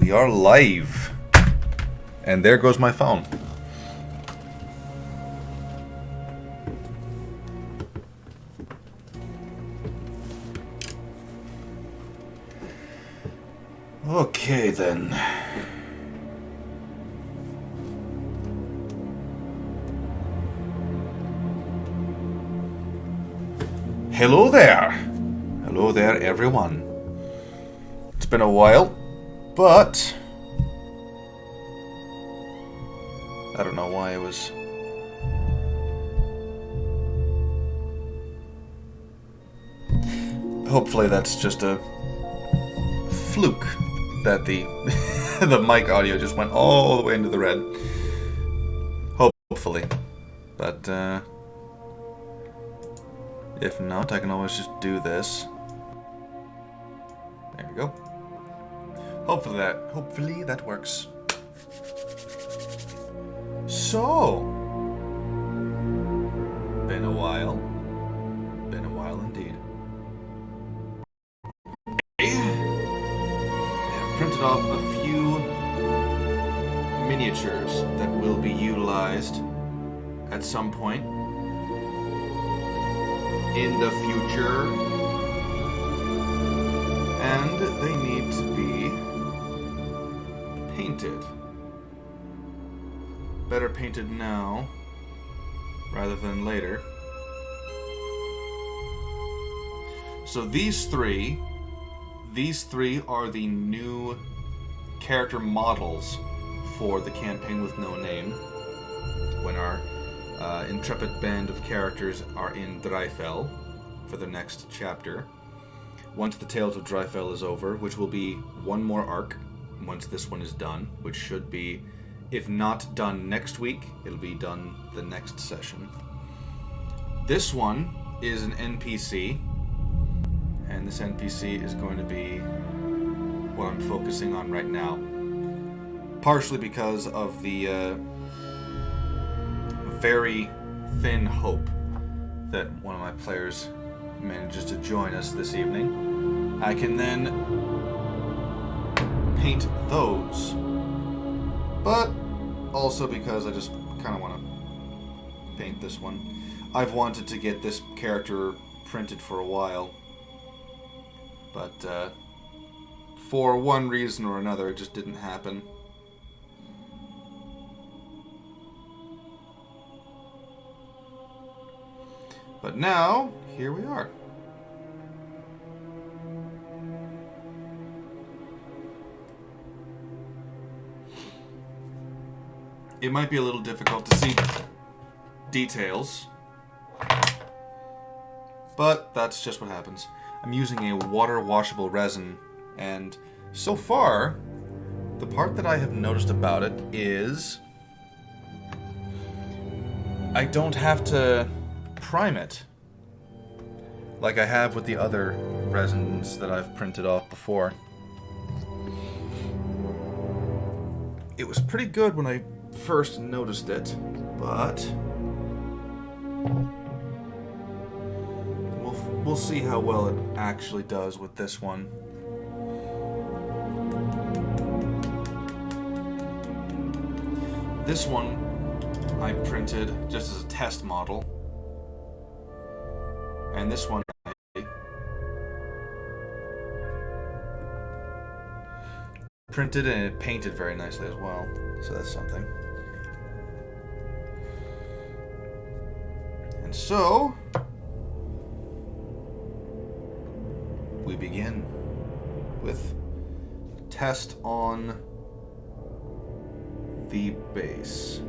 We are live. And there goes my phone. Okay then. Hello there. Hello there, everyone. It's been a while, but I don't know why it was. Hopefully that's just a fluke that the the mic audio just went all the way into the red. Hopefully. But if not, I can always just do this. There we go. Hopefully that works. So, been a while. Been a while indeed. I've printed off a few miniatures that will be utilized at some point in the future, and they need to be painted. Better painted now rather than later. So these three are the new character models for the campaign with no name, when our intrepid band of characters are in Dreifell for the next chapter. Once the Tales of Dreifell is over, which will be one more arc once this one is done, which should be, if not done next week, it'll be done the next session. This one is an NPC, and this NPC is going to be what I'm focusing on right now. Partially because of the very thin hope that one of my players manages to join us this evening. I can then paint those, but also because I just kind of want to paint this one. I've wanted to get this character printed for a while, but for one reason or another it just didn't happen. But now, here we are. It might be a little difficult to see details, but that's just what happens. I'm using a water-washable resin, and so far, the part that I have noticed about it is I don't have to prime it like I have with the other resins that I've printed off before. It was pretty good when I first noticed it, but we'll see how well it actually does with this one. This one I printed just as a test model, and this one I printed and it painted very nicely as well, so that's something. And so we begin with test on the base.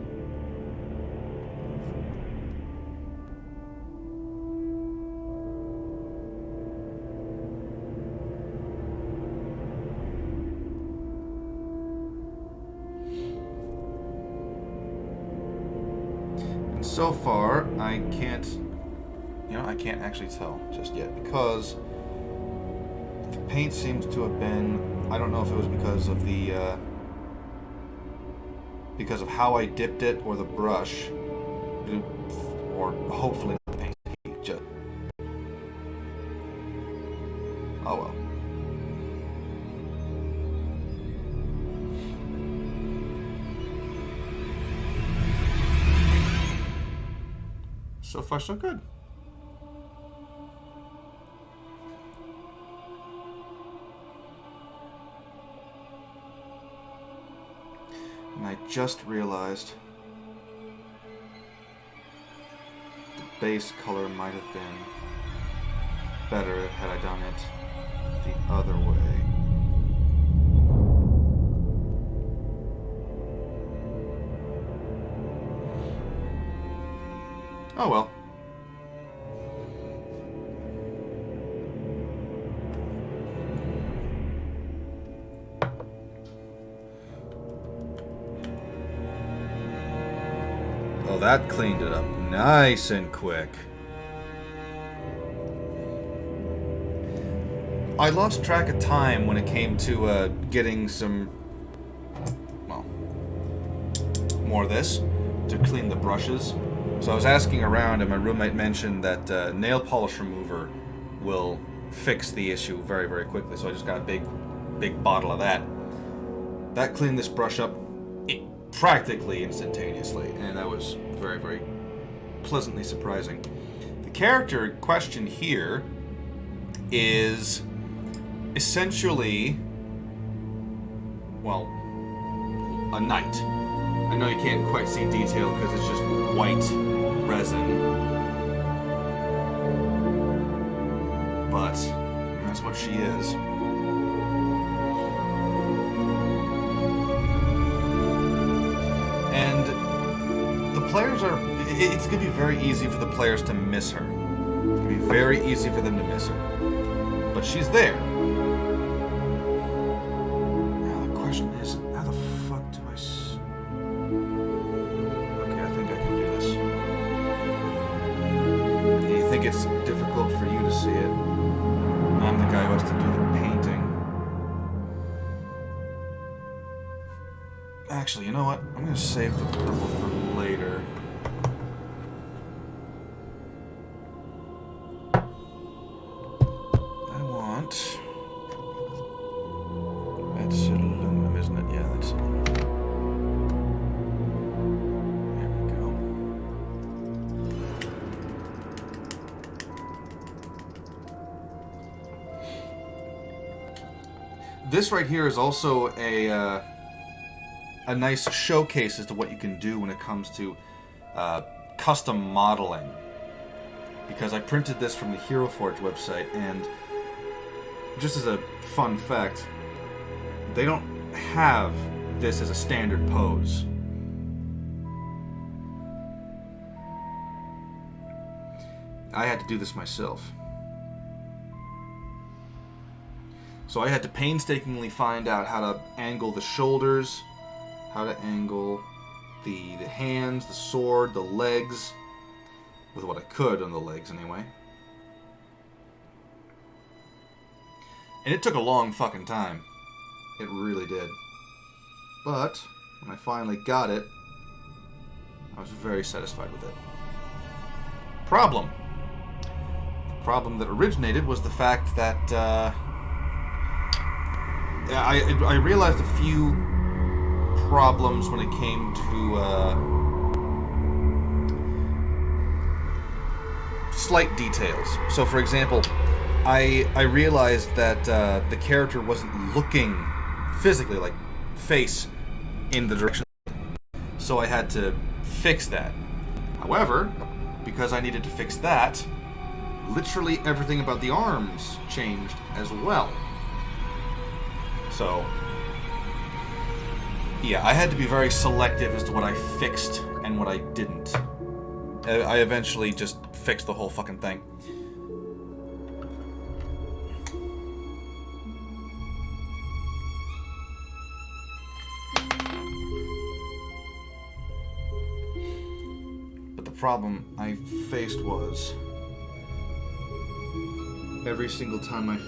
And so far, I can't actually tell just yet, because the paint seems to have been, I don't know if it was because of the because of how I dipped it, or the brush, or hopefully the paint. Just, oh well. So far, so good. And I just realized the base color might have been better had I done it the other way. Oh well. Oh, that cleaned it up nice and quick. I lost track of time when it came to getting some, well, more of this to clean the brushes. So I was asking around, and my roommate mentioned that nail polish remover will fix the issue very, very quickly. So I just got a big bottle of that. That cleaned this brush up practically instantaneously, and that was very, very pleasantly surprising. The character question here is essentially, well, a knight. I know you can't quite see detail because it's just white resin, but that's what she is. And the players are, it's going to be very easy for the players to miss her. It's going to be very easy for them to miss her. But she's there. Now the question is, how the fuck do I... Okay, I think I can do this. You think it's difficult for you to see it? I'm the guy who has to do the painting. Actually, you know what? I'm going to save the purple for later. I want... That's aluminum, isn't it? Yeah, that's aluminum. There we go. This right here is also a nice showcase as to what you can do when it comes to custom modeling. Because I printed this from the Hero Forge website, and just as a fun fact, they don't have this as a standard pose. I had to do this myself. So I had to painstakingly find out how to angle the shoulders, how to angle the hands, the sword, the legs, with what I could on the legs anyway. And it took a long fucking time. It really did. But when I finally got it, I was very satisfied with it. Problem. The problem that originated was the fact that I realized a few problems when it came to slight details. So, for example, I realized that the character wasn't looking physically, like face, in the direction. So I had to fix that. However, because I needed to fix that, literally everything about the arms changed as well. So, yeah, I had to be very selective as to what I fixed and what I didn't. I eventually just fixed the whole fucking thing. But the problem I faced was every single time I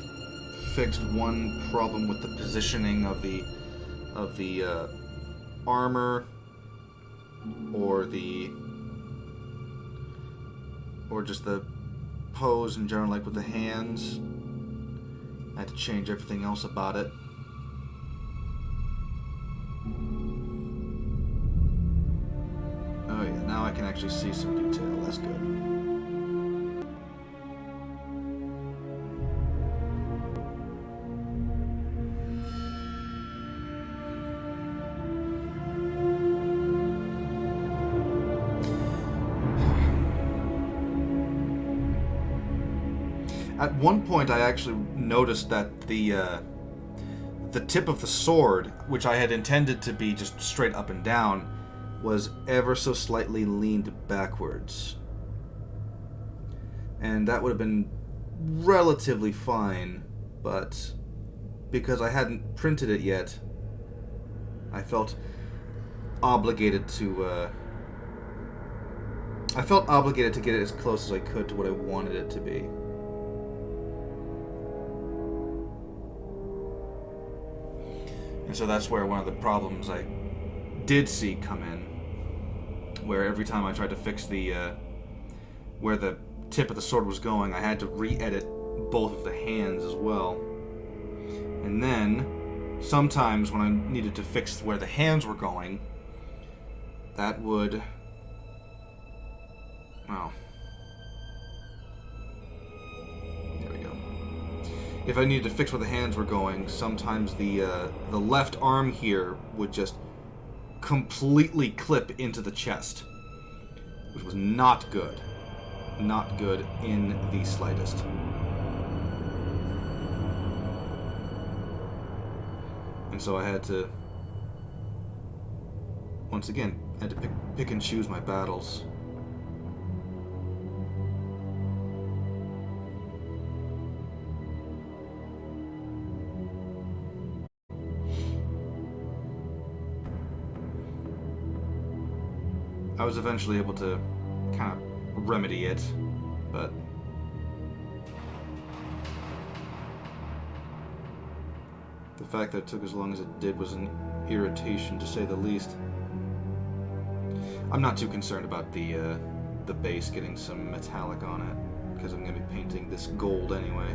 fixed one problem with the positioning of the armor or just the pose in general, like with the hands, I had to change everything else about it. Oh yeah, now I can actually see some detail. That's good. At one point, I actually noticed that the tip of the sword, which I had intended to be just straight up and down, was ever so slightly leaned backwards. And that would have been relatively fine, but because I hadn't printed it yet, I felt obligated to get it as close as I could to what I wanted it to be. And so that's where one of the problems I did see come in, where every time I tried to fix the where the tip of the sword was going, I had to re-edit both of the hands as well. And then sometimes when I needed to fix where the hands were going, that would, well, there we go. If I needed to fix where the hands were going, sometimes the left arm here would just completely clip into the chest, which was not good. Not good in the slightest. And so I had to, once again, pick and choose my battles. I was eventually able to kind of remedy it, but the fact that it took as long as it did was an irritation, to say the least. I'm not too concerned about the base getting some metallic on it, because I'm going to be painting this gold anyway.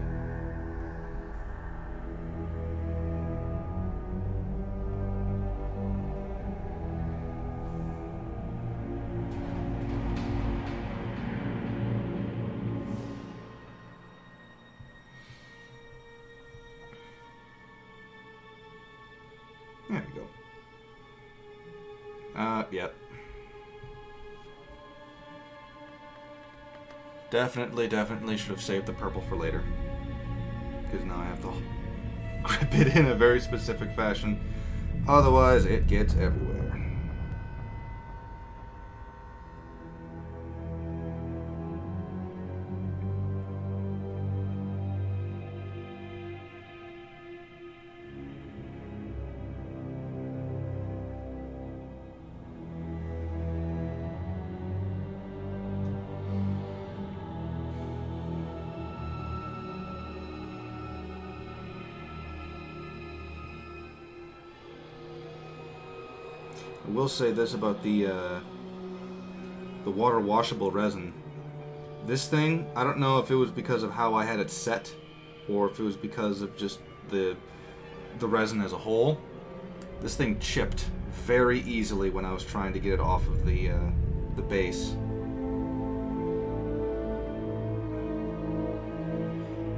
There we go. Yep. Definitely should have saved the purple for later. Because now I have to grip it in a very specific fashion. Otherwise, it gets everywhere. I will say this about the water washable resin. This thing, I don't know if it was because of how I had it set, or if it was because of just the resin as a whole. This thing chipped very easily when I was trying to get it off of the base.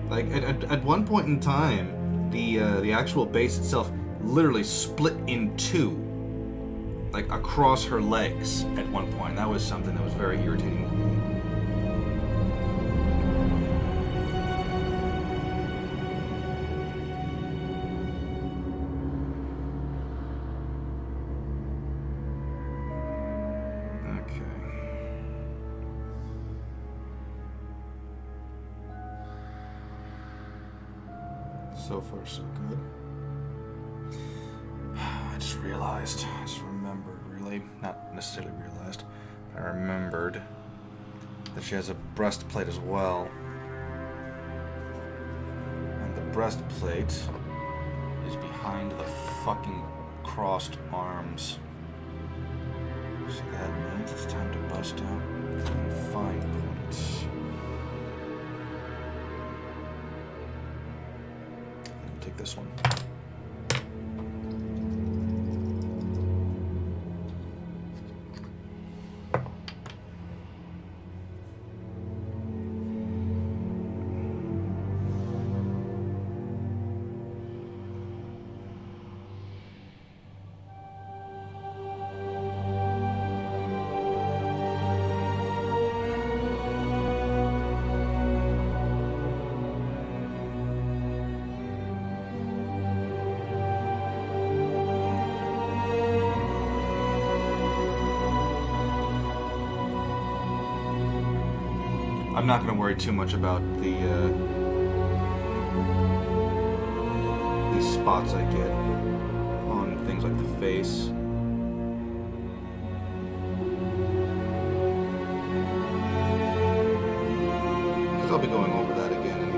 Like at one point in time, the actual base itself literally split in two, like across her legs at one point. That was something that was very irritating to me. So far, so good. I just remembered, really. Not necessarily realized, but I remembered that she has a breastplate as well. And the breastplate is behind the fucking crossed arms. So that means it's time to bust out and find points. Take this one. I'm not going to worry too much about these spots I get on things like the face. Because I'll be going over that again anyway.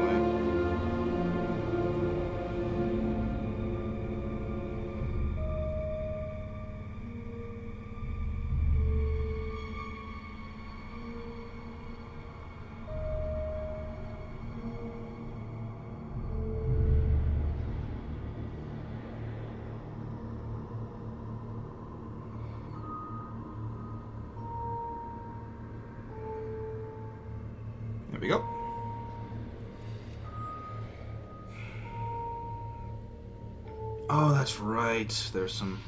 There we go. Oh, that's right. There's some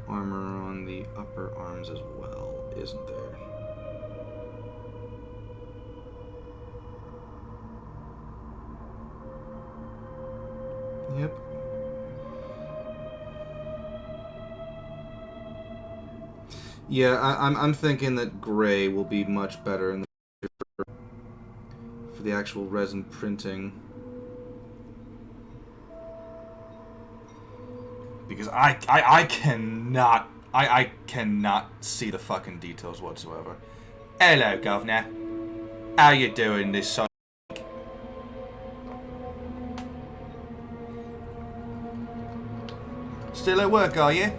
armor on the upper arms as well, isn't there? Yep. Yeah, I'm thinking that gray will be much better in the for the actual resin printing. Because I cannot see the fucking details whatsoever. Hello, Governor. How you doing this Sunday? Still at work, are you?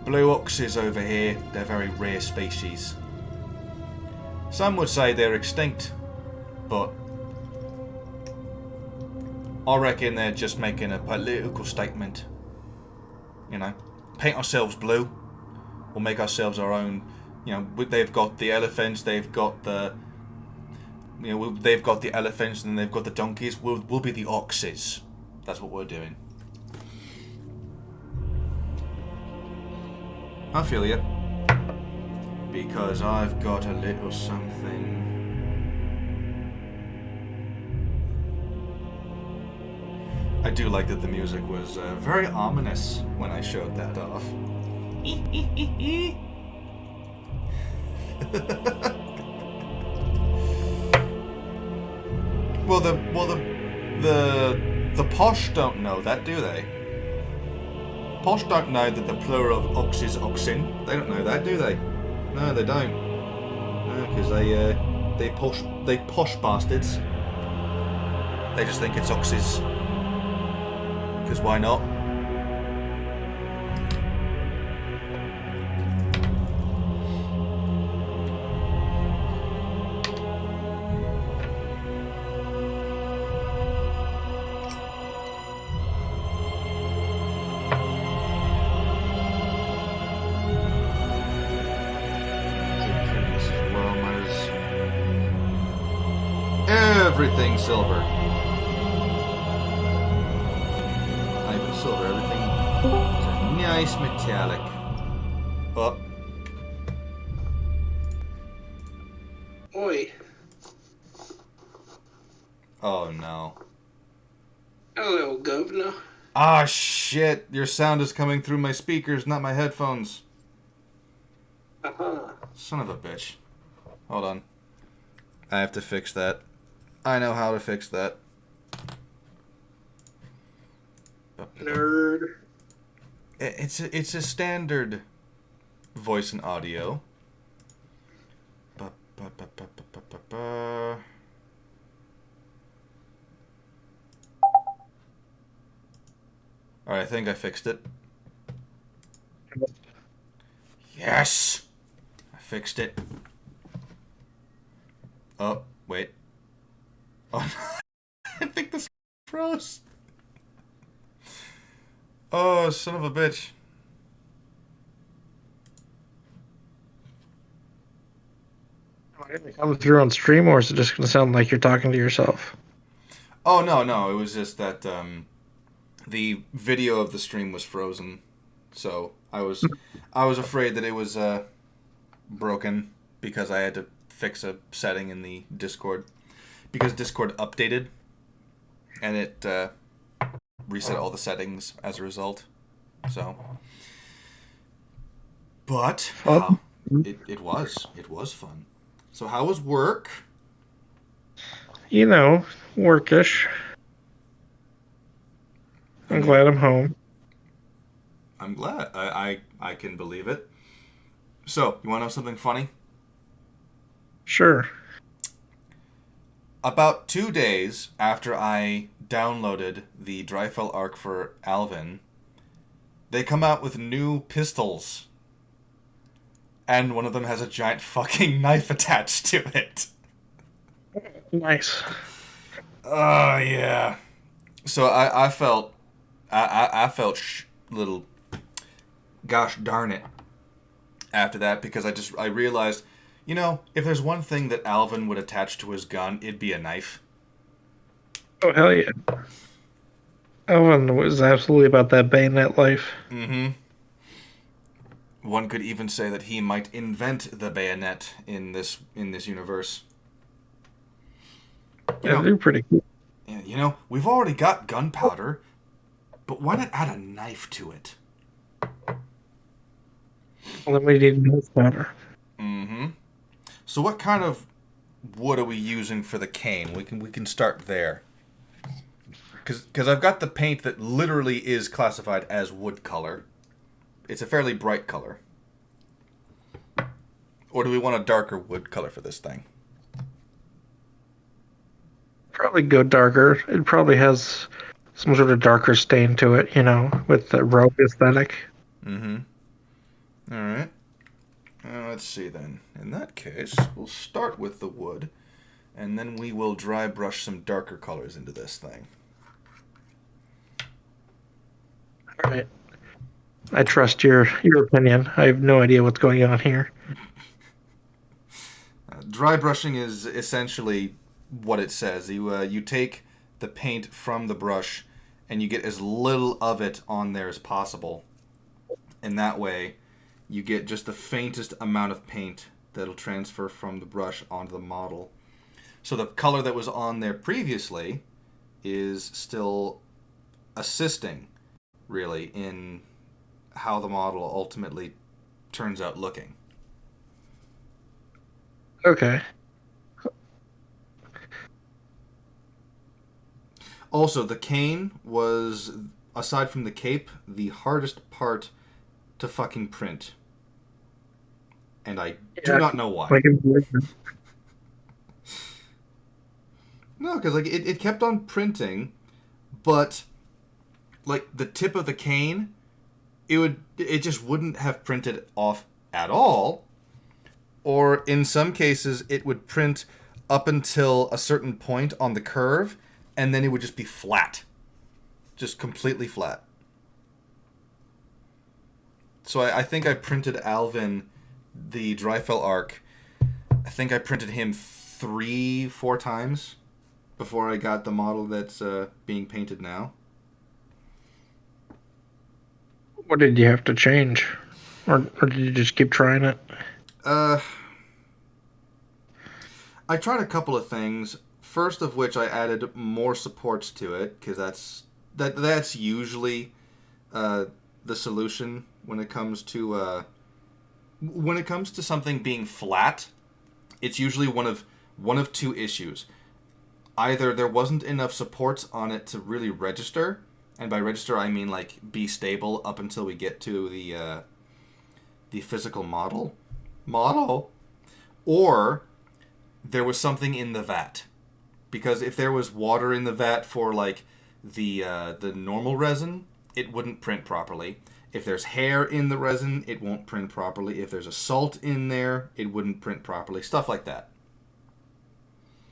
BlueOxes over here, they're very rare species. Some would say they're extinct, but I reckon they're just making a political statement. You know, paint ourselves blue, we'll make ourselves our own. You know, they've got the elephants, they've got the, you know, they've got the elephants, and they've got the donkeys. We'll be the oxes. That's what we're doing. I feel you. Because I've got a little something. I do like that the music was very ominous when I showed that off. well, the posh don't know that, do they? Posh don't know that the plural of ox is oxen. They don't know that, do they? No, they don't. No, because they posh bastards. They just think it's oxes. Because why not? Everything silver. Not even silver, everything is a nice metallic. Oh. Oi. Oh no. Hello, Governor. Ah, shit. Your sound is coming through my speakers, not my headphones. Uh-huh. Son of a bitch. Hold on. I have to fix that. I know how to fix that. Nerd. It's a standard voice and audio. Alright, I think I fixed it. Yes! I fixed it. Oh, wait. Oh, I think this froze. Oh, son of a bitch. Come through on stream, or is it just going to sound like you're talking to yourself? Oh, no. It was just that the video of the stream was frozen. So I was afraid that it was broken because I had to fix a setting in the Discord. because Discord updated, and it reset all the settings as a result. So, but Fun. it was fun. So how was work? You know, workish. I I'm mean, glad I'm home. I'm glad. I can believe it. So, you want to know something funny? Sure. About 2 days after I downloaded the Dryfell Arc for Alvin, they come out with new pistols. And one of them has a giant fucking knife attached to it. Nice. Oh, yeah. So I felt... I felt little... Gosh darn it. After that, because I realized, if there's one thing that Alvin would attach to his gun, it'd be a knife. Oh, hell yeah. Owen was absolutely about that bayonet life. Mm-hmm. One could even say that he might invent the bayonet in this universe. You Yeah, know, they're pretty cool. we've already got gunpowder, but why not add a knife to it? Well, then we need both powder. Mm-hmm. So what kind of wood are we using for the cane? We can start there. Because I've got the paint that literally is classified as wood color. It's a fairly bright color. Or do we want a darker wood color for this thing? Probably go darker. It probably has some sort of darker stain to it, with the rogue aesthetic. Mm-hmm. All right. Let's see then. In that case, we'll start with the wood, and then we will dry brush some darker colors into this thing. All right. I trust your opinion. I have no idea what's going on here. Dry brushing is essentially what it says. You take the paint from the brush, and you get as little of it on there as possible. And that way, you get just the faintest amount of paint that'll transfer from the brush onto the model. So the color that was on there previously is still assisting, really, in how the model ultimately turns out looking. Okay. Also, the cane was, aside from the cape, the hardest part to fucking print. And I do not know why. No, because it kept on printing, but the tip of the cane, it just wouldn't have printed off at all. Or in some cases, it would print up until a certain point on the curve, and then it would just be flat. Just completely flat. So I think I printed Alvin, the Dryfell Arc. I think I printed him 3-4 times before I got the model that's being painted now. What did you have to change? Or did you just keep trying it? I tried a couple of things. First of which I added more supports to it, because that's usually the solution when it comes to something being flat. It's usually one of two issues. Either there wasn't enough supports on it to really register, and by register I mean be stable up until we get to the physical model, or there was something in the vat. Because if there was water in the vat for the normal resin, it wouldn't print properly. If there's hair in the resin, it won't print properly. If there's a salt in there, it wouldn't print properly. Stuff like that.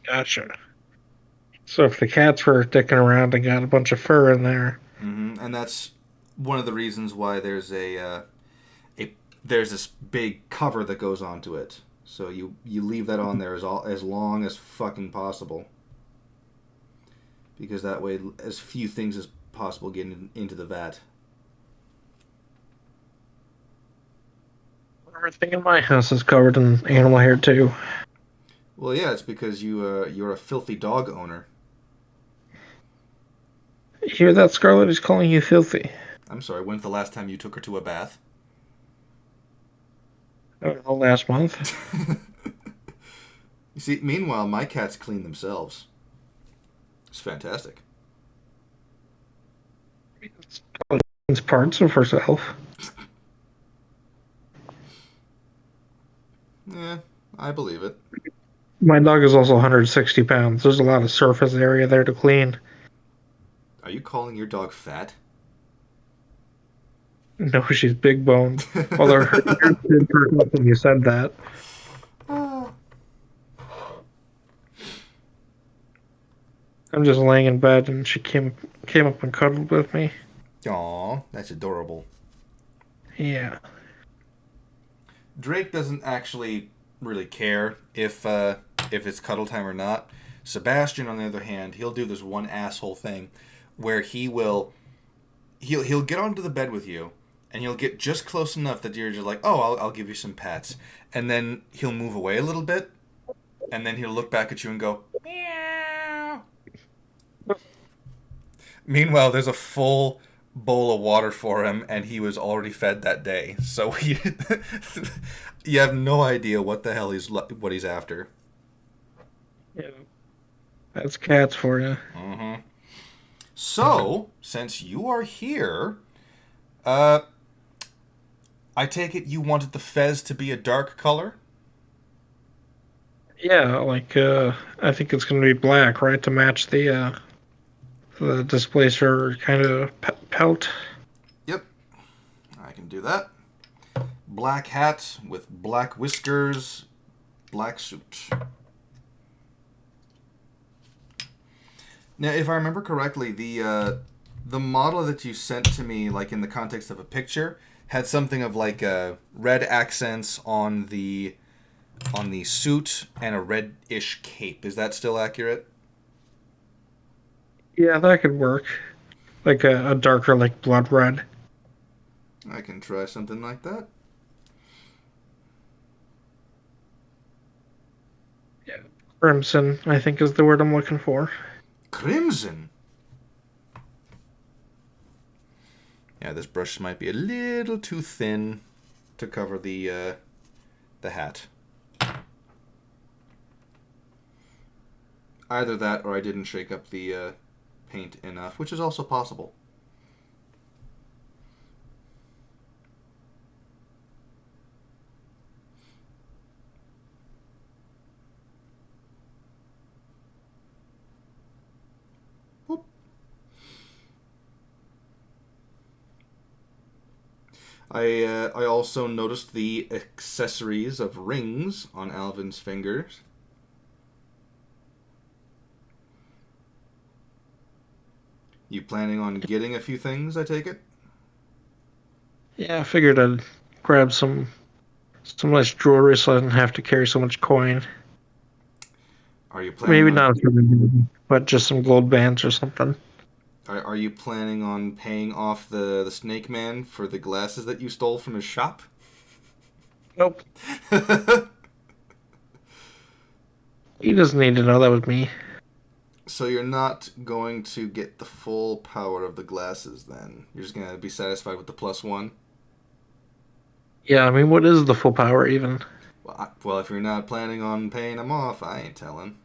Gotcha. So if the cats were dicking around and got a bunch of fur in there. Mm-hmm. And that's one of the reasons why there's there's this big cover that goes onto it. So you leave that on there as long as fucking possible. Because that way, as few things as possible get into the vat. Everything in my house is covered in animal hair too. Well, yeah, it's because you're a filthy dog owner. You hear that, Scarlet? He's calling you filthy. I'm sorry. When's the last time you took her to a bath? I don't know, last month. You see, meanwhile, my cats clean themselves. It's fantastic. It's parts of herself. Yeah, I believe it. My dog is also 160 pounds. There's a lot of surface area there to clean. Are you calling your dog fat? No, she's big boned. Although her ears did perk up when you said that. I'm just laying in bed and she came up and cuddled with me. Aw, that's adorable. Yeah. Drake doesn't actually really care if it's cuddle time or not. Sebastian, on the other hand, he'll do this one asshole thing where he'll get onto the bed with you, and he'll get just close enough that you're just like, oh, I'll give you some pats, and then he'll move away a little bit, and then he'll look back at you and go meow. Meanwhile, there's a full bowl of water for him, and he was already fed that day. So you have no idea what the hell what he's after. Yeah. That's cats for you. Mm-hmm. So, since you are here, uh, I take it you wanted the fez to be a dark color? Yeah, I think it's gonna be black, right, to match the displacer kind of pelt. Yep, I can do that. Black hat with black whiskers, black suit. Now, if I remember correctly, the model that you sent to me, like in the context of a picture, had something of like red accents on the suit and a reddish cape. Is that still accurate? Yeah, that could work. Like a darker, like blood red. I can try something like that. Yeah. Crimson, I think, is the word I'm looking for. Crimson. Yeah, this brush might be a little too thin to cover the hat. Either that, or I didn't shake up the paint enough, which is also possible. Whoop. I also noticed the accessories of rings on Alvin's fingers. You planning on getting a few things, I take it? Yeah, I figured I'd grab some nice jewelry so I didn't have to carry so much coin. Are you planning Maybe on not, but just some gold bands or something. are you planning on paying off the snake man for the glasses that you stole from his shop? Nope. He doesn't need to know that was me. So you're not going to get the full power of the glasses then? You're just going to be satisfied with the +1? Yeah, I mean, what is the full power even? Well, if you're not planning on paying them off, I ain't telling.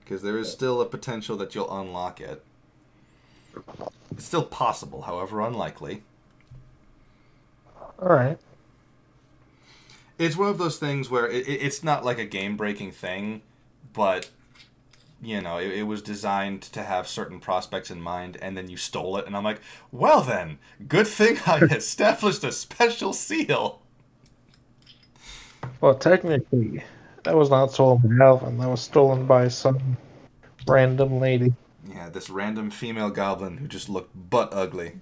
Because there is still a potential that you'll unlock it. It's still possible, however unlikely. All right. It's one of those things where it's not like a game-breaking thing, but, you know, it was designed to have certain prospects in mind, and then you stole it, and I'm like, well then, good thing I established a special seal. Well, technically, that was not stolen by Alvin. That was stolen by some random lady. Yeah, this random female goblin who just looked butt ugly.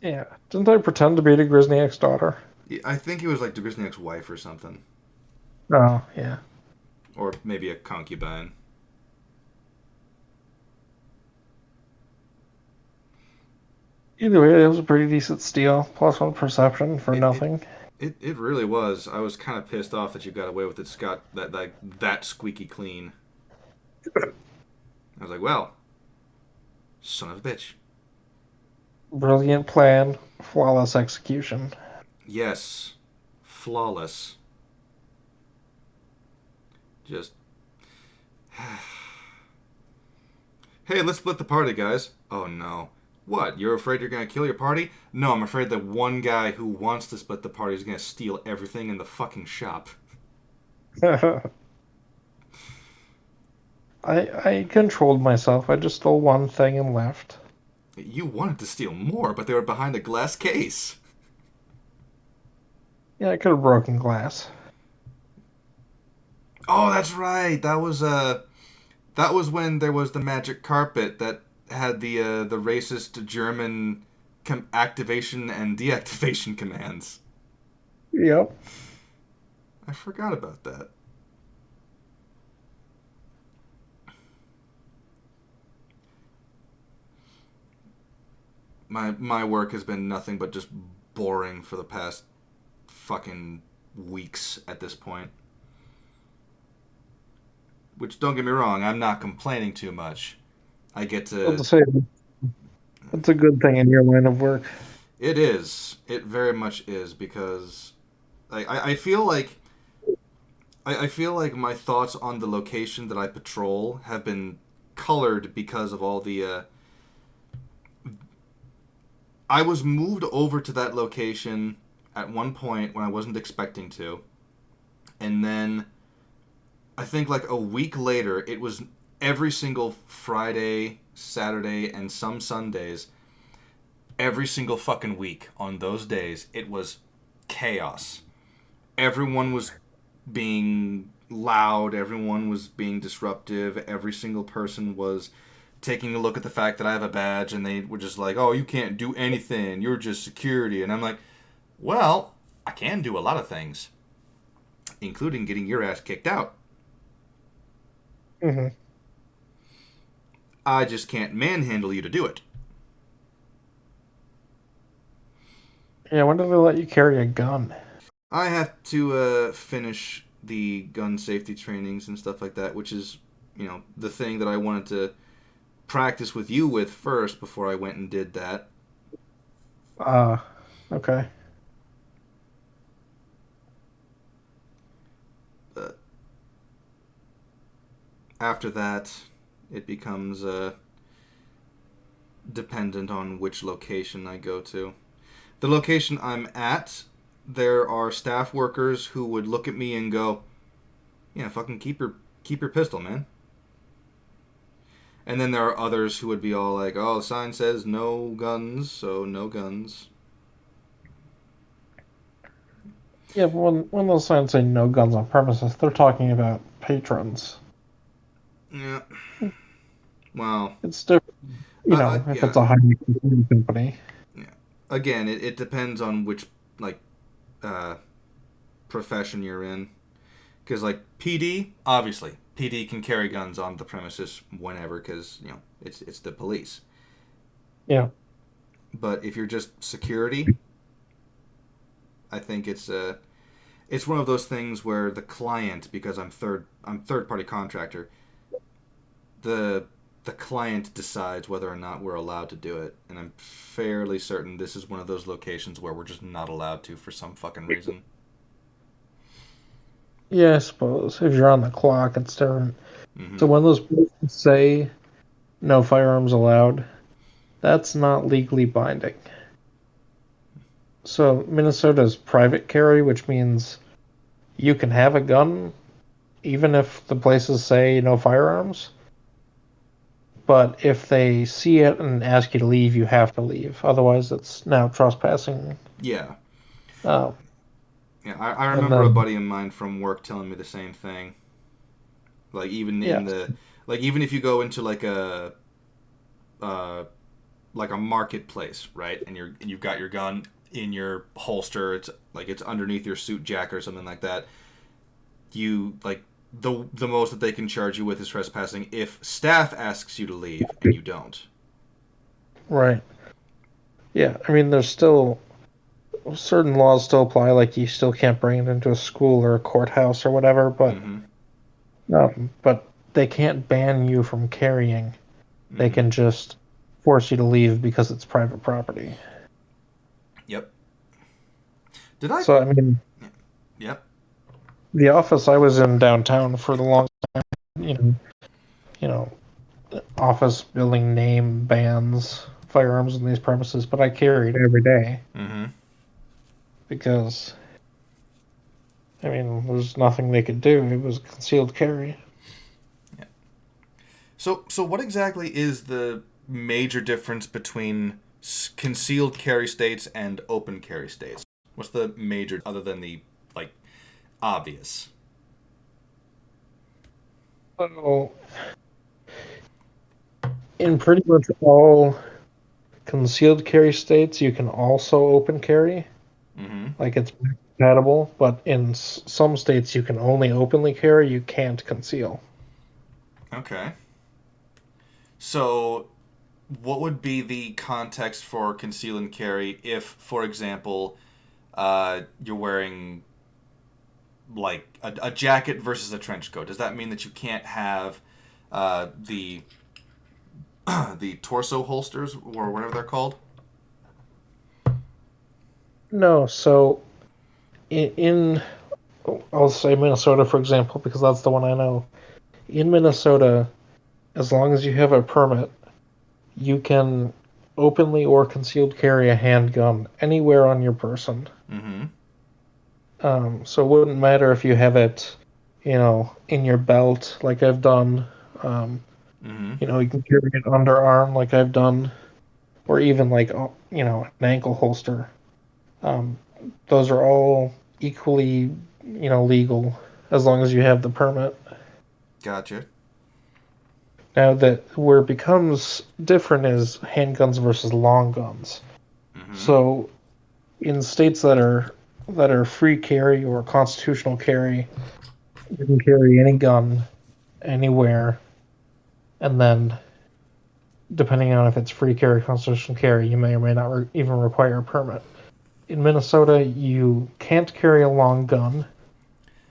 Yeah. Didn't I pretend to be the Grisniak's daughter? I think he was like Degrisniak's wife or something. Oh, yeah. Or maybe a concubine. Either way, it was a pretty decent steal. +1 perception for It, it, nothing. It really was. I was kind of pissed off that you got away with it, Scott. That squeaky clean. I was like, well, son of a bitch. Brilliant plan, flawless execution. Yes, flawless. Just hey, let's split the party, guys. Oh no. What? You're afraid you're gonna kill your party? No, I'm afraid that one guy who wants to split the party is gonna steal everything in the fucking shop. I controlled myself. I just stole one thing and left. You wanted to steal more, but they were behind a glass case. Yeah, I could have broken glass. Oh, that's right. That was when there was the magic carpet that had the racist German activation and deactivation commands. Yep. I forgot about that. My work has been nothing but just boring for the past fucking weeks at this point. Which, don't get me wrong, I'm not complaining too much. I get Well, to to. say that's a good thing in your line of work. It is. It very much is because I feel like I feel like my thoughts on the location that I patrol have been colored because of all the. I was moved over to that location at one point when I wasn't expecting to, and then I think like a week later, it was every single Friday, Saturday, and some Sundays. Every single fucking week on those days, it was chaos. Everyone was being loud, everyone was being disruptive, every single person was taking a look at the fact that I have a badge and they were just like, oh, you can't do anything, you're just security. And I'm like, well, I can do a lot of things, including getting your ass kicked out. Hmm. I just can't manhandle you to do it. Yeah, when did they let you carry a gun? I have to finish the gun safety trainings and stuff like that, which is, the thing that I wanted to practice with you with first before I went and did that. Uh, okay. But after that, it becomes dependent on which location I go to. The location I'm at, there are staff workers who would look at me and go, "Yeah, fucking keep your pistol, man." And then there are others who would be all like, "Oh, the sign says no guns, so no guns." Yeah, but when those signs say no guns on premises, they're talking about patrons. Yeah. Well, It's different, if yeah, it's a high company. yeah. Again, it depends on which like uh, profession you're in. Because like PD, obviously, PD can carry guns on the premises whenever, because it's the police. Yeah. But if you're just security, I think it's one of those things where the client, because I'm third party contractor, the the client decides whether or not we're allowed to do it, and I'm fairly certain this is one of those locations where we're just not allowed to for some fucking reason. Yeah, I suppose. If you're on the clock, it's different. Mm-hmm. So when those police say no firearms allowed, that's not legally binding. So Minnesota's private carry, which means you can have a gun even if the places say no firearms. But if they see it and ask you to leave, you have to leave. Otherwise, it's now trespassing. Yeah, Uh, yeah. I and remember a then, buddy of mine from work telling me the same thing. Like even yeah, in the like even if you go into uh, like a marketplace, right? And you've got your gun in your holster. It's underneath your suit jacket or something like that. You like the most that they can charge you with is trespassing if staff asks you to leave and you don't. right. Yeah, I mean, there's still certain laws still apply, like you still can't bring it into a school or a courthouse or whatever, Mm-hmm. but they can't ban you from carrying. They Mm-hmm. can just force you to leave because it's private property. Yep. Did I? So I mean, Yep. the office I was in downtown for the long, you know, you know, office building name bans firearms in these premises, but I carried every day Mm-hmm. because I mean, there's nothing they could do. It was concealed carry. Yeah. So what exactly is the major difference between concealed carry states and open carry states? What's the major, other than the like obvious? So, in pretty much all concealed carry states, you can also open carry, Mm-hmm. like it's compatible. But in some states, you can only openly carry. You can't conceal. Okay. So what would be the context for conceal and carry if, for example, you're wearing like a jacket versus a trench coat? Does that mean that you can't have the the torso holsters or whatever they're called? No, so in I'll say Minnesota for example because that's the one I know. In Minnesota, as long as you have a permit, you can openly or concealed carry a handgun anywhere on your person. Mm-hmm. So it wouldn't matter if you have it, in your belt like I've done. Um, Mm-hmm. you can carry it underarm like I've done, or even like an ankle holster. Um, those are all equally, legal as long as you have the permit. Gotcha. Now that where it becomes different is handguns versus long guns. Mm-hmm. So in states that are free carry or constitutional carry, you can carry any gun anywhere, and then depending on if it's free carry, constitutional carry, you may or may not even require a permit. In Minnesota, you can't carry a long gun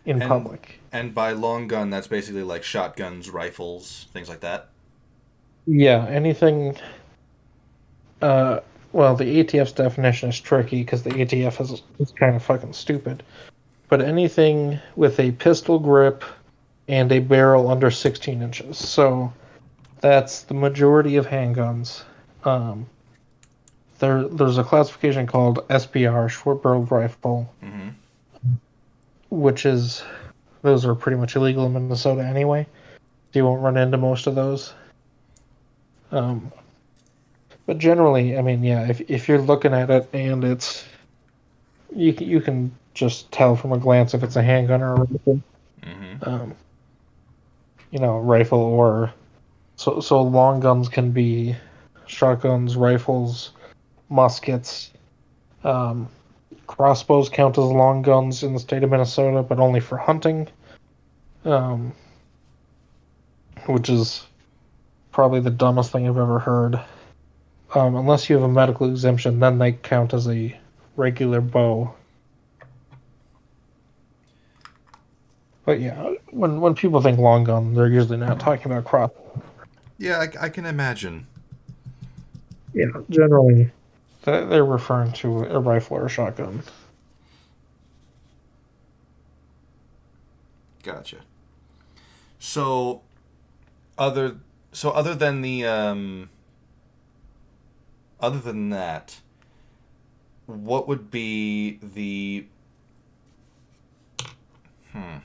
in And public. and by long gun, that's basically like shotguns, rifles, things like that. Yeah, anything. Uh, well, the ATF's definition is tricky because the ATF is kind of fucking stupid. But anything with a pistol grip and a barrel under 16 inches. So that's the majority of handguns. Um, there's a classification called SBR, short barreled rifle, Mm-hmm. which is those are pretty much illegal in Minnesota anyway. So you won't run into most of those. Um, but generally, I mean, yeah, if you're looking at it and you can just tell from a glance if it's a handgun or a rifle. Mm-hmm. Um, rifle or so long guns can be shotguns, rifles, muskets. Um, Crossbows count as long guns in the state of Minnesota, but only for hunting, um, which is probably the dumbest thing I've ever heard. Unless you have a medical exemption, then they count as a regular bow. But yeah, when people think long gun, they're usually not talking about cross. Yeah, I can imagine. Yeah, generally they're referring to a rifle or a shotgun. Gotcha. So other other than the other than that, what would be the hmm.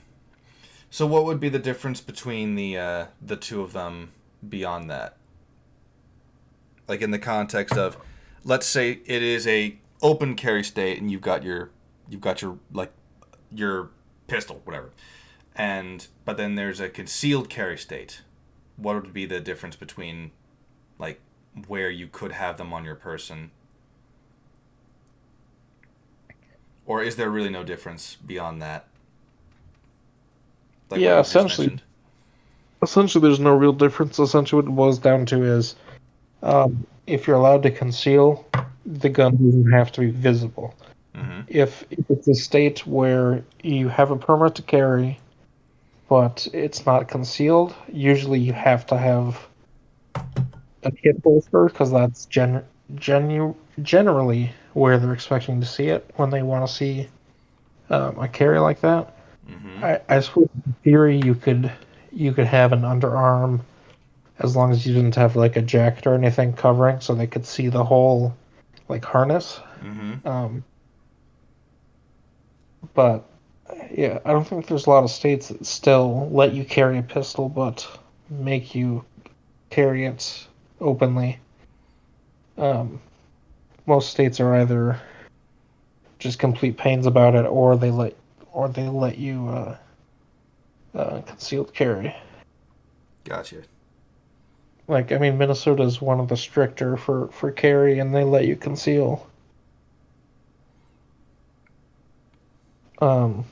So what would be the difference between the two of them beyond that? Like in the context of, let's say it is a open carry state and you've got your like your pistol, whatever. And but then there's a concealed carry state. What would be the difference between like where you could have them on your person? Or is there really no difference beyond that? Like what Yeah, you just essentially, mentioned. essentially, there's no real difference. Essentially, what it boils down to is if you're allowed to conceal, the gun doesn't have to be visible. Mm-hmm. If it's a state where you have a permit to carry, but it's not concealed, usually you have to have a kit holster because that's generally where they're expecting to see it when they want to see a carry like that. Mm-hmm. I suppose in theory you could have an underarm as long as you didn't have like a jacket or anything covering, so they could see the whole like harness. Mm-hmm. Um, but yeah, I don't think there's a lot of states that still let you carry a pistol, but make you carry it openly. Um, most states are either just complete pains about it, or they let you concealed carry. Gotcha. Like, I mean, Minnesota is one of the stricter for carry, and they let you conceal. Um,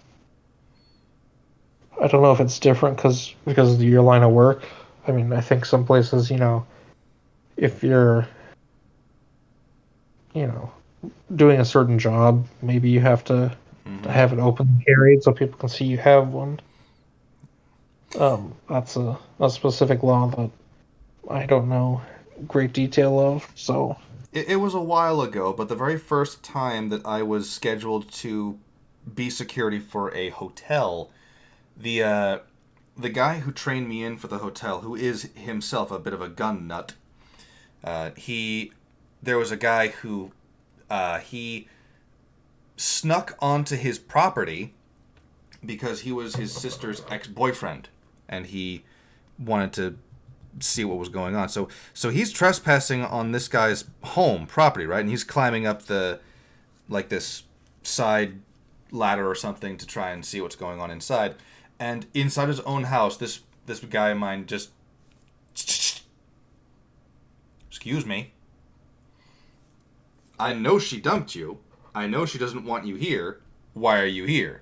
I don't know if it's different because of your line of work. I mean, I think some places, if you're, you know, doing a certain job, maybe you have to Mm-hmm. have it open carried so people can see you have one. That's a specific law that I don't know great detail of. So It was a while ago, but the very first time that I was scheduled to be security for a hotel, the uh, the guy who trained me in for the hotel, who is himself a bit of a gun nut, he there was a guy who he snuck onto his property because he was his sister's ex-boyfriend, and he wanted to see what was going on. So he's trespassing on this guy's home property, right? And he's climbing up the like this side ladder or something to try and see what's going on inside. And inside his own house, this guy of mine just excuse me. I know she dumped you. I know she doesn't want you here. Why are you here?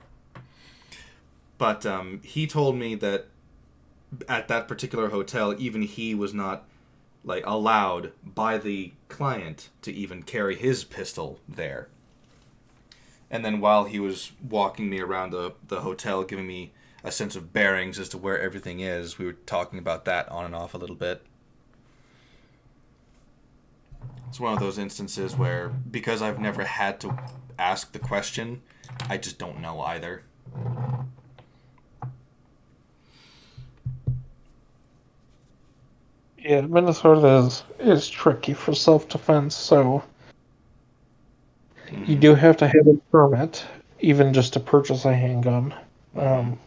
But he told me that at that particular hotel, even he was not like allowed by the client to even carry his pistol there. And then while he was walking me around the hotel, giving me a sense of bearings as to where everything is, we were talking about that on and off a little bit. It's one of those instances where, because I've never had to ask the question, I just don't know either. yeah, Minnesota is tricky for self defense. So you Mm-hmm. do have to have a permit, even just to purchase a handgun. Mm-hmm. Um,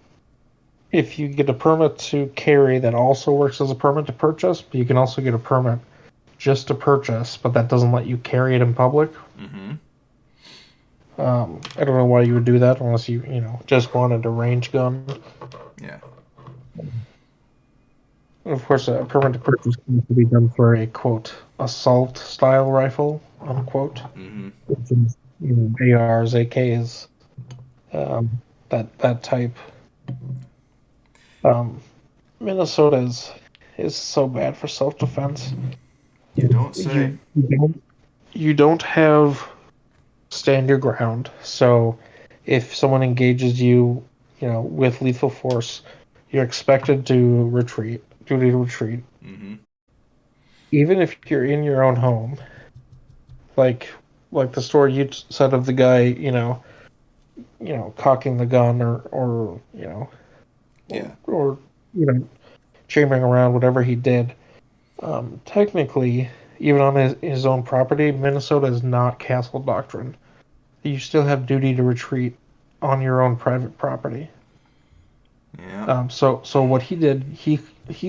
if you get a permit to carry, that also works as a permit to purchase. But you can also get a permit just to purchase, but that doesn't let you carry it in public. Mm-hmm. I don't know why you would do that unless you just wanted a range gun. Yeah. And of course, a permit to purchase can also be done for a quote assault style rifle unquote, Mm-hmm. which is ARs, AKs, um, that type. Um, Minnesota is so bad for self defense. You don't say. You don't have stand your ground. So if someone engages you, with lethal force, you're expected to retreat, duty to retreat. Mm-hmm. Even if you're in your own home, like like the story you said of the guy, cocking the gun or Yeah. or chambering around whatever he did. Technically, even on his own property, Minnesota is not castle doctrine. You still have duty to retreat on your own private property. Yeah. So what he did, he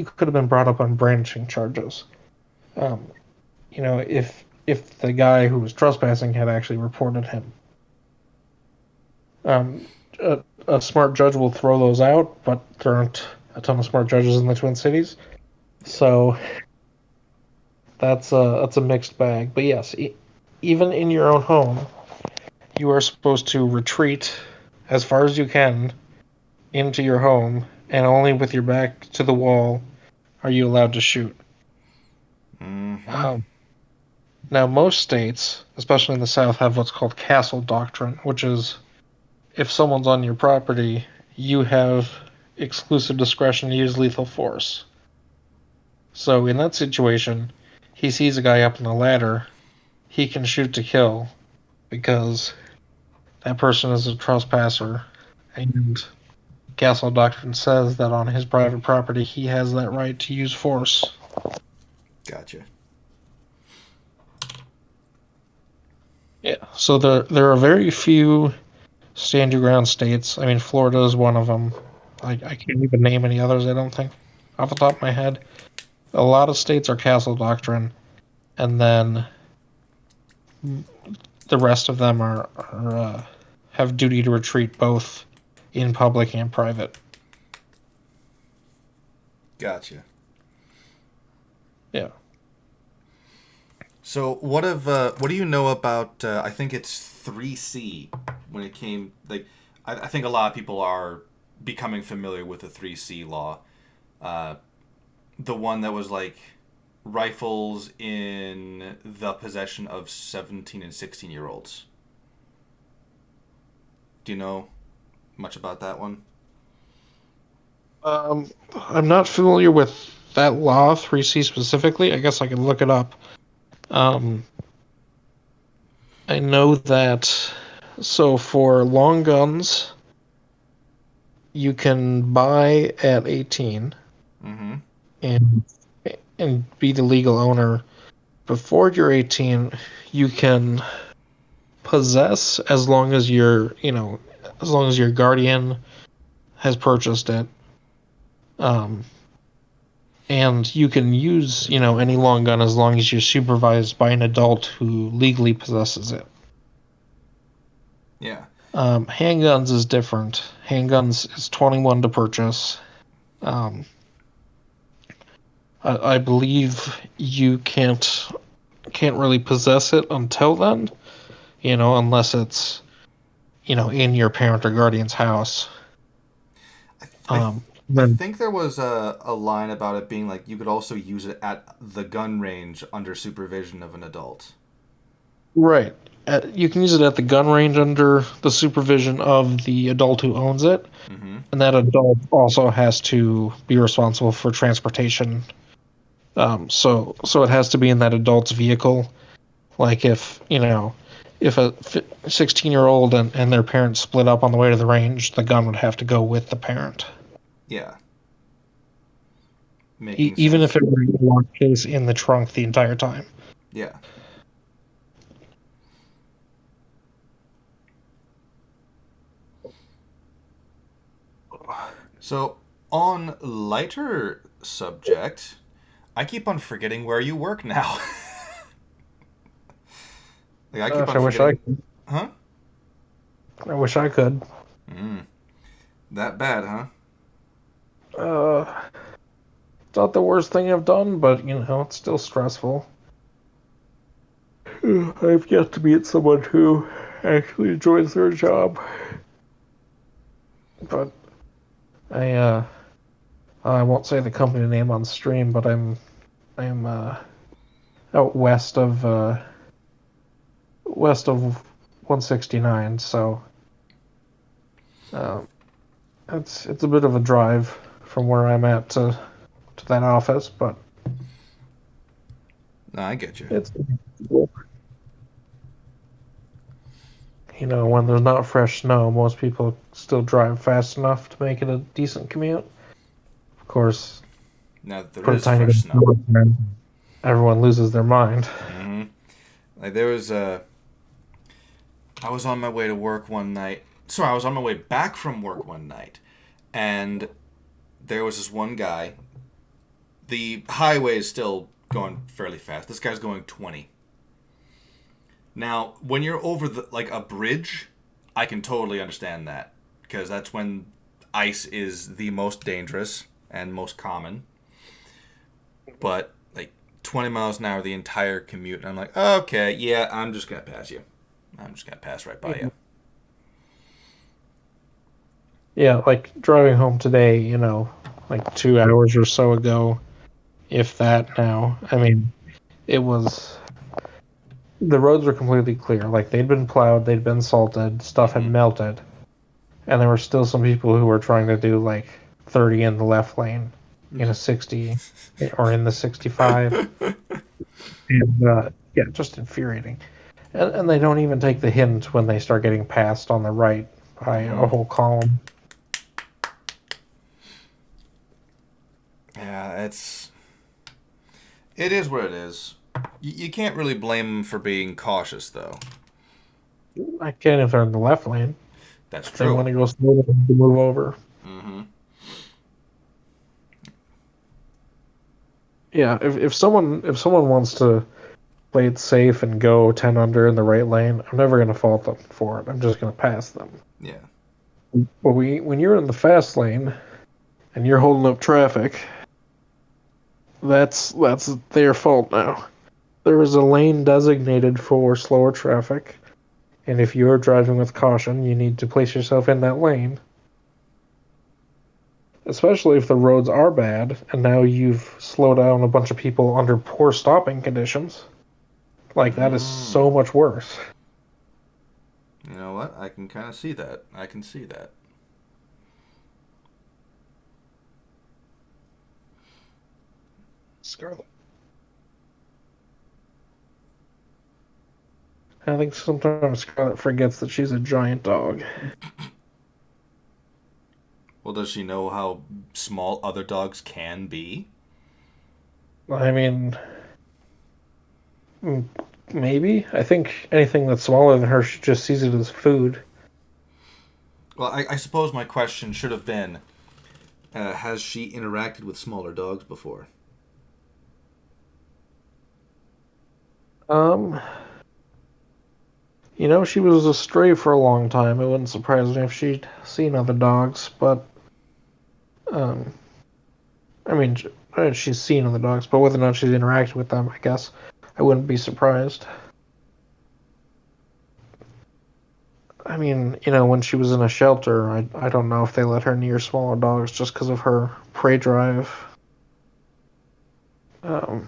could have been brought up on brandishing charges. Um, if the guy who was trespassing had actually reported him. Um, a smart judge will throw those out, but there aren't a ton of smart judges in the Twin Cities, Yeah. so that's a mixed bag. But yes, even in your own home, you are supposed to retreat as far as you can into your home, and only with your back to the wall are you allowed to shoot. Mm-hmm. Um, Now, most states, especially in the South, have what's called castle doctrine, which is if someone's on your property, you have exclusive discretion to use lethal force. So in that situation, he sees a guy up on the ladder, he can shoot to kill because that person is a trespasser, and castle doctrine says that on his private property he has that right to use force. Gotcha. Yeah, so there are very few stand your ground states. I mean, Florida is one of them. I can't even name any others, I don't think, off the top of my head. A lot of states are castle doctrine, and then the rest of them are have duty to retreat both in public and private. Gotcha. Yeah. So what do you know about? I think it's 3C when it came. Like, I think a lot of people are becoming familiar with the 3C law. Uh, the one that was like rifles in the possession of 17 and 16-year-olds. Do you know much about that one? I'm not familiar with that law 3C specifically. I guess I could look it up. Um, I know that so for long guns, you can buy at 18 Mm-hmm. and be the legal owner. Before you're 18, you can possess as long as as long as your guardian has purchased it. Um, and you can use, any long gun as long as you're supervised by an adult who legally possesses it. Yeah. Handguns is different. Handguns is 21 to purchase. Um, I believe you can't really possess it until then, unless it's in your parent or guardian's house. I, I Then think there was a line about it being like you could also use it at the gun range under supervision of an adult. right, you can use it at the gun range under the supervision of the adult who owns it, Mm-hmm. and that adult also has to be responsible for transportation. So it has to be in that adult's vehicle. Like if a 16-year-old and their parents split up on the way to the range, the gun would have to go with the parent. Yeah. Making Even sense. if it were in a locked case in the trunk the entire time. Yeah. So, on lighter subject, I keep on forgetting where you work now. Like I keep Gosh, on forgetting. Huh? I wish I could. Mm, that bad, huh? Uh, it's not the worst thing I've done, but it's still stressful. I've yet to meet someone who actually enjoys their job, but I I won't say the company name on stream, but I'm out west of 169, so um, it's a bit of a drive from where I'm at to that office, but No, I get you. it's when there's not fresh snow, most people still drive fast enough to make it a decent commute. Of course, Now that there put a is tiny fresh bit of snow. snow in there, everyone loses their mind. Mm-hmm. Like there was a. I was on my way to work one night. Sorry, I was on my way back from work one night, and there was this one guy. The highway is still going fairly fast. This guy's going 20. Now, when you're over like a bridge, I can totally understand that because that's when ice is the most dangerous and most common. But like 20 miles an hour the entire commute, and I'm like, okay, yeah, I'm just gonna pass you. I'm just gonna pass right by you. Yeah, like driving home today, like 2 hours or so ago, if that now. I mean, it was the roads were completely clear. Like they'd been plowed, they'd been salted, stuff had Mm-hmm. melted, and there were still some people who were trying to do like 30 in the left lane, in a 60, or in the 65, and yeah, just infuriating. And they don't even take the hint when they start getting passed on the right by a Mm-hmm. whole column. Yeah, it is what it is. You can't really blame them for being cautious, though. I can't if they're in the left lane. That's If they true. want to go slow, they need to move over. Mm-hmm. Yeah, if someone wants to play it safe and go 10 under in the right lane, I'm never going to fault them for it. I'm just going to pass them. Yeah. But when you're in the fast lane and you're holding up traffic, that's their fault now. There is a lane designated for slower traffic, and if you're driving with caution, you need to place yourself in that lane. Especially if the roads are bad, and now you've slowed down a bunch of people under poor stopping conditions. Like, that is so Mm. much worse. You know what? I can kind of see that. I can see that. Scarlet. I think sometimes Scarlet forgets that she's a giant dog. Well, does she know how small other dogs can be? I mean, mm, maybe. I think anything that's smaller than her, she just sees it as food. Well, I suppose my question should have been: has she interacted with smaller dogs before? Um, she was a stray for a long time. It wouldn't surprise me if she'd seen other dogs, but, um, I mean, she's seen other dogs, but whether or not she's interacted with them, I guess I wouldn't be surprised. I mean, when she was in a shelter, I don't know if they let her near smaller dogs just because of her prey drive. Um,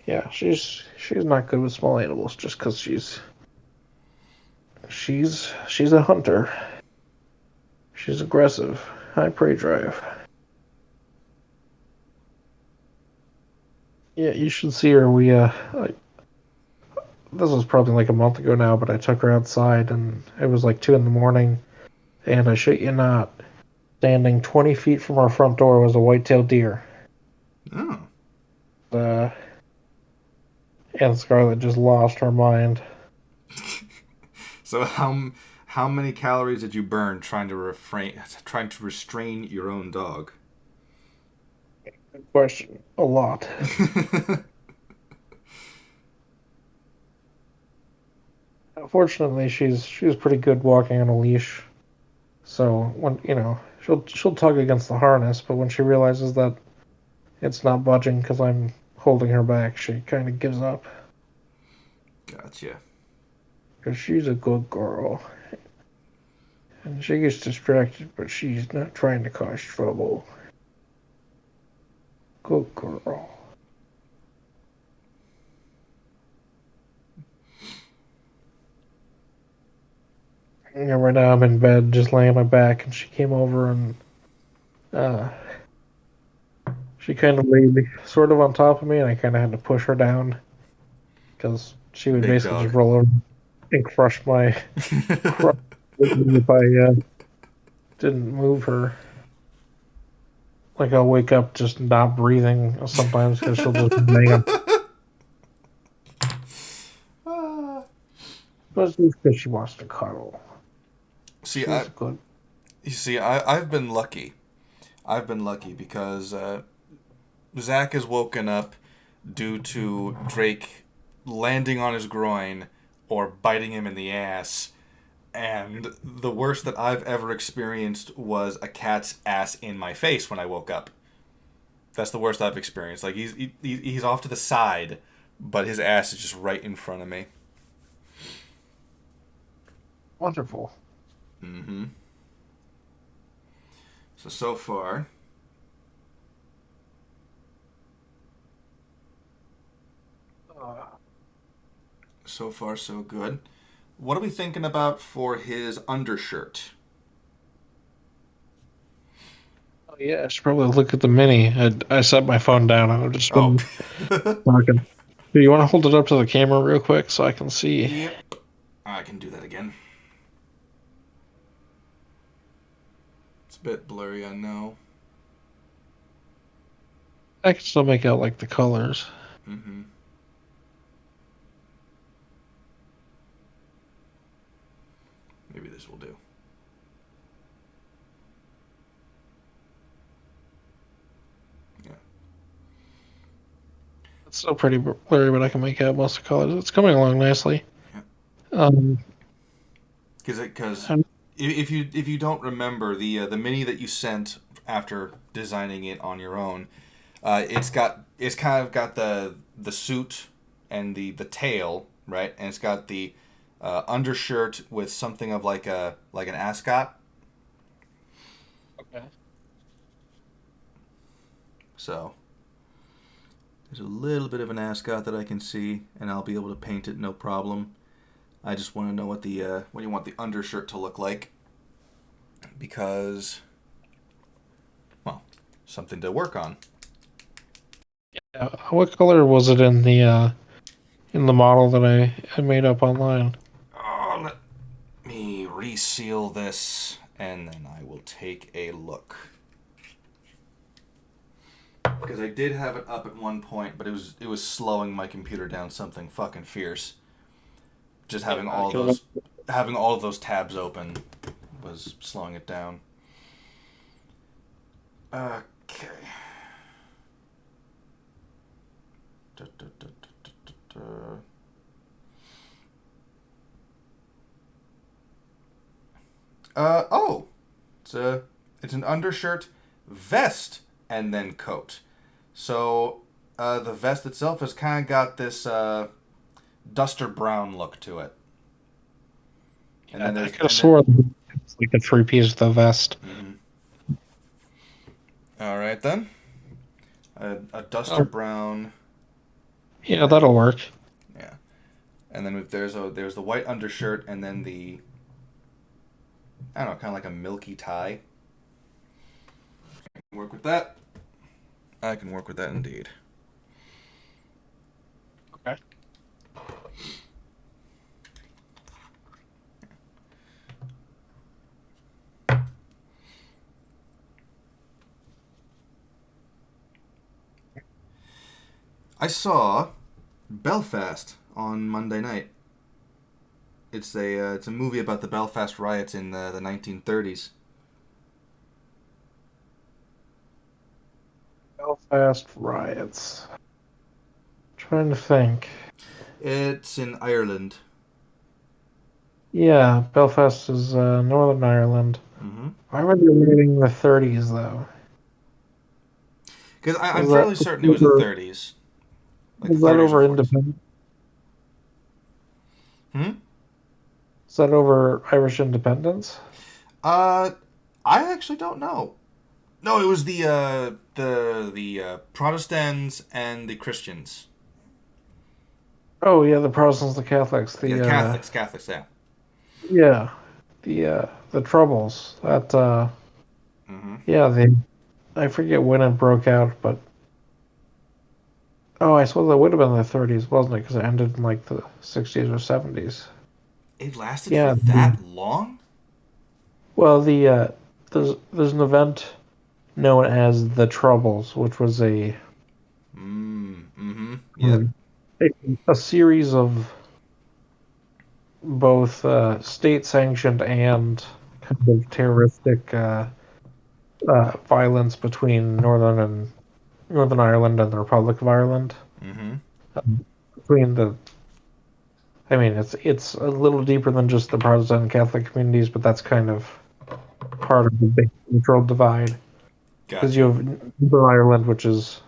yeah, she's not good with small animals just because she's a hunter. She's aggressive, high prey drive. Yeah, you should see her. This was probably like a month ago now, but I took her outside and it was like 2 in the morning, and I shit you not, standing 20 feet from our front door was a white-tailed deer. Oh. Uh, and Scarlett just lost her mind. So how many calories did you burn trying to restrain your own dog? Good question. A lot. Fortunately, she's pretty good walking on a leash. So when she'll tug against the harness, but when she realizes that it's not budging because I'm holding her back, she kind of gives up. Gotcha. Because she's a good girl. And she gets distracted, but she's not trying to cause trouble. Good girl. And right now I'm in bed, just laying on my back, and she came over and uh, she kind of laid sort of on top of me, and I kind of had to push her down because she would Big basically dog. just roll over and crush me if I didn't move her. Like I'll wake up just not breathing sometimes because she'll just bang on. But it's because she wants to cuddle. see, She's I good. you see, I've been lucky. I've been lucky because Zach has woken up due to Drake landing on his groin or biting him in the ass. And the worst that I've ever experienced was a cat's ass in my face when I woke up. That's the worst I've experienced. Like he's off to the side, but his ass is just right in front of me. Wonderful. Mm-hmm. So far, Uh, So far, so good. What are we thinking about for his undershirt? Oh, yeah, I should probably look at the mini. I set my phone down and I've just Oh. been talking. Do you want to hold it up to the camera real quick so I can see? Yep. I can do that again. It's a bit blurry, I know. I can still make out like the colors. Mm-hmm. Maybe this will do. Yeah. It's still pretty blurry, but I can make out most of the colors. It's coming along nicely. Yeah. Um, Because and if you don't remember the mini that you sent after designing it on your own, it's kind of got the suit and the tail, right, and it's got the undershirt with something of like an ascot. okay. So there's a little bit of an ascot that I can see, and I'll be able to paint it no problem. I just want to know what you want the undershirt to look like, because, well, something to work on. Yeah. What color was it in the model that I made up online? Oh, let me reseal this, and then I will take a look. Because I did have it up at one point, but it was slowing my computer down something fucking fierce. Just having having all of those tabs open was slowing it down. Okay. Da, da, da, da, da, da. Oh, it's an undershirt, vest, and then coat. So the vest itself has kind of got this duster brown look to it. And then I there's could have sworn it's like a three-piece of the vest. Mm-hmm. All right then, a duster brown. Yeah, that'll work. Yeah, and then there's the white undershirt, and then the, I don't know, kind of like a milky tie. I can work with that. I can work with that indeed. Okay. I saw Belfast on Monday night. It's a movie about the Belfast riots in the 1930s. Belfast riots. Trying to think. It's in Ireland. Yeah, Belfast is Northern Ireland. Mm-hmm. Why were they raiding the 30s though? Because I'm Was fairly that certain it was the 30s, like the was that 30s or over 40s. independence? Hmm. Is that over Irish independence? Uh, I actually don't know. No, it was the Protestants and the Christians. Oh yeah, the Protestants, the Catholics, Yeah, Catholics. Yeah. yeah, the Troubles. That Mm-hmm. yeah, they I forget when it broke out, but oh, I suppose that would have been the 30s, wasn't it? Because it ended in like the 60s or 70s. It lasted for Yeah. that long? Well, there's an event known as the Troubles, which was Mm-hmm. Yep. a, a series of both state sanctioned and kind of terroristic violence between Northern Ireland and the Republic of Ireland. Mm-hmm. Between the, I mean, it's a little deeper than just the Protestant and Catholic communities, but that's kind of part of the big cultural divide. Because you Gotcha. have Northern Ireland, which is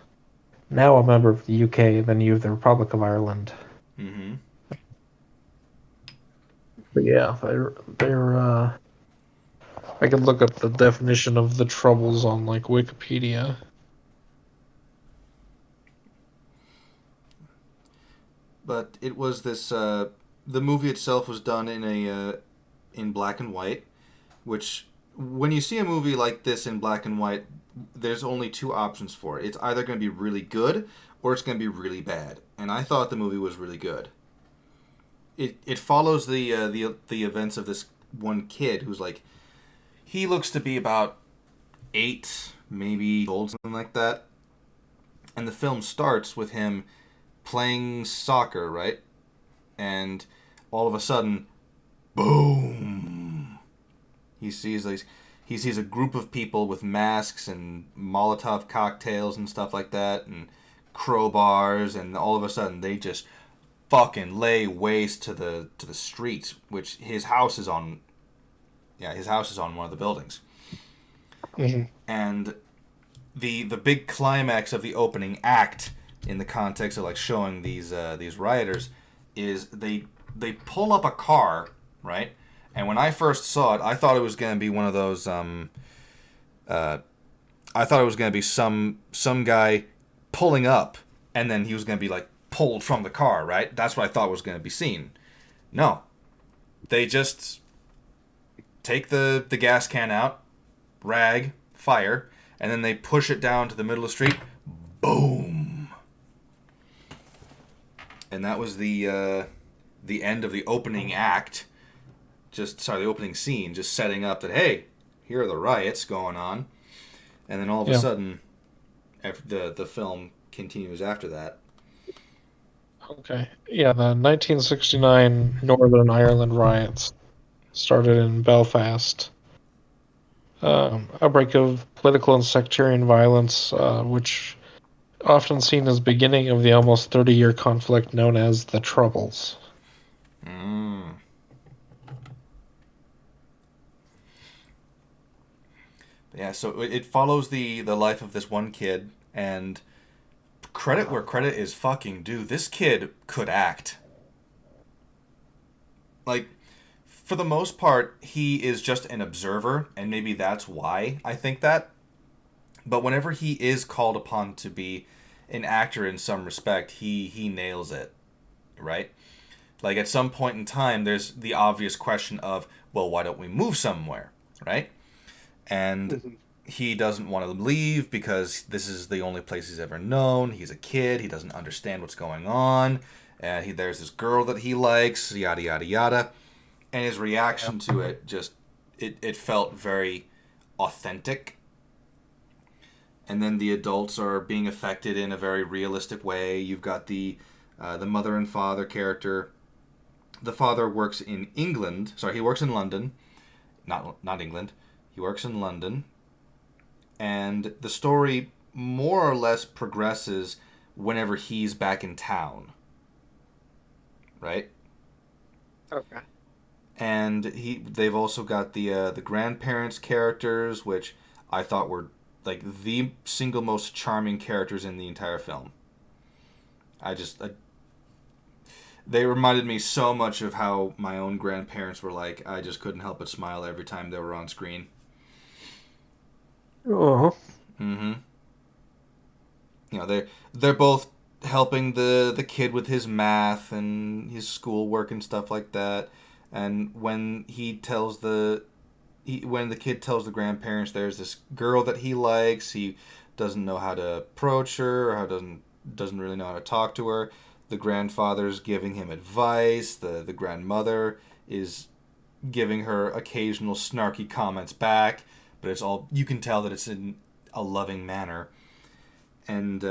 now a member of the UK, and then you have the Republic of Ireland. Mm-hmm. But yeah, they're I could look up the definition of the troubles on like Wikipedia. but it was this. The movie itself was done in black and white, which when you see a movie like this in black and white, there's only two options for it. It's either going to be really good or it's going to be really bad. And I thought the movie was really good. It follows the events of this one kid who's like, he looks to be about 8, maybe old, something like that. And the film starts with him playing soccer, right? And all of a sudden, boom! He sees a group of people with masks and Molotov cocktails and stuff like that, and crowbars, and all of a sudden they just fucking lay waste to the street, which his house is on. Yeah, his house is on one of the buildings. Mm-hmm. And the big climax of the opening act, in the context of like showing these rioters, is they pull up a car, right? And when I first saw it, I thought it was going to be one of those. I thought it was going to be some guy pulling up, and then he was going to be like pulled from the car, right? That's what I thought was going to be seen. No, they just take the gas can out, rag, fire, and then they push it down to the middle of the street. Boom. And that was the end of the opening act. The opening scene, just setting up that, hey, here are the riots going on. And then all of a sudden, the film continues after that. Okay. Yeah, the 1969 Northern Ireland riots started in Belfast. Outbreak of political and sectarian violence, which often seen as beginning of the almost 30-year conflict known as the Troubles. Yeah, so it follows the life of this one kid, and credit where credit is fucking due. This kid could act. Like, for the most part, he is just an observer, and maybe that's why I think that. But whenever he is called upon to be an actor in some respect, he nails it, right? Like, at some point in time, there's the obvious question of, well, why don't we move somewhere, right? And he doesn't want to leave because this is the only place he's ever known. He's a kid. He doesn't understand what's going on. And there's this girl that he likes, yada, yada, yada. And his reaction to it just, it felt very authentic. And then the adults are being affected in a very realistic way. You've got the mother and father character. The father works in England. Sorry, he works in London. Not England. He works in London. And the story more or less progresses whenever he's back in town. Right? Okay. And they've also got the grandparents characters, which I thought were like the single most charming characters in the entire film. They reminded me so much of how my own grandparents were like. I just couldn't help but smile every time they were on screen. Oh. Mm-hmm. You know, they're both helping the kid with his math and his schoolwork and stuff like that. And when when the kid tells the grandparents there's this girl that he likes, he doesn't know how to approach her, or doesn't really know how to talk to her. The grandfather's giving him advice. The grandmother is giving her occasional snarky comments back, but it's all, you can tell that it's in a loving manner. And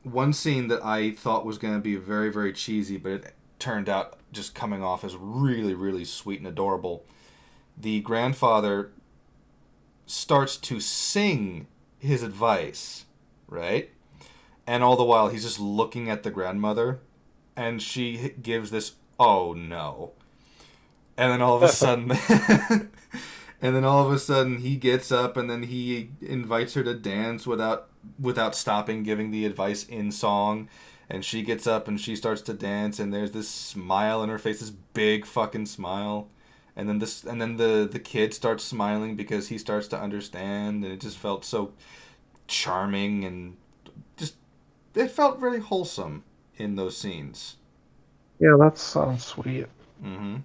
one scene that I thought was going to be very, very cheesy, but it turned out just coming off as really, really sweet and adorable. The grandfather starts to sing his advice, right? And all the while he's just looking at the grandmother, and she gives this, oh no. And then all of a sudden he gets up, and then he invites her to dance without stopping giving the advice in song. And she gets up and she starts to dance, and there's this smile in her face, this big fucking smile. And then the kid starts smiling because he starts to understand, and it just felt so charming, and just it felt very wholesome in those scenes. Yeah, that sounds sweet. Mm-hmm.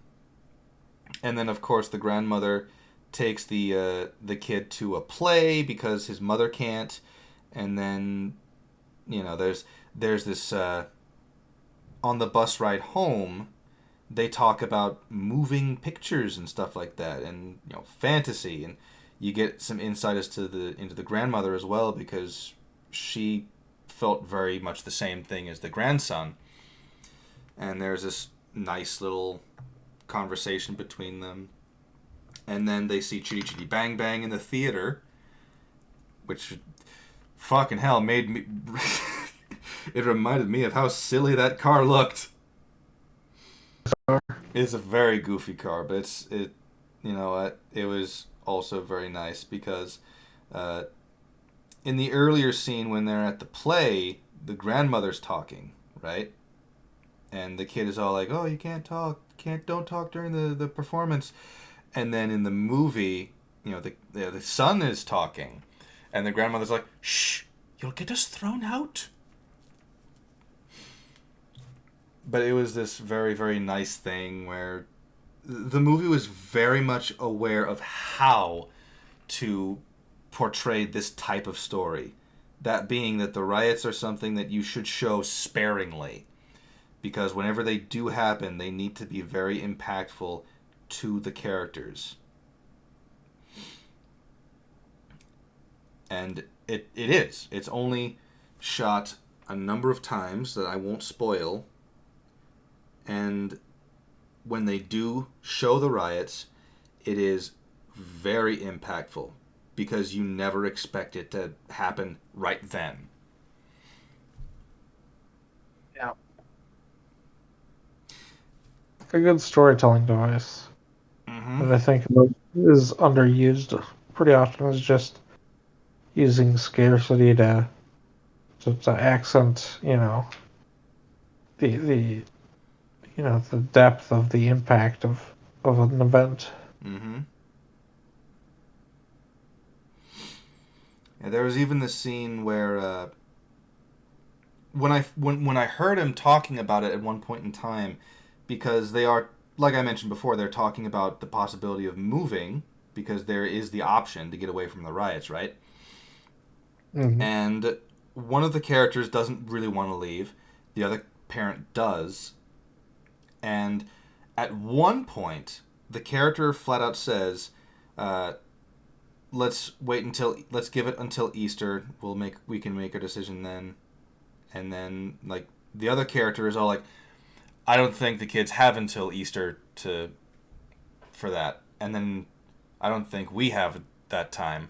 And then, of course, the grandmother takes the kid to a play because his mother can't. And then, there's this on the bus ride home. They talk about moving pictures and stuff like that, and fantasy, and you get some insight as to the into the grandmother as well because she felt very much the same thing as the grandson, and there's this nice little conversation between them, and then they see Chitty Chitty Bang Bang in the theater, which fucking hell made me. It reminded me of how silly that car looked. It's a very goofy car, but you know what? It was also very nice because uh, in the earlier scene when they're at the play, the grandmother's talking, right? And the kid is all like, "Oh, you can't talk, don't talk during the performance." And then in the movie, the son is talking, and the grandmother's like, "Shh, you'll get us thrown out." But it was this very, very nice thing where the movie was very much aware of how to portray this type of story. That being that the riots are something that you should show sparingly. Because whenever they do happen, they need to be very impactful to the characters. And it is. It's only shot a number of times that I won't spoil. And when they do show the riots, it is very impactful because you never expect it to happen right then. Yeah. A good storytelling device Mm-hmm. that I think is underused pretty often is just using scarcity to accent, the the depth of the impact of an event. Mm-hmm. Yeah, there was even the scene where when I heard him talking about it at one point in time, because they are, like I mentioned before, they're talking about the possibility of moving because there is the option to get away from the riots, right? Hmm. And one of the characters doesn't really want to leave, the other parent does, and at one point the character flat out says, uh, let's give it until Easter. We can make a decision then." And then like the other character is all like, "I don't think the kids have until Easter to for that." And then I don't think we have that time,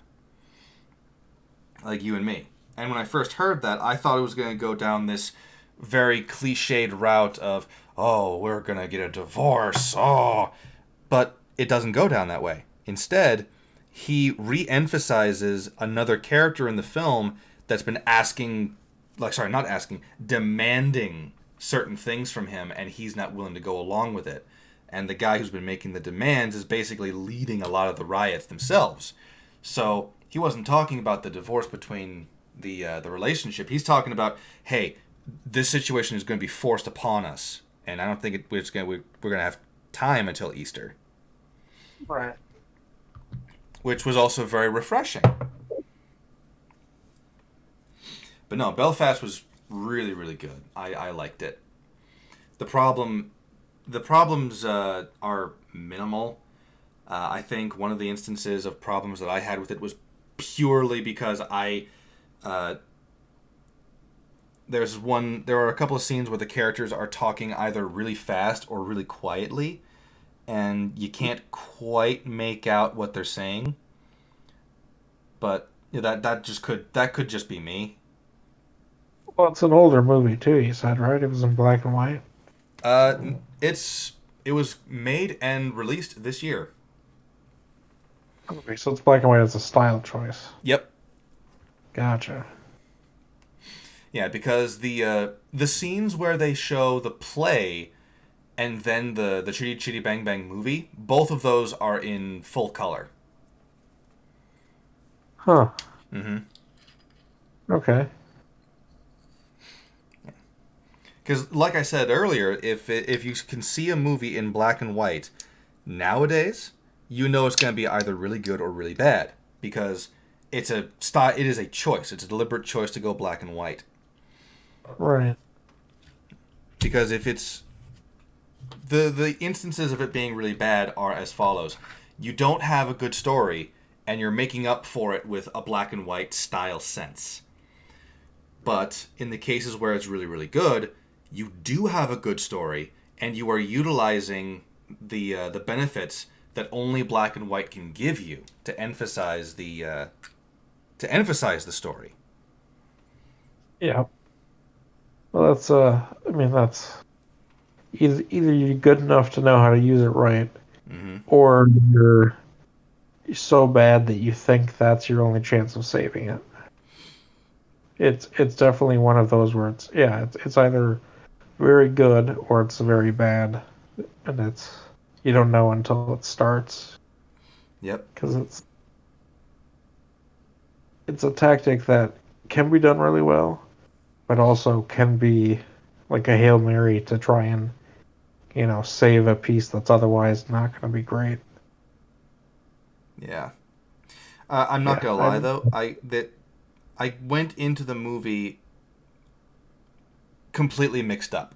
like you and me. And when I first heard that, I thought it was going to go down this very cliched route of, "Oh, we're going to get a divorce." Oh, but it doesn't go down that way. Instead, he re-emphasizes another character in the film that's been asking, like, sorry, not asking, demanding certain things from him, and he's not willing to go along with it. And the guy who's been making the demands is basically leading a lot of the riots themselves. So he wasn't talking about the divorce between the relationship. He's talking about, hey, this situation is going to be forced upon us, and I don't think we're going to have time until Easter, Right. which was also very refreshing. But no, Belfast was really, really good. I liked it. The problem, the problems are minimal. I think one of the instances of problems that I had with it was purely because uh, there are a couple of scenes where the characters are talking either really fast or really quietly, and you can't quite make out what they're saying. But yeah, that could just be me. Well, it's an older movie too. You said, right? It was in black and white. Uh, it was made and released this year. Okay, so it's black and white as a style choice. Yep. Gotcha. Yeah, because the scenes where they show the play and then the Chitty Chitty Bang Bang movie, both of those are in full color. Huh. Mm-hmm. Okay. Because, like I said earlier, if you can see a movie in black and white nowadays, you know it's going to be either really good or really bad because it's a style. It is a choice. It's a deliberate choice to go black and white. Right. Because if it's the instances of it being really bad are as follows: you don't have a good story, and you're making up for it with a black and white style sense. But in the cases where it's really, really good, you do have a good story, and you are utilizing the benefits that only black and white can give you to emphasize the story. Yeah. Well, that's I mean, that's either you're good enough to know how to use it right, Mm-hmm. or you're so bad that you think that's your only chance of saving it. It's definitely one of those where it's either very good or it's very bad, and you don't know until it starts Yep. because it's a tactic that can be done really well, but also can be like a Hail Mary to try and save a piece that's otherwise not going to be great. Yeah. I'm not Yeah, gonna lie though. I went into the movie completely mixed up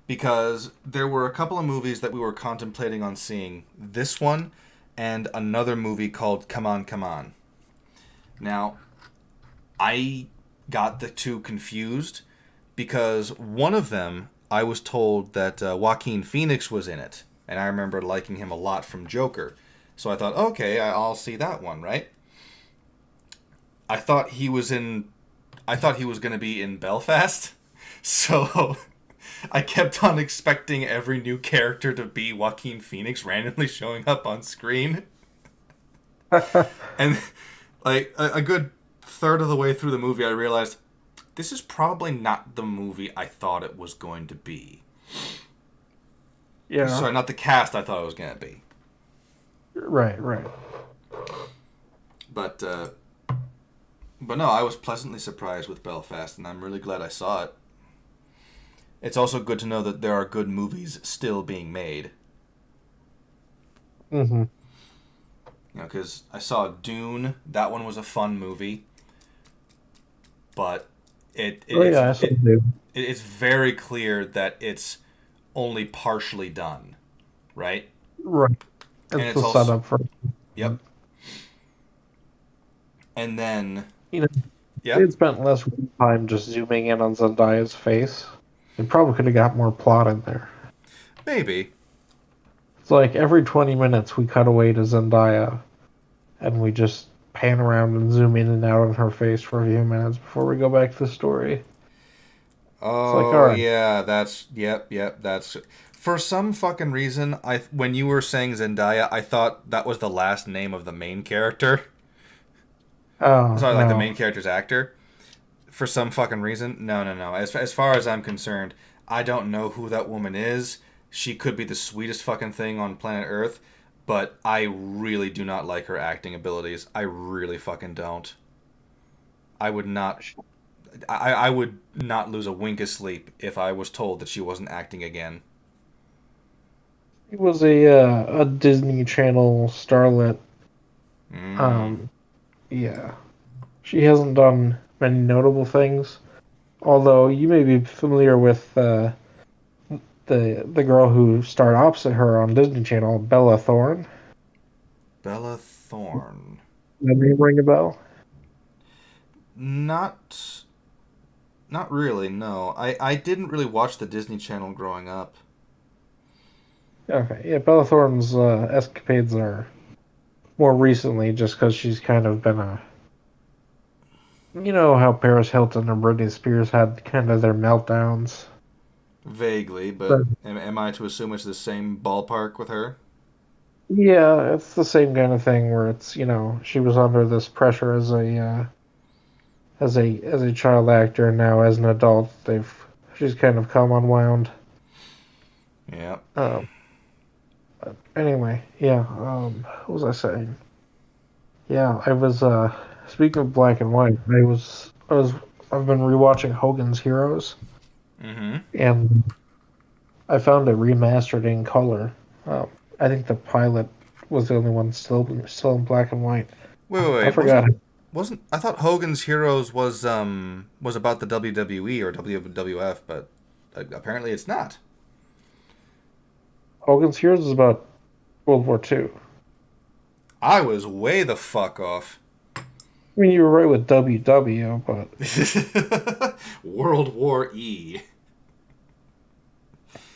because there were a couple of movies that we were contemplating on seeing. This one and another movie called Come On, Come On. Now, I got the two confused because one of them I was told that Joaquin Phoenix was in it, and I remember liking him a lot from Joker. So I thought, okay, I'll see that one, right? I thought he was in. I thought he was going to be in Belfast, so I kept on expecting every new character to be Joaquin Phoenix randomly showing up on screen, and like a good third of the way through the movie, I realized this is probably not the movie I thought it was going to be. yeah, Sorry, not the cast I thought it was going to be. right. But no, I was pleasantly surprised with Belfast, and I'm really glad I saw it. It's also good to know that there are good movies still being made. Mm-hmm. Because I saw Dune. That one was a fun movie, but I saw it. it's very clear that it's only partially done, right? Right. And It's it's the also setup for. yep. And then You know, yep, they'd spent less time just zooming in on Zendaya's face. They probably could have got more plot in there. maybe. It's like every 20 minutes we cut away to Zendaya and we just pan around and zoom in and out on her face for a few minutes before we go back to the story. It's like, all Oh right. yeah, that's yep. That's for some fucking reason. When you were saying Zendaya, I thought that was the last name of the main character. Oh, Sorry, like the no. main character's actor. For some fucking reason, no. As far as I'm concerned, I don't know who that woman is. She could be the sweetest fucking thing on planet Earth, but I really do not like her acting abilities. I really fucking don't. I would not. I would not lose a wink of sleep if I was told that she wasn't acting again. It was a Disney Channel starlet. Mm. Um, yeah. She hasn't done many notable things, although you may be familiar with the girl who starred opposite her on Disney Channel, Bella Thorne. Bella Thorne. That name ring a bell? Not not really, no. I didn't really watch the Disney Channel growing up. Okay, yeah, Bella Thorne's escapades are more recently just because she's kind of been a. You know how Paris Hilton and Britney Spears had kind of their meltdowns? Vaguely, But but am I to assume it's the same ballpark with her? yeah, it's the same kind of thing where she was under this pressure as a child actor, and now as an adult, she's kind of come unwound. Yeah. Um, but anyway, yeah. What was I saying? Yeah, I was speaking of black and white. I've been rewatching Hogan's Heroes. Mm-hmm. and I found it remastered in color. Um, I think the pilot was the only one still in black and white. I Wait. forgot. Wasn't I thought Hogan's Heroes was about the WWE or WWF, but apparently it's not. Hogan's Heroes is about World War II. I was way the fuck off. I mean, you were right with WW, but World War E.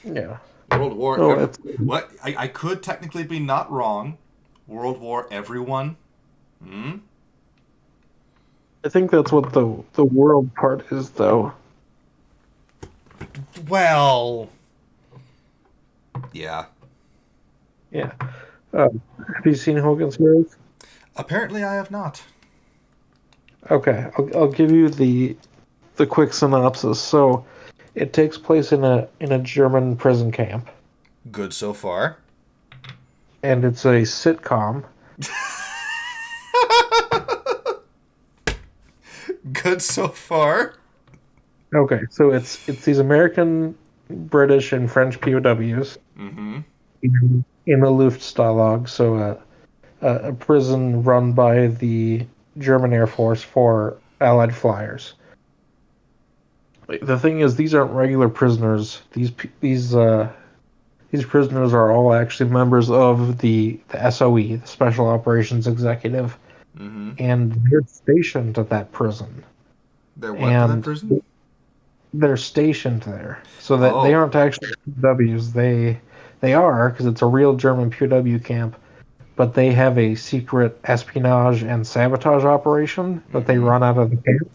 yeah. World War. No, it's What? I could technically be not wrong. World War Everyone. Hmm. I think that's what the world part is, though. Well. Yeah. Yeah. Have you seen Hogan's Heroes? Apparently, I have not. Okay, I'll give you the quick synopsis. So, it takes place in a German prison camp, Good so far. and it's a sitcom. Good so far. Okay, so it's these American, British, and French POWs Mm-hmm. in the Luftstalag, so a prison run by the German Air Force for Allied flyers. The thing is, these aren't regular prisoners. These prisoners are all actually members of the SOE, the Special Operations Executive, Mm-hmm. and they're stationed at that prison. They're what to that And prison? they're stationed there, so that they Oh. aren't actually POWs. They are because it's a real German POW camp, but they have a secret espionage and sabotage operation that they Mm-hmm. run out of the camp.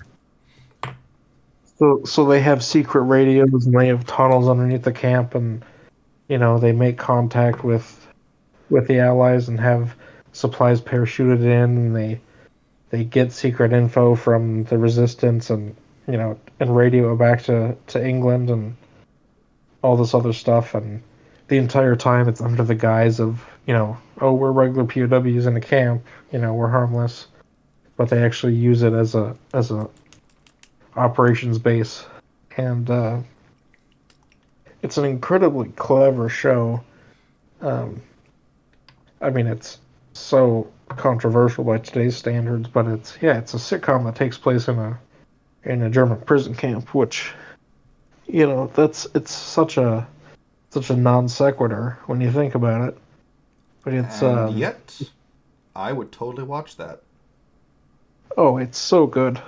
So they have secret radios and they have tunnels underneath the camp, and they make contact with the Allies and have supplies parachuted in, and they get secret info from the Resistance, and radio it back to England and all this other stuff. And the entire time it's under the guise of, oh, we're regular POWs in a camp, we're harmless, but they actually use it as a operations base. And it's an incredibly clever show. Um, I mean, it's so controversial by today's standards, but it's a sitcom that takes place in a German prison camp, which it's such a non sequitur when you think about it. But it's And yet, I would totally watch that. oh, it's so good.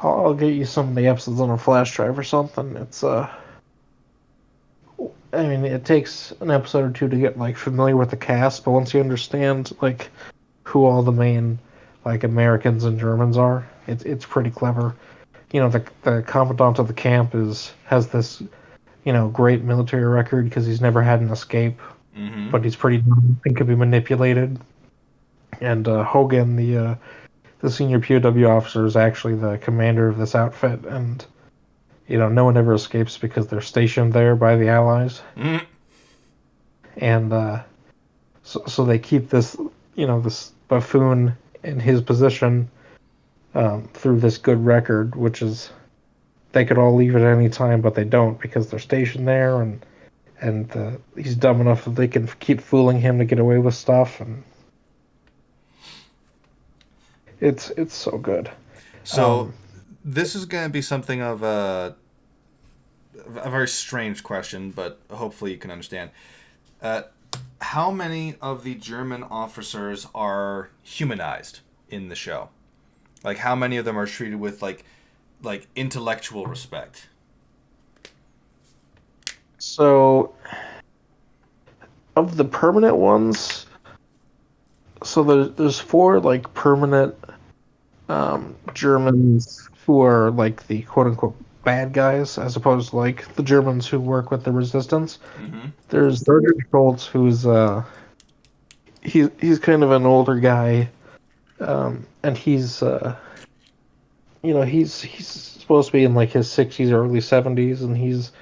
I'll get you some of the episodes on a flash drive or something. I mean, it takes an episode or two to get like familiar with the cast, but once you understand like who all the main like Americans and Germans are, it's pretty clever. The commandant of the camp has this great military record because he's never had an escape, Mm-hmm. but he's pretty dumb and can be manipulated. And Hogan, the senior POW officer, is actually the commander of this outfit, and no one ever escapes because they're stationed there by the Allies. Mm. And so they keep this buffoon in his position through this good record, which is they could all leave at any time, but they don't because they're stationed there, and he's dumb enough that they can keep fooling him to get away with stuff, and it's so good. So, this is going to be something of a very strange question, but hopefully you can understand. How many of the German officers are humanized in the show? Like, how many of them are treated with like intellectual respect? So of the permanent ones, so there's four like permanent Germans who are like the quote unquote bad guys, as opposed to like the Germans who work with the resistance. Mm-hmm. There's Sergeant Schultz, who's he's kind of an older guy, and he's supposed to be in like his 60s or early 70s, and he's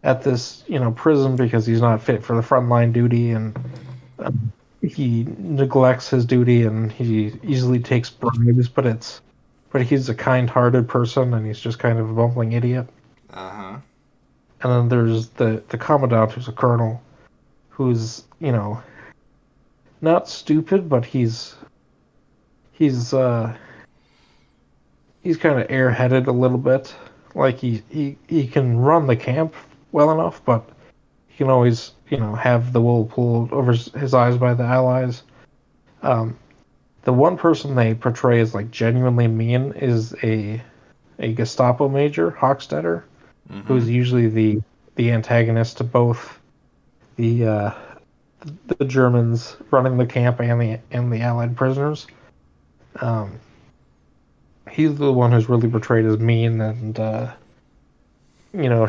at this prison because he's not fit for the frontline duty, and he neglects his duty, and he easily takes bribes, but he's a kind-hearted person, and he's just kind of a bumbling idiot. Uh-huh. and then there's the commandant, who's a colonel, who's not stupid, but he's he's kind of airheaded a little bit. Like he can run the camp well enough, but he can always have the wool pulled over his eyes by the Allies. Um, the one person they portray as like genuinely mean is a Gestapo major, Hochstetter, who's usually the antagonist to both the the Germans running the camp and the Allied prisoners. Um, he's the one who's really portrayed as mean and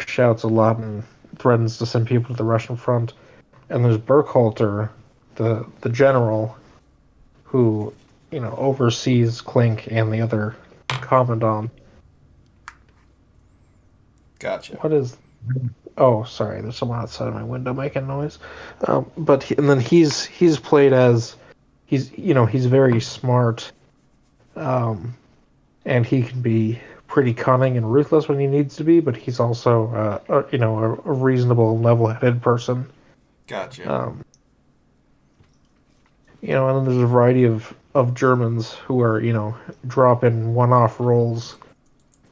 shouts a lot and threatens to send people to the Russian front. And there's Burkhalter, the general, who oversees Klink and the other commandant. Gotcha. What is? Oh, sorry. There's someone outside of my window making noise. And then he's played as he's very smart, and he can be pretty cunning and ruthless when he needs to be. But he's also a reasonable, level-headed person. Gotcha. And then there's a variety of Germans who are drop in one-off roles,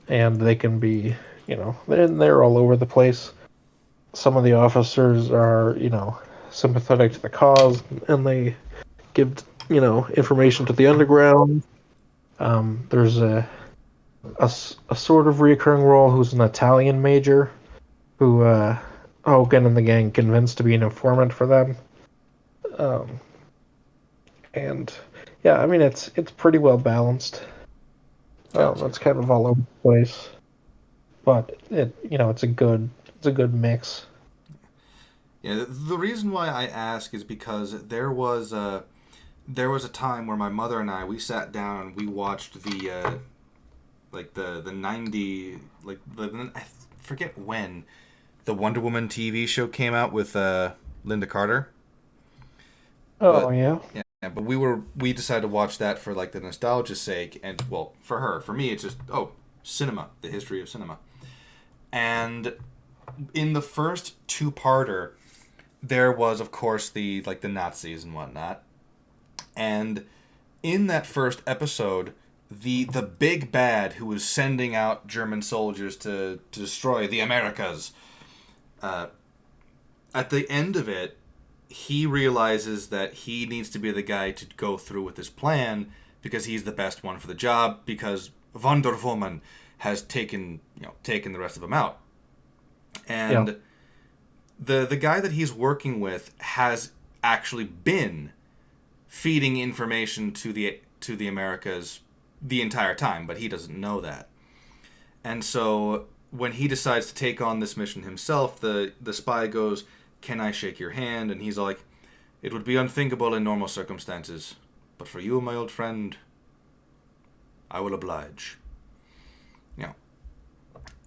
and they can be they're all over the place. Some of the officers are sympathetic to the cause, and they give information to the underground. There's a sort of reoccurring role who's an Italian major who Hogan and the gang convinced to be an informant for them. And yeah, I mean it's pretty well balanced. Gotcha. It's kind of all over the place, but it's a good mix. Yeah, the reason why I ask is because there was a time where my mother and we sat down and we watched the 90, I forget when the Wonder Woman TV show came out with Linda Carter. Oh, But yeah. yeah, but we decided to watch that for like the nostalgia's sake, and well, for her, for me, it's just cinema, the history of cinema, and in the first two-parter, there was of course the Nazis and whatnot, and in that first episode, the big bad who was sending out German soldiers to destroy the Americas, at the end of it, he realizes that he needs to be the guy to go through with his plan because he's the best one for the job, because Wonder Woman has taken the rest of them out. And Yeah. the guy that he's working with has actually been feeding information to the Americas the entire time, but he doesn't know that. And so when he decides to take on this mission himself, the spy goes, "Can I shake your hand?" And he's like, "It would be unthinkable in normal circumstances, but for you, my old friend, I will oblige."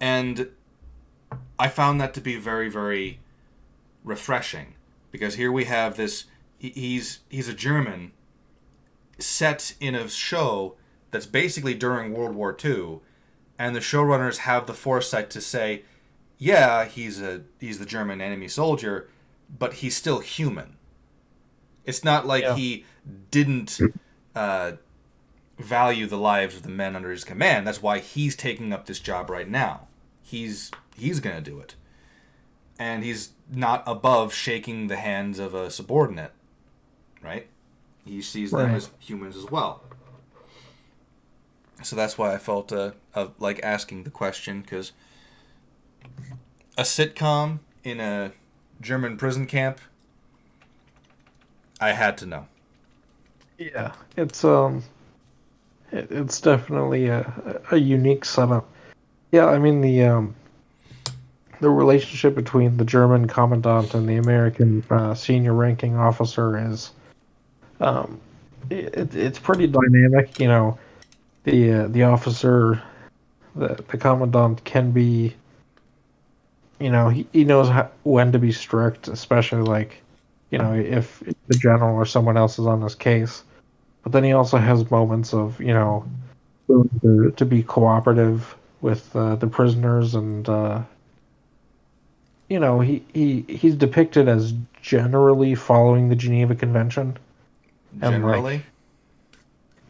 And I found that to be very, very refreshing, because here we have this. He's a German set in a show that's basically during World War II, and the showrunners have the foresight to say, yeah, he's the German enemy soldier, but he's still human. It's not like Yeah. he didn't value the lives of the men under his command. That's why he's taking up this job right now. He's gonna do it, and he's not above shaking the hands of a subordinate, right? He sees them Right. as humans as well. So that's why I felt like asking the question, because a sitcom in a German prison camp, I had to know. Yeah. It's definitely a unique setup. Yeah, I mean the relationship between the German commandant and the American senior ranking officer is it's pretty dynamic. The officer, the commandant can be, he knows when to be strict, especially like, if the general or someone else is on his case. But then he also has moments of, to be cooperative with the prisoners and he's depicted as generally following the Geneva Convention, and Generally?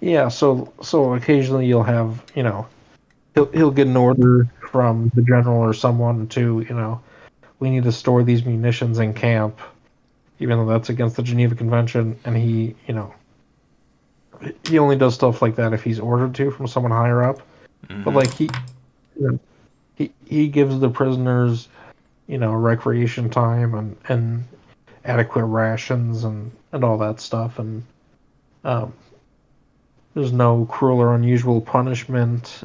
yeah, so occasionally you'll have he'll get an order from the general or someone to we need to store these munitions in camp, even though that's against the Geneva Convention, and he only does stuff like that if he's ordered to from someone higher up. But Mm-hmm. like he gives the prisoners recreation time and adequate rations and all that stuff, and um, there's no cruel or unusual punishment.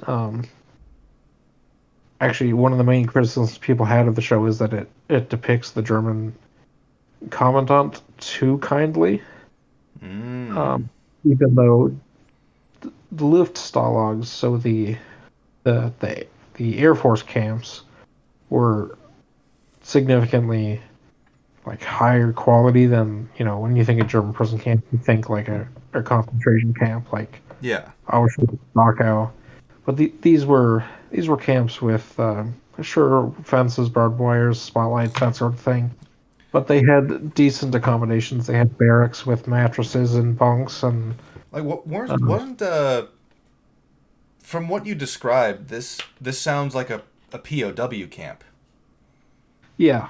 Actually, one of the main criticisms people had of the show is that it depicts the German commandant too kindly. Mm. Um, Even though the Luftstalags, so the the the Air Force camps, were significantly like higher quality than when you think of German prison camp, you think like a concentration camp like Yeah. Auschwitz, Dachau. But these were camps with sure fences, barbed wires, spotlights, that sort of thing. But they had decent accommodations. They had barracks with mattresses and bunks, and Like, what um, wasn't from what you described, this sounds like a POW camp. yeah,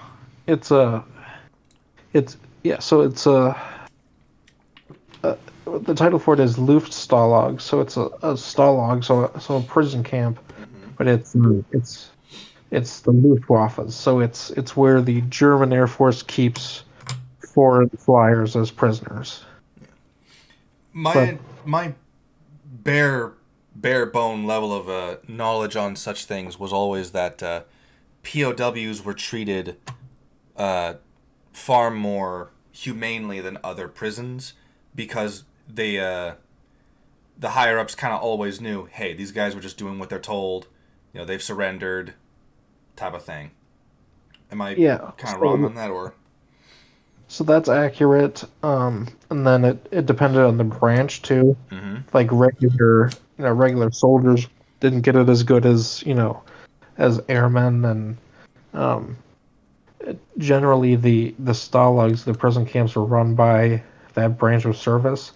it's a it's yeah. So it's a the title for it is Luftstalag. So it's a Stalag, so a prison camp, Mm-hmm. but it's the Luftwaffes. So it's where the German Air Force keeps foreign flyers as prisoners. But My bare bone level of knowledge on such things was always that POWs were treated uh, far more humanely than other prisons because the higher ups kind of always knew, hey, these guys were just doing what they're told. They've surrendered, type of thing. Am I yeah, kind of wrong on that, or? so that's accurate. And then it depended on the branch too. Mm-hmm. Like regular soldiers didn't get it as good as as airmen, and um, generally the stalags, the prison camps, were run by that branch of service.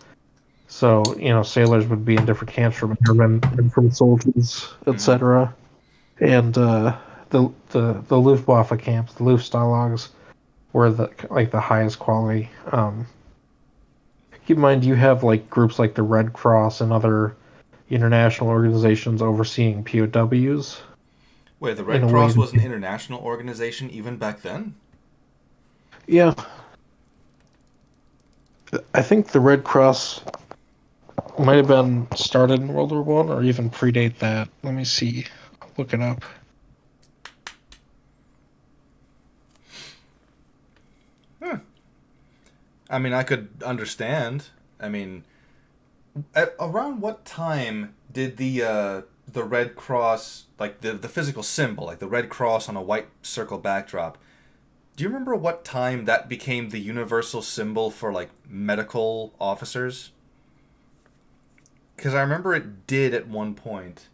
So sailors would be in different camps from airmen and from soldiers, Mm-hmm. etc. And the Luftwaffe camps, the Luftstalags, were the highest quality. Keep in mind, you have like groups like the Red Cross and other international organizations overseeing POWs Wait, the in Red a way. Cross was an international organization even back then? Yeah, I think the Red Cross might have been started in World War One or even predate that. Let me see. Look it up. Huh. I mean, I could understand. I mean, around what time did the Red Cross, like the physical symbol, like the Red Cross on a white circle backdrop, do you remember what time that became the universal symbol for like medical officers? Because I remember it did at one point.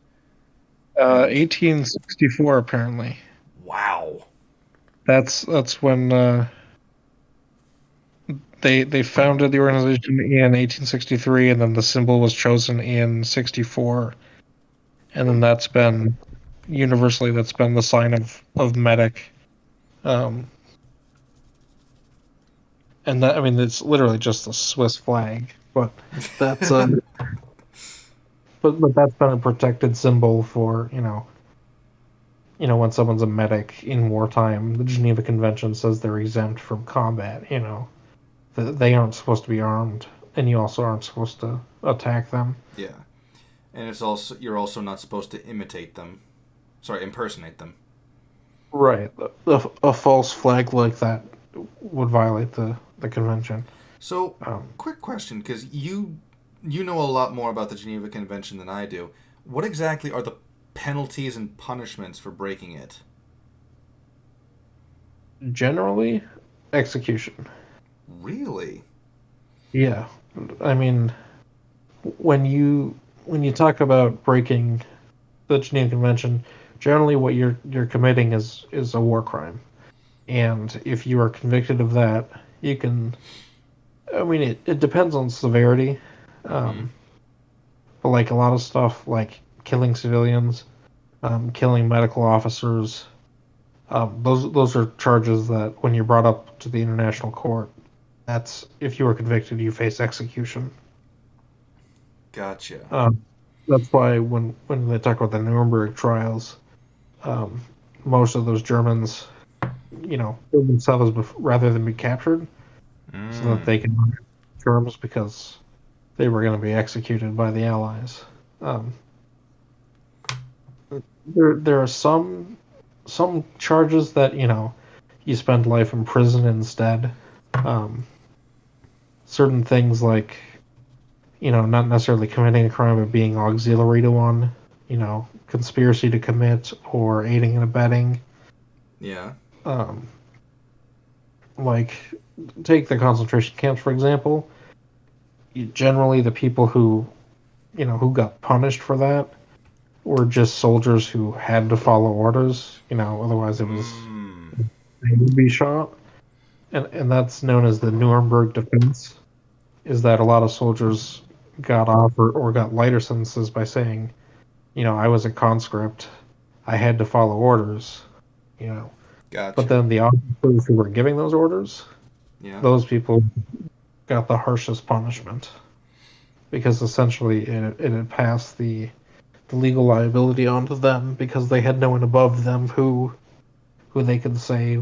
And 1864 apparently. wow. That's when they founded the organization in 1863, and then the symbol was chosen in 64, and then that's been the sign of medic. Um, and that, I mean, it's literally just a Swiss flag, but that's but that's been a protected symbol for when someone's a medic in wartime. The Geneva Convention says they're exempt from combat. They aren't supposed to be armed, and you also aren't supposed to attack them. Yeah. And it's also you're also not supposed to imitate them. Sorry, impersonate them. Right. A false flag like that would violate the convention. So, Um, quick question, because you know a lot more about the Geneva Convention than I do. What exactly are the penalties and punishments for breaking it? Generally, execution. Really? Yeah. I mean, when you talk about breaking the Geneva Convention, generally what you're committing is a war crime. and if you are convicted of that, you can. I mean, it depends on severity, Mm-hmm. but like a lot of stuff, like killing civilians, killing medical officers, those are charges that when you're brought up to the international court, that's if you are convicted, you face execution. Gotcha. Um, that's why when they talk about the Nuremberg trials, um, most of those Germans, killed themselves rather than be captured, so that Mm. they can terms because they were going to be executed by the Allies. Um, there are some charges that you spend life in prison instead. Um, certain things like not necessarily committing a crime but being auxiliary to one, conspiracy to commit or aiding and abetting. Yeah. Um, like take the concentration camps for example. Generally, the people who got punished for that were just soldiers who had to follow orders. Otherwise Mm. they would be shot. And that's known as the Nuremberg defense. Is that a lot of soldiers got off or got lighter sentences by saying, I was a conscript, I had to follow orders, you know. But Gotcha. then the officers who were giving those orders, Yeah. those people got the harshest punishment because essentially it had passed the legal liability onto them because they had no one above them who they could say,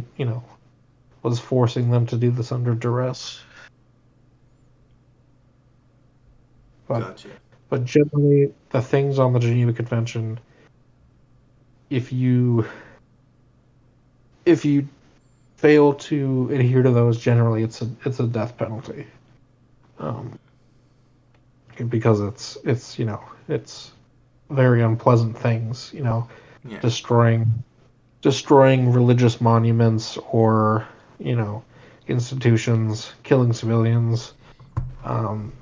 was forcing them to do this under duress. But Gotcha. but generally, the things on the Geneva Convention, if you if you fail to adhere to those, generally it's a death penalty, um, because it's very unpleasant things, Yeah. destroying destroying religious monuments or you know institutions, killing civilians, um,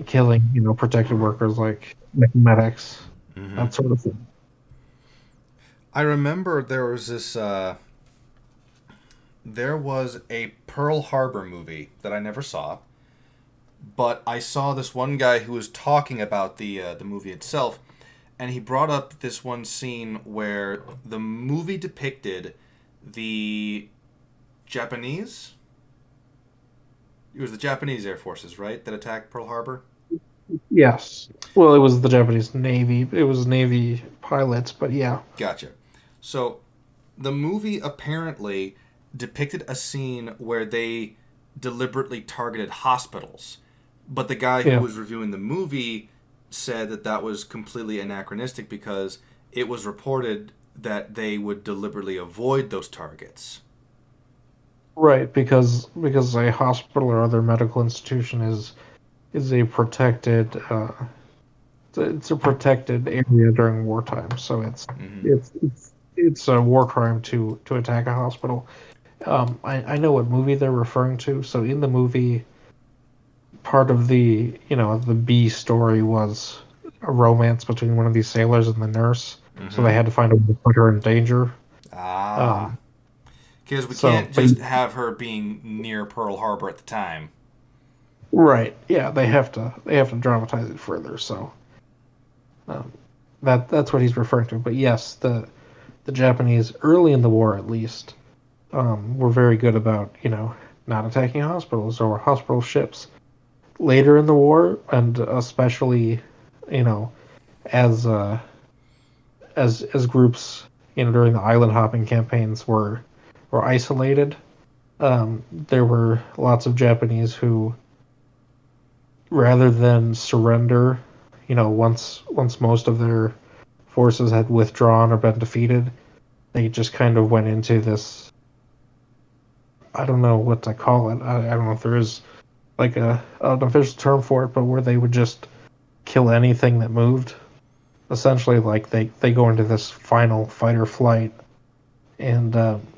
killing protected workers like medics, Mm-hmm. that sort of thing. I remember there was a Pearl Harbor movie that I never saw, but I saw this one guy who was talking about the movie itself, and he brought up this one scene where the movie depicted the Japanese. It was the Japanese Air Forces, right, that attacked Pearl Harbor. Yes. Well, it was the Japanese Navy. It was Navy pilots, but yeah. Gotcha. So the movie apparently depicted a scene where they deliberately targeted hospitals, but the guy who Yeah. was reviewing the movie said that that was completely anachronistic because it was reported that they would deliberately avoid those targets. Right, because a hospital or other medical institution is a protected it's a protected area during wartime. So Mm-hmm. it's a war crime to attack a hospital. I know what movie they're referring to. So in the movie, part of the B story was a romance between one of these sailors and the nurse. So Mm-hmm. they had to find a way to put her in danger. Ah, Um, because we so, can't but just have her being near Pearl Harbor at the time. right, yeah, they have to dramatize it further. So um, that's what he's referring to. But yes, the Japanese early in the war, at least, were very good about not attacking hospitals or hospital ships. Later in the war, and especially you know as as groups during the island hopping campaigns were isolated, there were lots of Japanese who, rather than surrender, once most of their forces had withdrawn or been defeated, they just kind of went into this. I don't know what to call it. I don't know if there is like an official term for it, but where they would just kill anything that moved. Essentially, like they go into this final fight or flight, and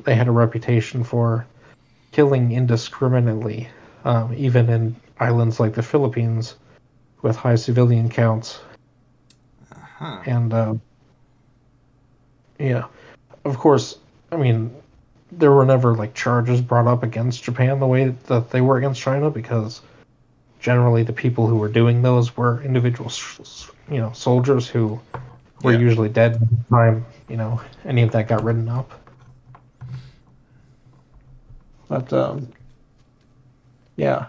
they had a reputation for killing indiscriminately, even in islands like the Philippines with high civilian counts. Huh. And yeah, of course, I mean there were never like charges brought up against Japan the way that they were against China, because generally the people who were doing those were individual, soldiers who were Yeah. usually dead by the time any of that got written up. But yeah,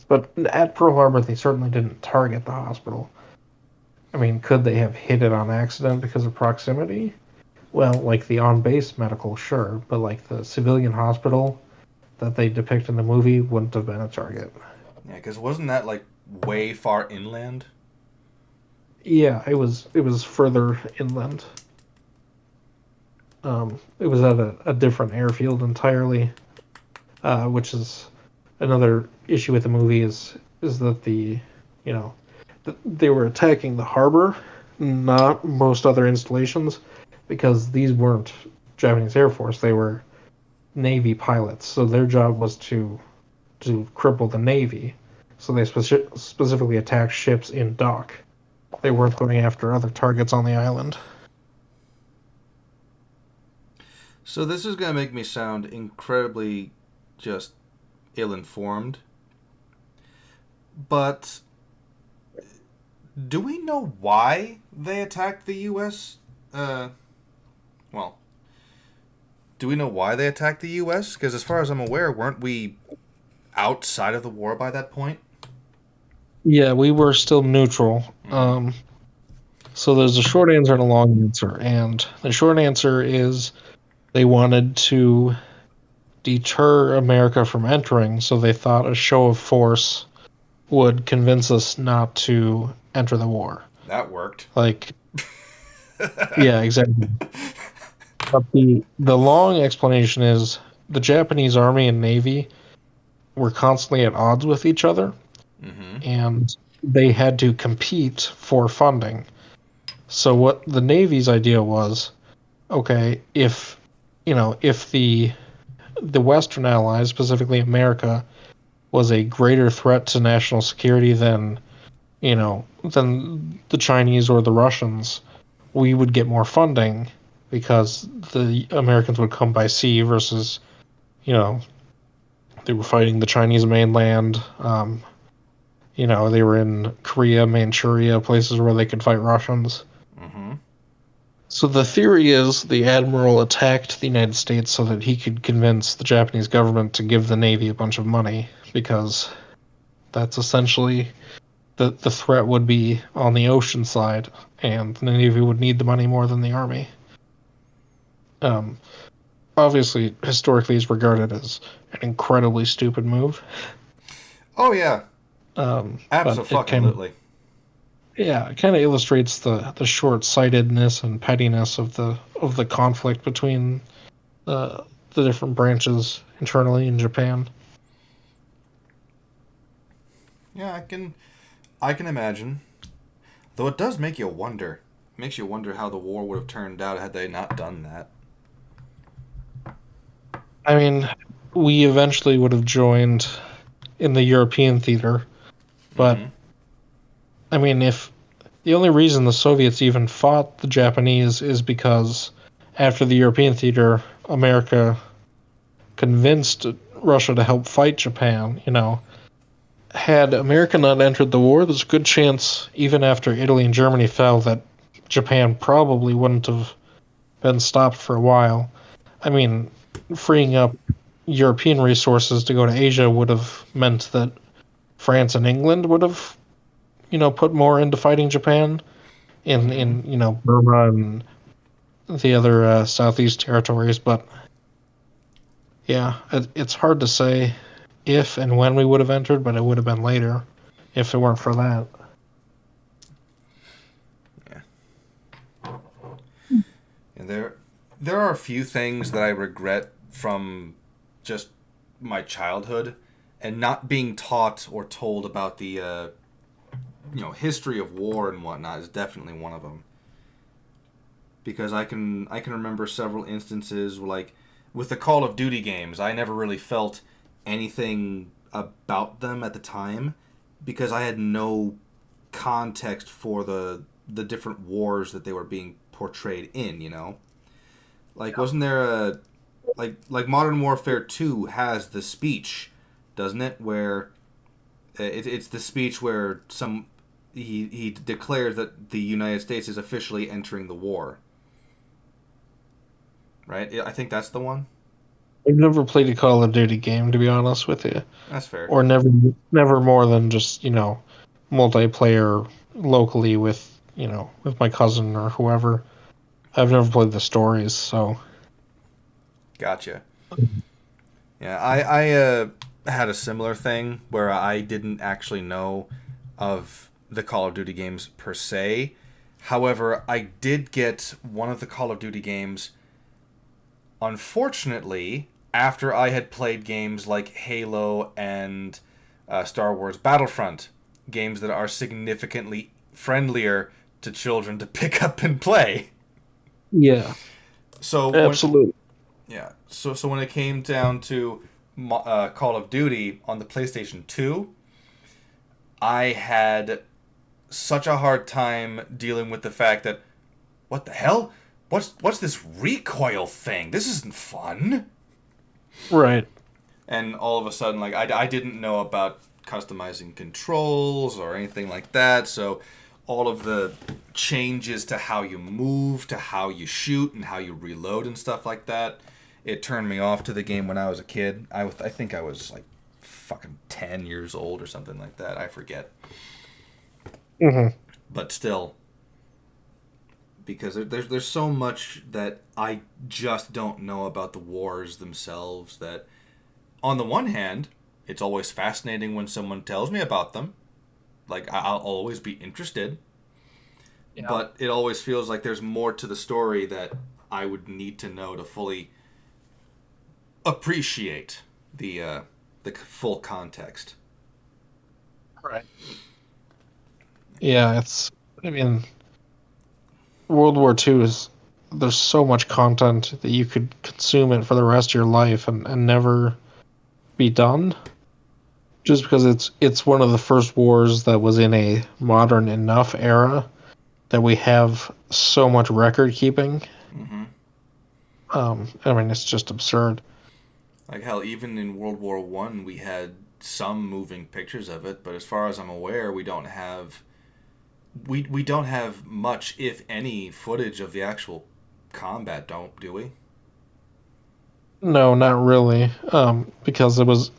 but at Pearl Harbor they certainly didn't target the hospital. I mean, could they have hit it on accident because of proximity? Well, like the on-base medical, sure, but like the civilian hospital that they depict in the movie wouldn't have been a target. Yeah, because wasn't that like way far inland? Yeah, it was further inland. It was at a different airfield entirely, which is another issue with the movie is that they were attacking the harbor, not most other installations, because these weren't Japanese Air Force. They were Navy pilots, so their job was to cripple the Navy. So they specifically attacked ships in dock. They weren't going after other targets on the island. So this is going to make me sound incredibly just ill-informed. But do we know why they attacked the U.S.? Well, do we know why they attacked the U.S.? Because as far as I'm aware, weren't we outside of the war by that point? Yeah, we were still neutral. So there's a short answer and a long answer. And the short answer is they wanted to deter America from entering, so they thought a show of force would convince us not to enter the war. That worked. Like, yeah, exactly. But the long explanation is the Japanese Army and Navy were constantly at odds with each other, and they had to compete for funding. So what the Navy's idea was, okay, if the Western Allies, specifically America, was a greater threat to national security than the Chinese or the Russians, we would get more funding because the Americans would come by sea versus, they were fighting the Chinese mainland. They were in Korea, Manchuria, places where they could fight Russians. So the theory is the admiral attacked the United States so that he could convince the Japanese government to give the Navy a bunch of money, because that's essentially the threat would be on the ocean side, and the Navy would need the money more than the Army. Obviously, historically, is regarded as an incredibly stupid move. Oh yeah, absolutely. It kind of illustrates the short-sightedness and pettiness of the conflict between the different branches internally in Japan. Yeah, I can imagine. Though it does make you wonder. It makes you wonder how the war would have turned out had they not done that. I mean, we eventually would have joined in the European theater, but I mean, if the only reason the Soviets even fought the Japanese is because after the European theater, America convinced Russia to help fight Japan, had America not entered the war, there's a good chance, even after Italy and Germany fell, that Japan probably wouldn't have been stopped for a while. I mean, freeing up European resources to go to Asia would have meant that France and England would have, put more into fighting Japan in Burma and the other Southeast territories. But yeah, it's hard to say if and when we would have entered, but it would have been later if it weren't for that. Yeah. And there are a few things that I regret from just my childhood, and not being taught or told about the history of war and whatnot is definitely one of them. Because I can remember several instances like with the Call of Duty games, I never really felt anything about them at the time because I had no context for the different wars that they were being portrayed in, Like, wasn't there like Modern Warfare 2 has the speech, doesn't it? Where it's the speech where he declares that the United States is officially entering the war. Right? I think that's the one. I've never played a Call of Duty game, to be honest with you, That's fair. or never more than just multiplayer locally with my cousin or whoever. I've never played the stories, so Gotcha. Yeah, I had a similar thing where I didn't actually know of the Call of Duty games per se. However, I did get one of the Call of Duty games, unfortunately, after I had played games like Halo and Star Wars Battlefront, games that are significantly friendlier to children to pick up and play. yeah, So absolutely. So when it came down to Call of Duty on the PlayStation 2, I had such a hard time dealing with the fact that, what the hell? What's this recoil thing? This isn't fun. Right. And all of a sudden, like, I didn't know about customizing controls or anything like that, so all of the changes to how you move, to how you shoot, and how you reload and stuff like that, it turned me off to the game when I was a kid. I think I was like fucking 10 years old or something like that. I forget. Mm-hmm. But still, because there's so much that I just don't know about the wars themselves that, on the one hand, it's always fascinating when someone tells me about them. Like, I'll always be interested. Yeah. But it always feels like there's more to the story that I would need to know to fully appreciate the full context. Right. Yeah, I mean, World War II there's so much content that you could consume it for the rest of your life and never be done. Just because it's one of the first wars that was in a modern enough era that we have so much record keeping. Mm-hmm. I mean, it's just absurd. Like, hell, even in World War I, we had some moving pictures of it, but as far as I'm aware, we don't have much, if any, footage of the actual combat, do we? No, not really. Because it was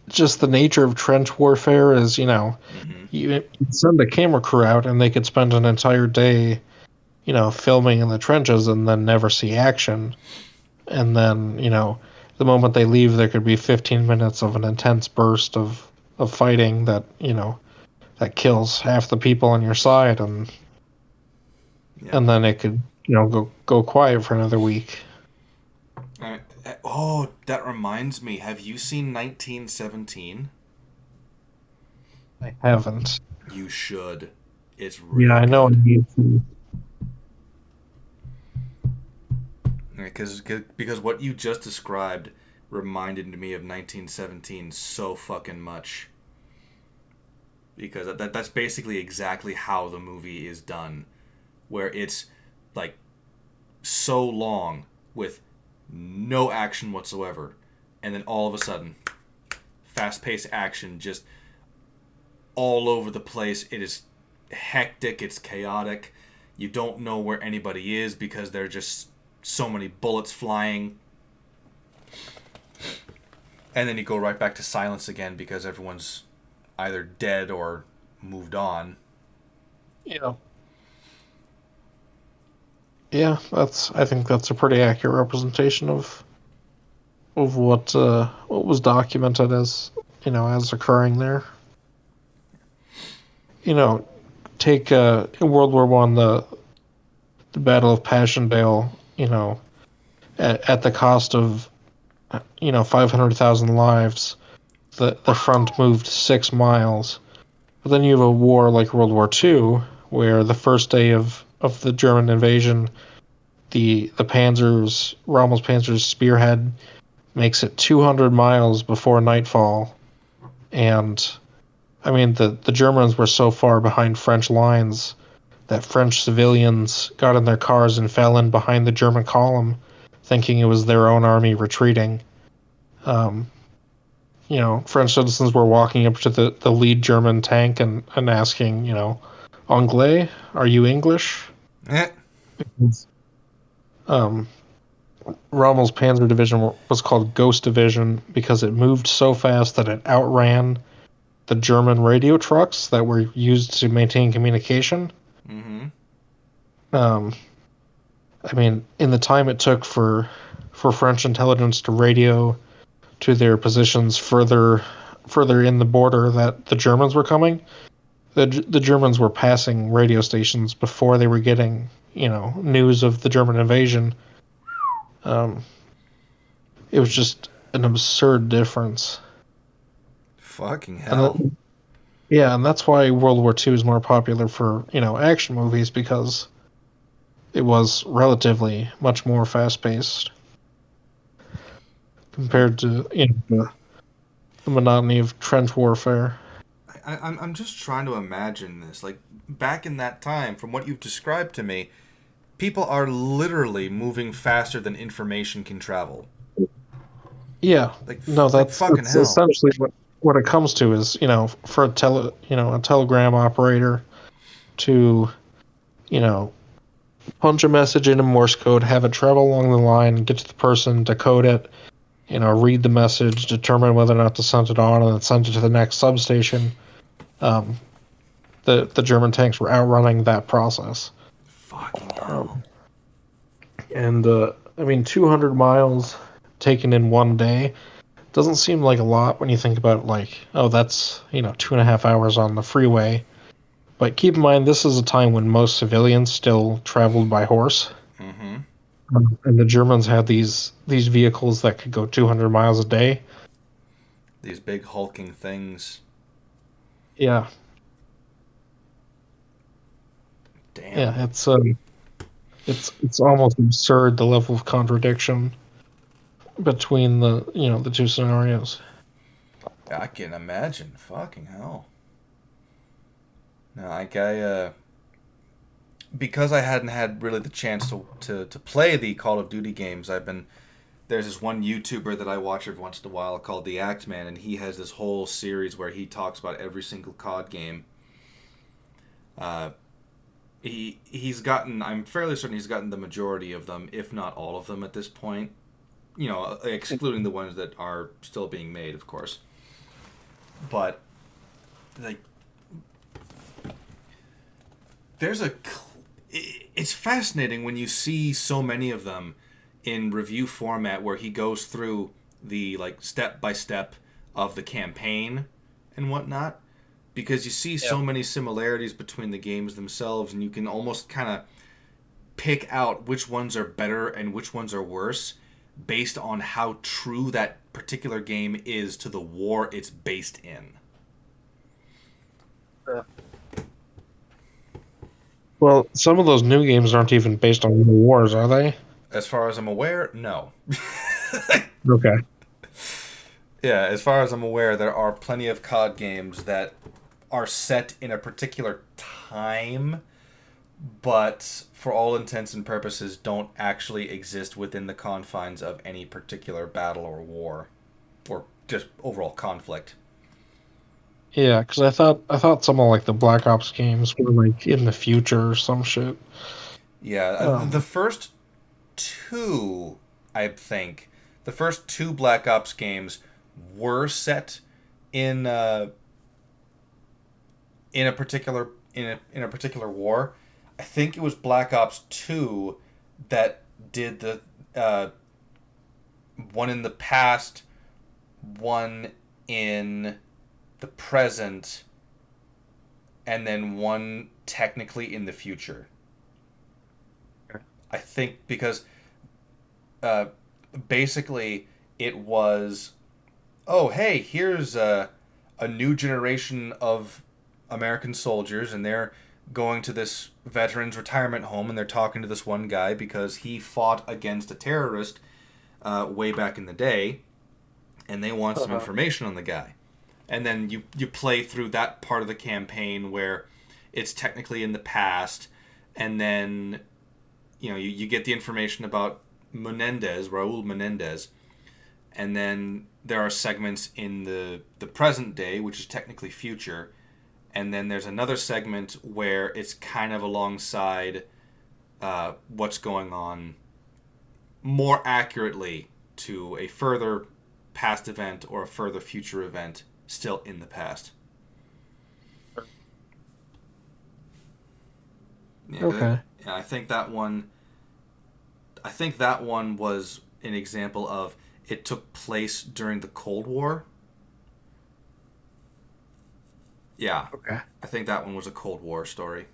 just the nature of trench warfare is, Mm-hmm. you send a camera crew out and they could spend an entire day, filming in the trenches and then never see action. And then, the moment they leave, there could be 15 minutes of an intense burst of fighting that, that kills half the people on your side, and then it could, go quiet for another week. Oh, that reminds me. Have you seen 1917? I haven't. You should. It's really I know. Because what you just described reminded me of 1917 so fucking much. Because that's basically exactly how the movie is done, where it's like so long with no action whatsoever, and then all of a sudden, fast-paced action just all over the place. It is hectic, it's chaotic. You don't know where anybody is because there are just so many bullets flying. And then you go right back to silence again because everyone's either dead or moved on. Yeah. Yeah, I think that's a pretty accurate representation of what was documented as as occurring there. Take in World War One the Battle of Passchendaele. At the cost of 500,000 lives, the front moved 6 miles. But then you have a war like World War II, where the first day of the German invasion, the Panzers, Rommel's Panzer's spearhead makes it 200 miles before nightfall. And, I mean, the Germans were so far behind French lines that French civilians got in their cars and fell in behind the German column thinking it was their own army retreating. French citizens were walking up to the lead German tank and asking, Anglais, are you English? Eh. Um, Rommel's Panzer Division was called Ghost Division because it moved so fast that it outran the German radio trucks that were used to maintain communication. Mm-hmm. In the time it took for French intelligence to radio to their positions further in the border that the Germans were coming, the Germans were passing radio stations before they were getting news of the German invasion. It was just an absurd difference. Fucking hell. And that's why World War II is more popular for action movies, because it was relatively much more fast paced compared to the monotony of trench warfare. I'm just trying to imagine this. Like, back in that time, from what you've described to me, people are literally moving faster than information can travel. Yeah. Like, No, that's fucking hell. essentially what it comes to is, for a telegram operator to, punch a message into Morse code, have it travel along the line, get to the person, decode it, read the message, determine whether or not to send it on, and then send it to the next substation. The German tanks were outrunning that process. Fucking hell. 200 miles taken in one day doesn't seem like a lot when you think about, that's 2.5 hours on the freeway. But keep in mind, this is a time when most civilians still traveled by horse. Mm-hmm. And the Germans had these vehicles that could go 200 miles a day. These big hulking things. Yeah. Damn. Yeah, it's almost absurd, the level of contradiction between the two scenarios. I can imagine. Fucking hell. No, because I hadn't had really the chance to play the Call of Duty games, there's this one YouTuber that I watch every once in a while called The Act Man, and he has this whole series where he talks about every single COD game. He's gotten, I'm fairly certain he's gotten the majority of them, if not all of them at this point. Excluding the ones that are still being made, of course. But, it's fascinating when you see so many of them in review format where he goes through the step by step of the campaign and whatnot, because you see so many similarities between the games themselves, and you can almost kind of pick out which ones are better and which ones are worse based on how true that particular game is to the war it's based in. Well, some of those new games aren't even based on real wars, are they? As far as I'm aware, no. Okay. Yeah, as far as I'm aware, there are plenty of COD games that are set in a particular time, but for all intents and purposes don't actually exist within the confines of any particular battle or war, or just overall conflict. Yeah, because I thought some of the Black Ops games were in the future or some shit. Yeah, the first two, I think, the first two Black Ops games were set in a particular war. I think it was Black Ops 2 that did the one in the past, one in the present, and then one technically in the future. I think because basically it was, oh, hey, here's a new generation of American soldiers, and they're going to this veterans retirement home, and they're talking to this one guy because he fought against a terrorist way back in the day, and they want some information on the guy. And then you play through that part of the campaign where it's technically in the past, and then you get the information about Raul Menendez, and then there are segments in the present day, which is technically future, and then there's another segment where it's kind of alongside what's going on more accurately to a further past event or a further future event still in the past. Yeah, Okay. I think that one. I think that one was an example of it took place during the Cold War. Yeah, Okay. I think that one was a Cold War story.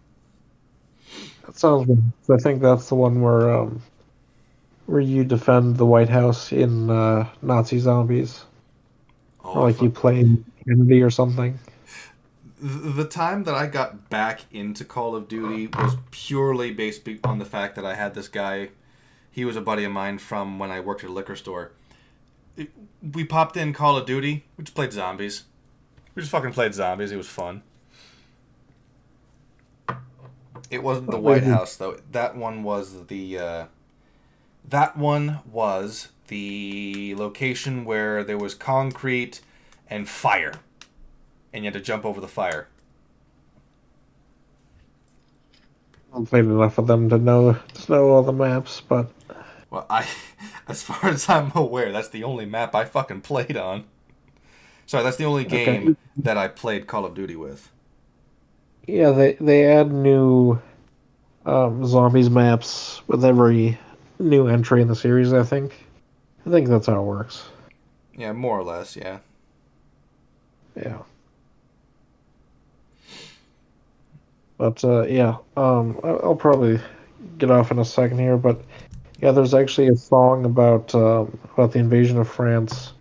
That sounds good. So I think that's the one where you defend the White House in Nazi zombies, Oh, or like you play Kennedy or something. the time that I got back into Call of Duty was purely based on the fact that I had this guy. He was a buddy of mine from when I worked at a liquor store. We popped in Call of Duty. We just played zombies. We just fucking played zombies. It was fun. It wasn't the White House though. That one was the. That one was the location where there was concrete and fire, and you had to jump over the fire. I haven't played enough of them to know all the maps, but Well, as far as I'm aware, that's the only map I fucking played on. Sorry, that's the only okay. game that I played Call of Duty with. Yeah, they add new zombies maps with every new entry in the series. I think that's how it works. Yeah, more or less, yeah. Yeah. But yeah, I'll probably get off in a second here. But yeah, there's actually a song about the invasion of France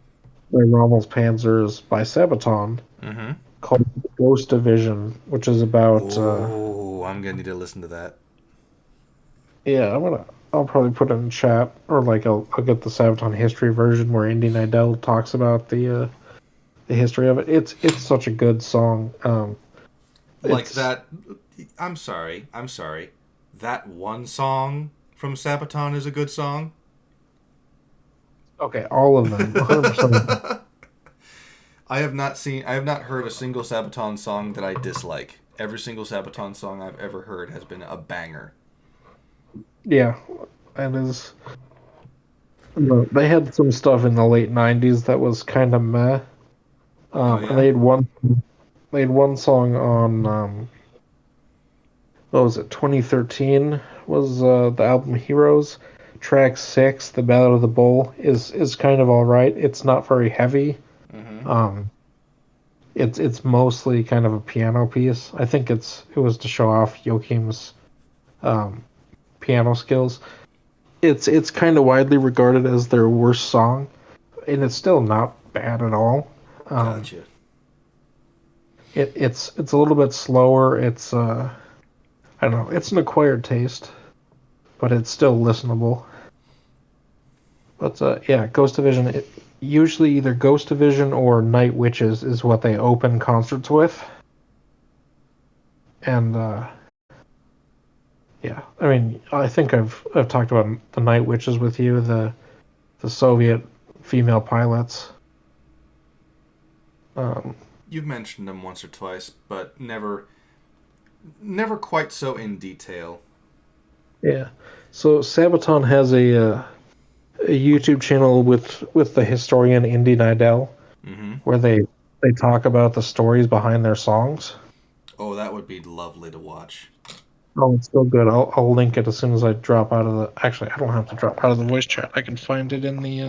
by Rommel's Panzers by Sabaton Mm-hmm. called Ghost Division, which is about Oh, I'm gonna need to listen to that. yeah, I'll probably put it in chat, or like I'll get the Sabaton history version where Indy Nidell talks about the history of it. It's such a good song. Like It's that. I'm sorry. That one song from Sabaton is a good song. okay, all of them, 100%. I have not heard a single Sabaton song that I dislike. Every single Sabaton song I've ever heard has been a banger. Yeah, and is they had some stuff in the late '90s that was kind of meh. Oh And yeah. they had one song on what was it? 2013 was the album Heroes. Track 6, "The Ballad of the Bull," is kind of all right. It's not very heavy. Mm-hmm. Um, it's mostly kind of a piano piece. I think it was to show off Joachim's um, piano skills. It's kind of widely regarded as their worst song, and it's still not bad at all. Um, Gotcha. it's a little bit slower. It's I don't know. It's an acquired taste, but it's still listenable. But yeah, Ghost Division. Usually either Ghost Division or Night Witches is what they open concerts with, and yeah, I mean, I think I've talked about the Night Witches with you, the Soviet female pilots. Um, You've mentioned them once or twice, but never quite so in detail. yeah, so Sabaton has a YouTube channel with the historian Indy Nidell, Mm-hmm. where they talk about the stories behind their songs. Oh, that would be lovely to watch. Oh, it's so good. I'll link it as soon as I drop out of the. Actually, I don't have to drop out of the voice chat. I can find it in the.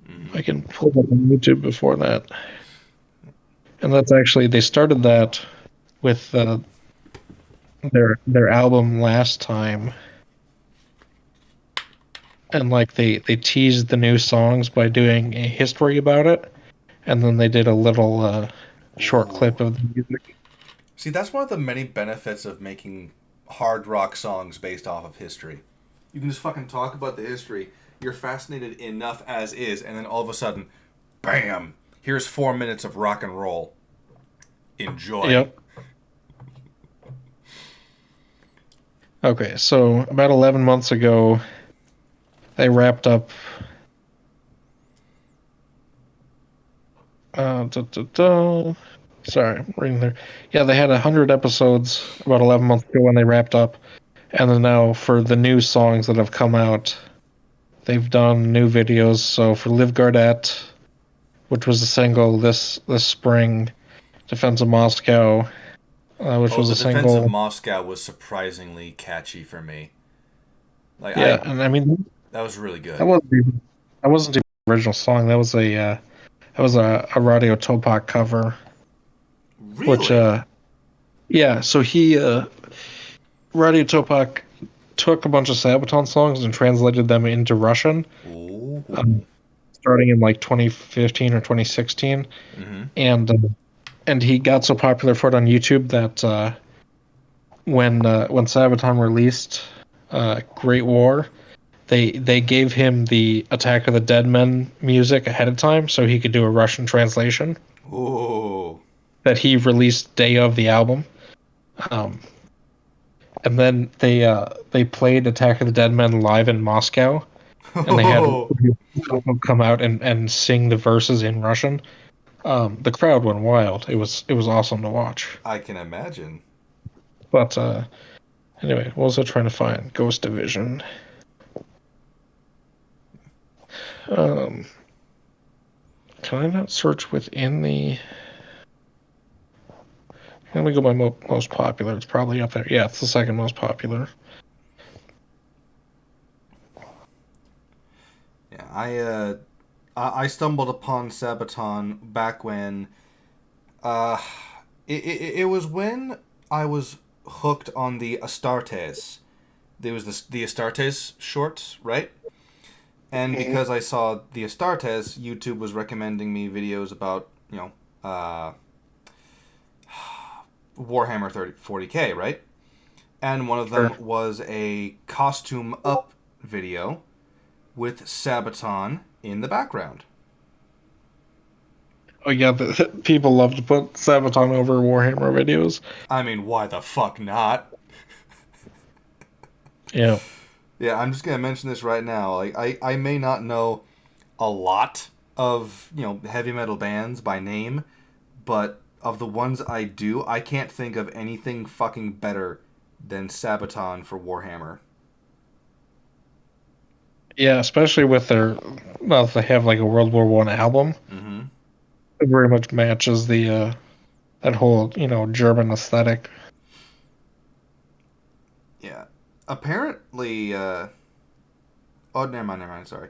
Mm-hmm. I can pull it up on YouTube before that. And that's actually they started that with their album last time, and like they teased the new songs by doing a history about it, and then they did a little short Ooh. clip of the music. See, that's one of the many benefits of making hard rock songs based off of history. You can just fucking talk about the history. You're fascinated enough as is, and then all of a sudden, bam! Here's 4 minutes of rock and roll. Enjoy. Yep. Okay, so about 11 months ago, they wrapped up. Sorry, I'm reading there. Yeah, they had 100 episodes about 11 months ago when they wrapped up, and then now for the new songs that have come out, they've done new videos. So for Live Gardette, which was a single this spring, Defense of Moscow, which Oh, was the a Defense of single. Moscow was surprisingly catchy for me. Like Yeah, and I mean that was really that good. wasn't even, that wasn't even the original song. That was a Radio Topak cover, which Really? yeah. So Radio Topak took a bunch of Sabaton songs and translated them into Russian, Ooh. starting in like 2015 or 2016, Mm-hmm. and he got so popular for it on YouTube that when Sabaton released Great War, they gave him the Attack of the Dead Men music ahead of time so he could do a Russian translation Ooh. that he released day of the album. Um, and then they played Attack of the Dead Men live in Moscow, and they had Oh, people come out and sing the verses in Russian. The crowd went wild. It was awesome to watch. I can imagine. But anyway, what was I trying to find? Ghost Division. Um, can I not search within the? Let me go by most popular. It's probably up there. Yeah, it's the second most popular. Yeah, I stumbled upon Sabaton back when uh it was when I was hooked on the Astartes. There was the Astartes shorts, right? And because I saw the Astartes, YouTube was recommending me videos about, Warhammer 40K, right? And one of them Sure. was a costume up video with Sabaton in the background. Oh yeah, people love to put Sabaton over Warhammer videos. I mean, why the fuck not? Yeah. Yeah, I'm just gonna mention this right now. Like, I may not know a lot of heavy metal bands by name, but of the ones I do, I can't think of anything fucking better than Sabaton for Warhammer. Yeah, especially with their well, if they have like a World War One album, Mm-hmm. it very much matches the that whole German aesthetic. Yeah. Apparently, oh, never mind. Sorry,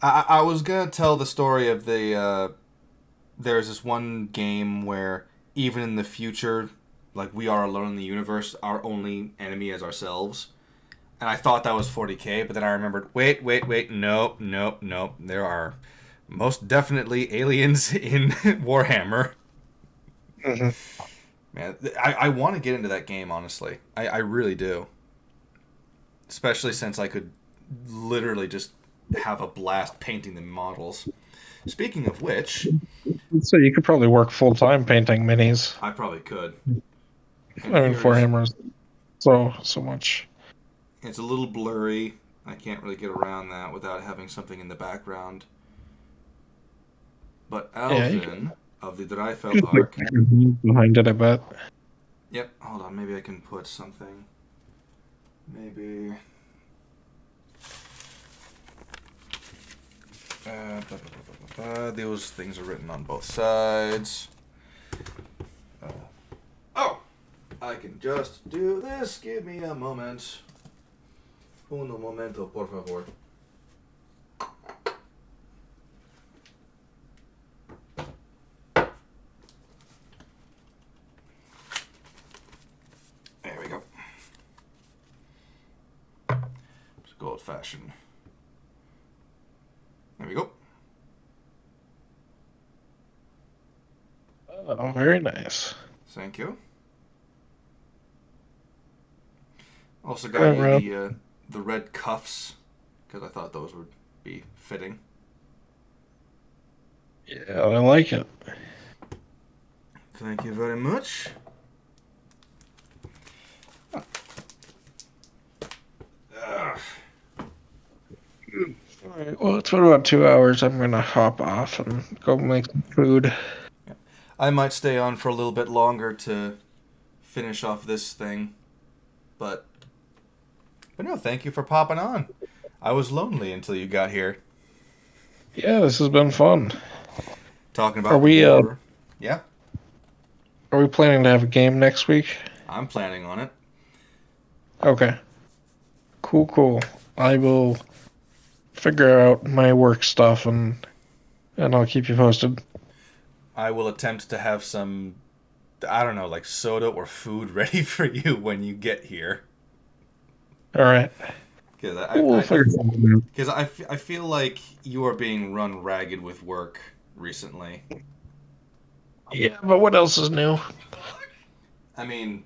I was gonna tell the story of there's this one game where even in the future, like we are alone in the universe, our only enemy is ourselves. And I thought that was 40K, but then I remembered, wait, nope, nope, nope. There are most definitely aliens in Warhammer. Hmm. Man, I want to get into that game, honestly. I really do. Especially since I could literally just have a blast painting the models. Speaking of which, So you could probably work full time painting minis. I probably could. And I mean, here's Warhammer's so much. it's a little blurry. I can't really get around that without having something in the background. But Yeah, you Alvin of the Dreifeld could put Arc. behind it, I bet. Yep, hold on. Maybe I can put something. Maybe. Those things are written on both sides. Oh! I can just do this. Give me a moment. Uno momento, por favor. There we go. Just go old fashioned. There we go. Oh, very nice. Thank you. Also got Right, you Rob. the red cuffs because I thought those would be fitting. Yeah, I like it. Thank you very much. Ugh. Alright, well, it's been about 2 hours. I'm gonna hop off and go make some food. I might stay on for a little bit longer to finish off this thing, but no, thank you for popping on. I was lonely until you got here. Yeah, this has been fun. Talking about Are we Yeah, are we planning to have a game next week? I'm planning on it. Okay. Cool. I will figure out my work stuff and I'll keep you posted. I will attempt to have some, I don't know, like soda or food ready for you when you get here. All right. Because We'll figure something out. Because I feel like you are being run ragged with work recently. Yeah, but what else is new? I mean,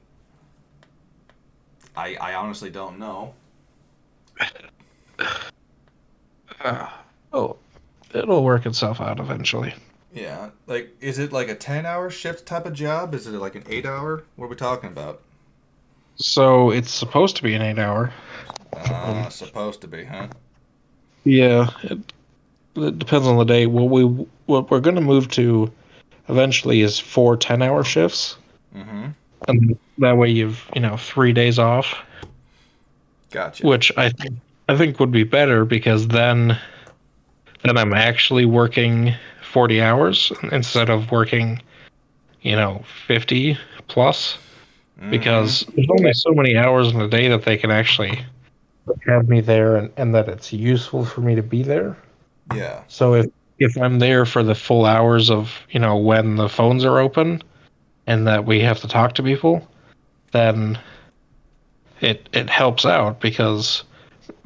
I honestly don't know. Oh, it'll work itself out eventually. Yeah, like, is it like a 10-hour shift type of job? Is it like an 8-hour? What are we talking about? So it's supposed to be an 8 hour. Supposed to be, huh? Yeah, it depends on the day. What we're going to move to eventually is 4 10-hour shifts, Mm-hmm. and that way you've 3 days off, Gotcha. which I think would be better because then I'm actually working 40 hours instead of working 50 plus, Mm-hmm. because there's only so many hours in a day that they can actually have me there, and that it's useful for me to be there. Yeah. So if I'm there for the full hours of when the phones are open and that we have to talk to people, then it helps out because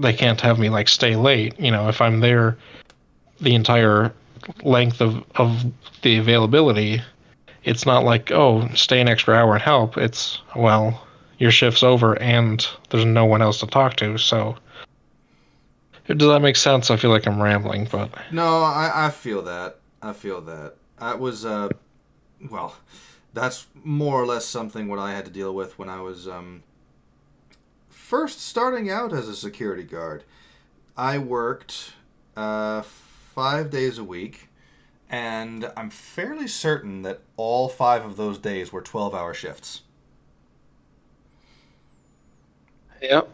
they can't have me like stay late. If I'm there the entire length of the availability, it's not like, oh, stay an extra hour and help. It's, well, your shift's over and there's no one else to talk to. So does that make sense? I feel like I'm rambling, but No, I feel that. I feel that. That was, well, that's more or less something what I had to deal with when I was, first starting out as a security guard. I worked, 5 days a week, and I'm fairly certain that all 5 of those days were 12-hour shifts. yep.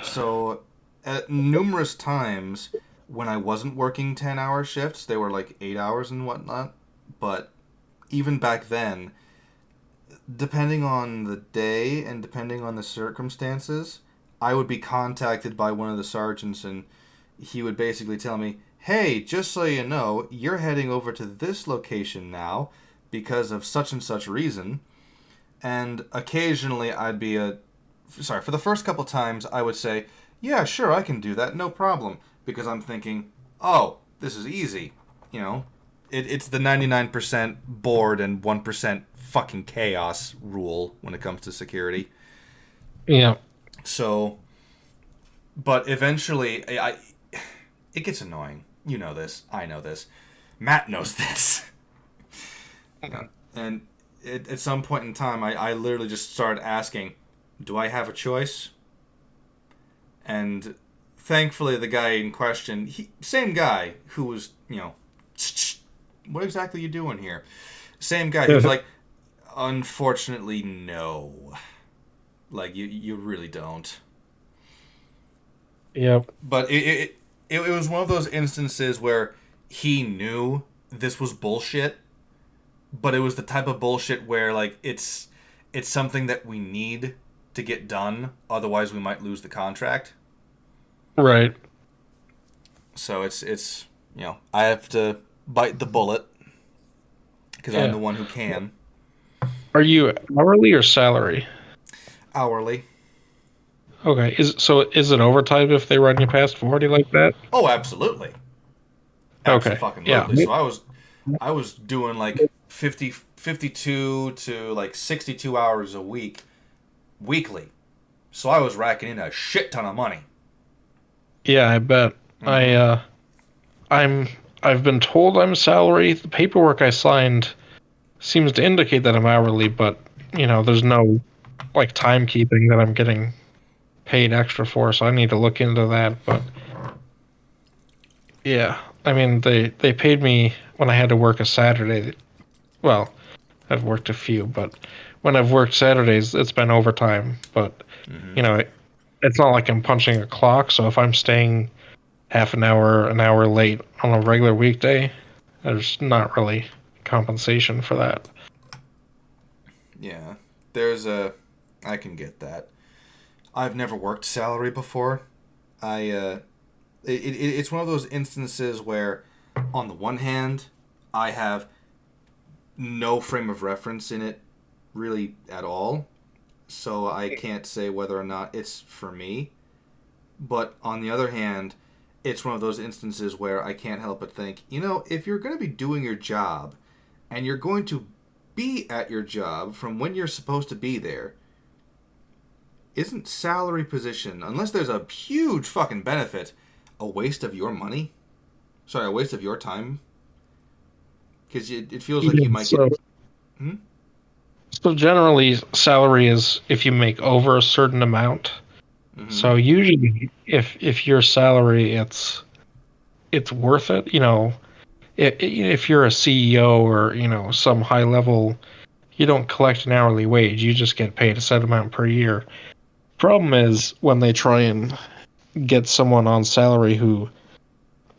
So, at numerous times when I wasn't working 10-hour shifts, they were like 8 hours and whatnot. But even back then, depending on the day and depending on the circumstances, I would be contacted by one of the sergeants, and he would basically tell me, hey, just so you know, you're heading over to this location now because of such and such reason. And occasionally I'd be for the first couple times I would say, yeah, sure, I can do that, no problem. Because I'm thinking, oh, this is easy. It's the 99% bored and 1% fucking chaos rule when it comes to security. Yeah. So, but eventually, it gets annoying. You know this. I know this. Matt knows this. And at some point in time, I literally just started asking, do I have a choice? And thankfully, the guy in question, same guy who was, what exactly are you doing here? Same guy who was like, unfortunately, no. Like, you really don't. Yep. But it was one of those instances where he knew this was bullshit, but it was the type of bullshit where, like, it's something that we need to get done, otherwise we might lose the contract. Right. So it's I have to bite the bullet because I'm the one who can. Are you hourly or salary? Hourly. Okay. Is it overtime if they run you past 40 like that? Oh, absolutely. Okay. Absolutely. Yeah. So I was doing like 52 to like 62 hours a week weekly. So I was racking in a shit ton of money. Yeah, I bet. Mm-hmm. I've been told I'm salary. The paperwork I signed seems to indicate that I'm hourly, but there's no like timekeeping that I'm getting paid extra for, so I need to look into that. But Yeah, I mean they paid me when I had to work a Saturday. Well, I've worked a few, but when I've worked Saturdays, it's been overtime. But Mm-hmm. you know, it's not like I'm punching a clock. So if I'm staying half an hour late on a regular weekday, there's not really compensation for that. Yeah, there's a. I can get that. I've never worked salary before. It's one of those instances where, on the one hand, I have no frame of reference in it really at all, so I can't say whether or not it's for me. But on the other hand, it's one of those instances where I can't help but think, if you're going to be doing your job and you're going to be at your job from when you're supposed to be there, isn't salary position, unless there's a huge fucking benefit, a waste of your money? Sorry, a waste of your time? Because it feels like you Yeah, might get. so Hmm? so generally, salary is if you make over a certain amount. Mm-hmm. So usually, if your salary, it's worth it. If you're a CEO or some high level, you don't collect an hourly wage. You just get paid a set amount per year. Problem is when they try and get someone on salary who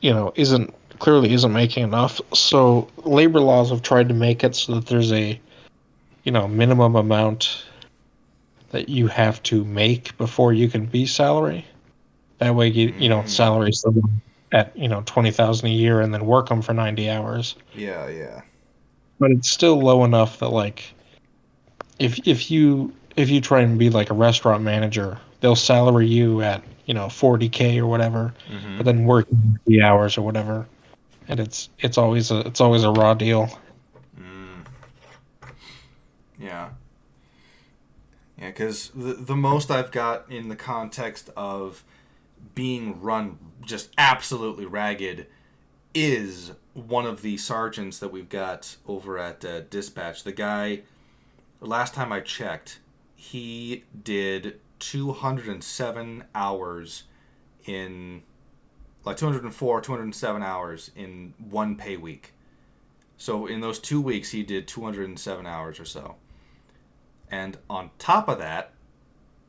isn't clearly isn't making enough. So labor laws have tried to make it so that there's a minimum amount that you have to make before you can be salary. That way you don't Mm. salary someone at 20,000 a year and then work them for 90 hours. Yeah, yeah. But it's still low enough that like if you try and be like a restaurant manager, they'll salary you at 40K or whatever, Mm-hmm. but then work the hours or whatever, and it's always a raw deal. Mm. Yeah. Yeah, because the most I've got in the context of being run just absolutely ragged is one of the sergeants that we've got over at dispatch. The guy, last time I checked, he did 207 hours in, like 204, 207 hours in one pay week. So in those 2 weeks, he did 207 hours or so. And on top of that,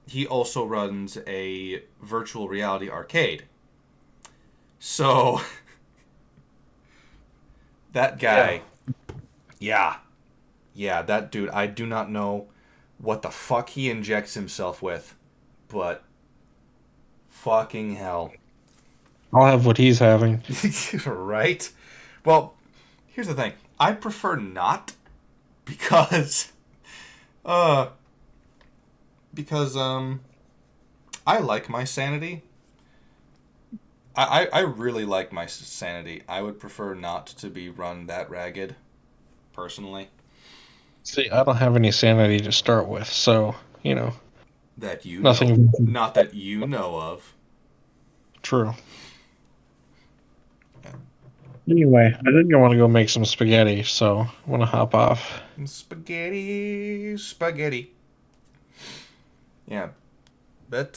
he also runs a virtual reality arcade. So that Yeah. guy, yeah, yeah, that dude, I do not know what the fuck he injects himself with, but fucking hell. I'll have what he's having. Right? Well, here's the thing. I prefer not because uh because I like my sanity. I really like my sanity. I would prefer not to be run that ragged, personally. See, I don't have any sanity to start with, so That you know, nothing. not that you know of. True. Anyway, I think I want to go make some spaghetti, so I want to hop off. Spaghetti, spaghetti. Yeah, but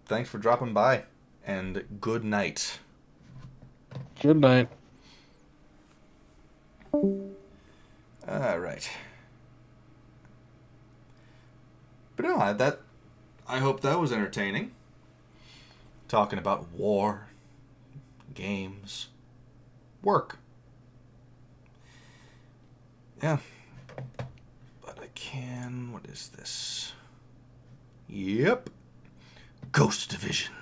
thanks for dropping by, and good night. Good night. All right. But no, that I hope that was entertaining. Talking about war, games, work. Yeah, but I can. What is this? Yep, Ghost Division.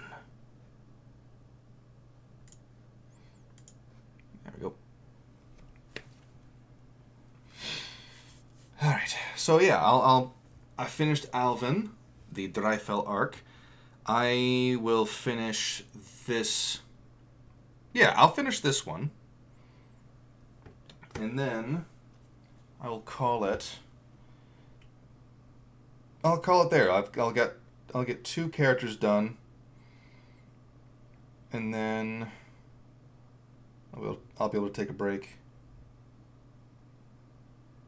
There we go. All right. So yeah, I finished Alvin, the Dreifel arc. I will finish this. Yeah, I'll finish this one, and then I'll call it. I'll call it there. I'll get two characters done, and then I'll be able to take a break,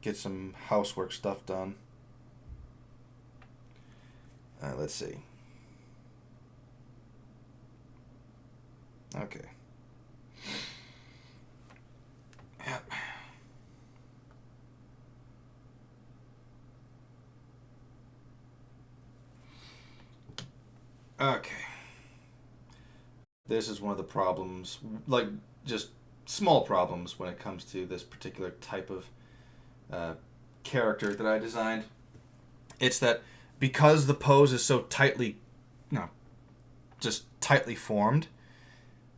get some housework stuff done. Let's see. Okay. Yep. Okay. This is one of the problems, like, just small problems when it comes to this particular type of character that I designed. It's that because the pose is so tightly, no, just tightly formed,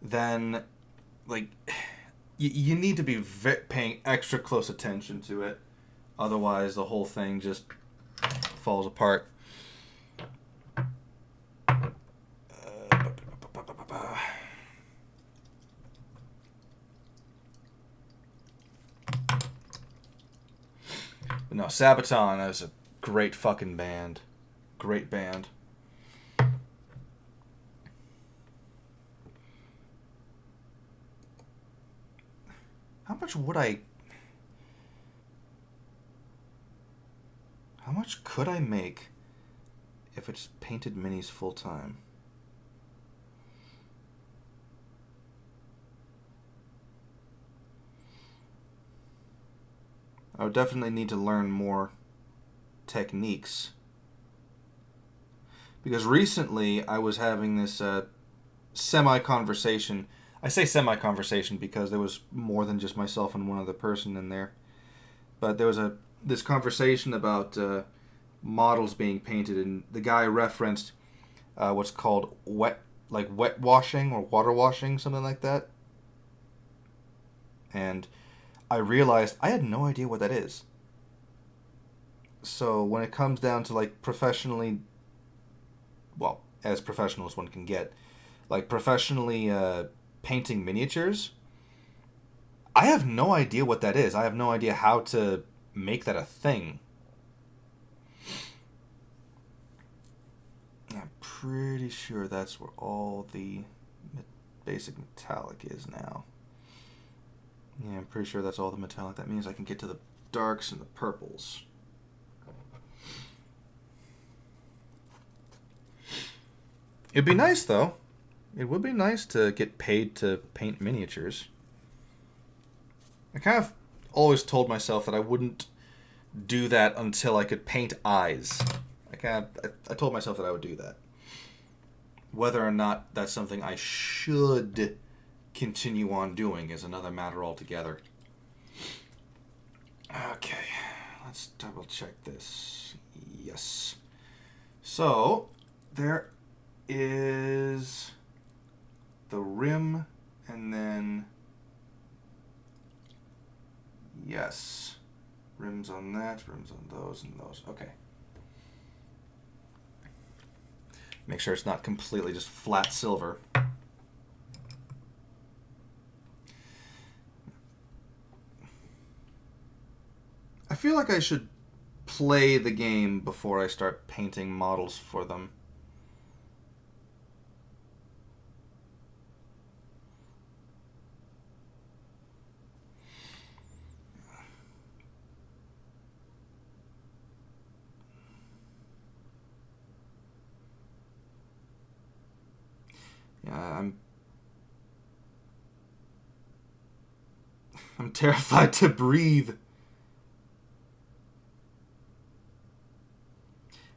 then, like, you need to be paying extra close attention to it. Otherwise, the whole thing just falls apart. But no, Sabaton is a great fucking band. Great band. How much would I... How much could I make if I just painted minis full time? I would definitely need to learn more techniques. Because recently I was having this semi-conversation. I say semi-conversation because there was more than just myself and one other person in there. But there was this conversation about models being painted, and the guy referenced what's called wet washing or water washing, something like that. And I realized I had no idea what that is. So when it comes down to like professionally, well, as professional as one can get, like professionally painting miniatures, I have no idea what that is. I have no idea how to make that a thing. I'm pretty sure that's where all the basic metallic is now. Yeah, I'm pretty sure that's all the metallic. That means I can get to the darks and the purples. It'd be nice, though. It would be nice to get paid to paint miniatures. I kind of always told myself that I wouldn't do that until I could paint eyes. I told myself that I would do that. Whether or not that's something I should continue on doing is another matter altogether. Okay, let's double check this. Yes. So, there is the rim, and then yes, rims on that, rims on those, and those. Okay. Make sure it's not completely just flat silver. I feel like I should play the game before I start painting models for them. Yeah, I'm terrified to breathe.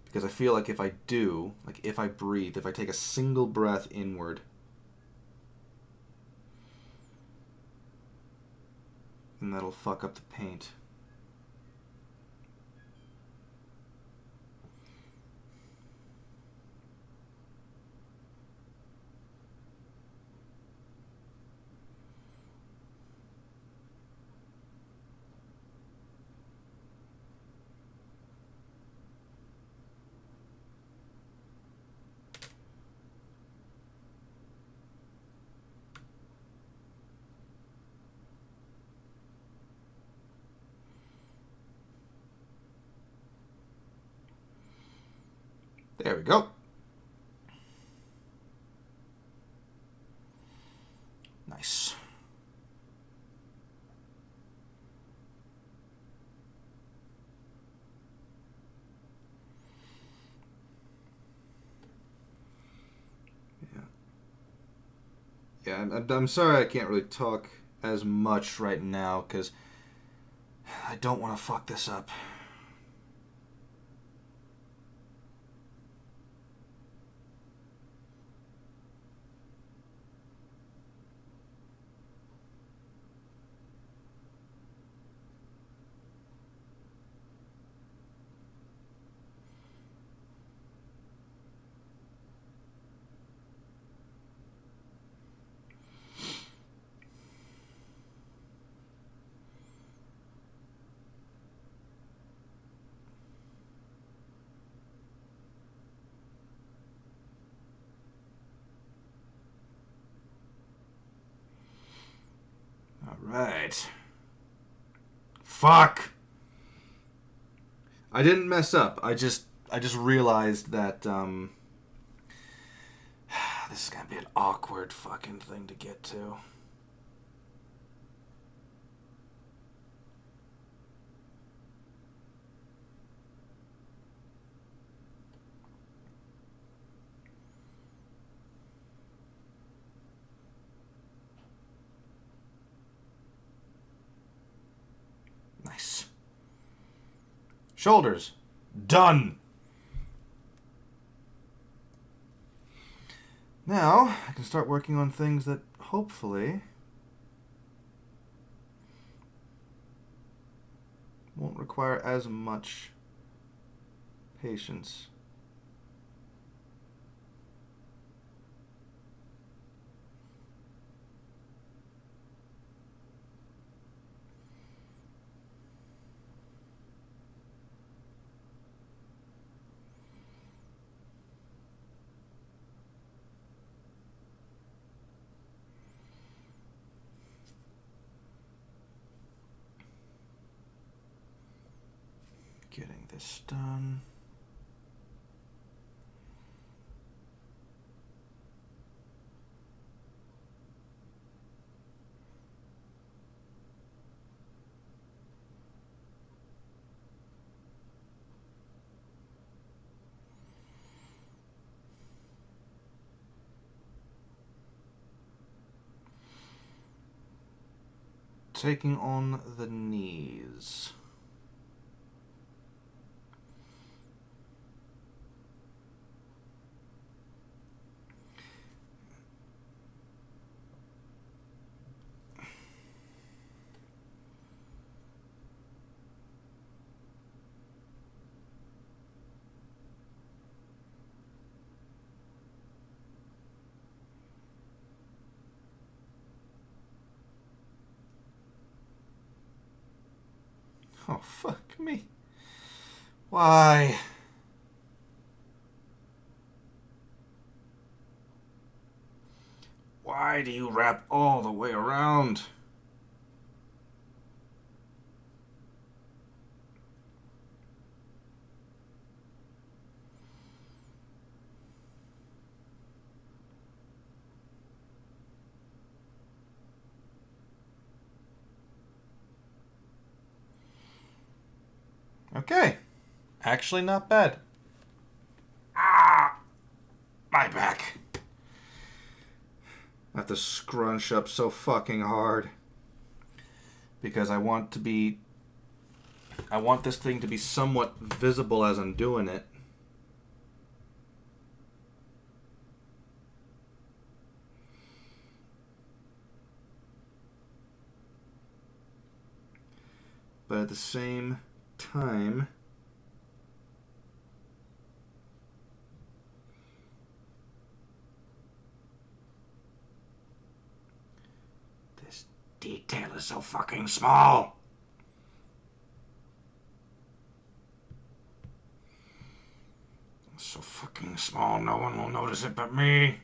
Because I feel like if I do, like if I breathe, if I take a single breath inward, then that'll fuck up the paint. There we go. Nice. Yeah, I'm sorry I can't really talk as much right now because I don't want to fuck this up. Alright. Fuck! I didn't mess up. I just realized that this is gonna be an awkward fucking thing to get to. Nice. Shoulders. Done. Now, I can start working on things that hopefully won't require as much patience. Getting this done. Taking on the knees. Oh, fuck me. Why? Why do you wrap all the way around? Okay. Actually not bad. Ah! My back. I have to scrunch up so fucking hard. Because I want this thing to be somewhat visible as I'm doing it. But at the same time, this detail is so fucking small. So fucking small, no one will notice it but me.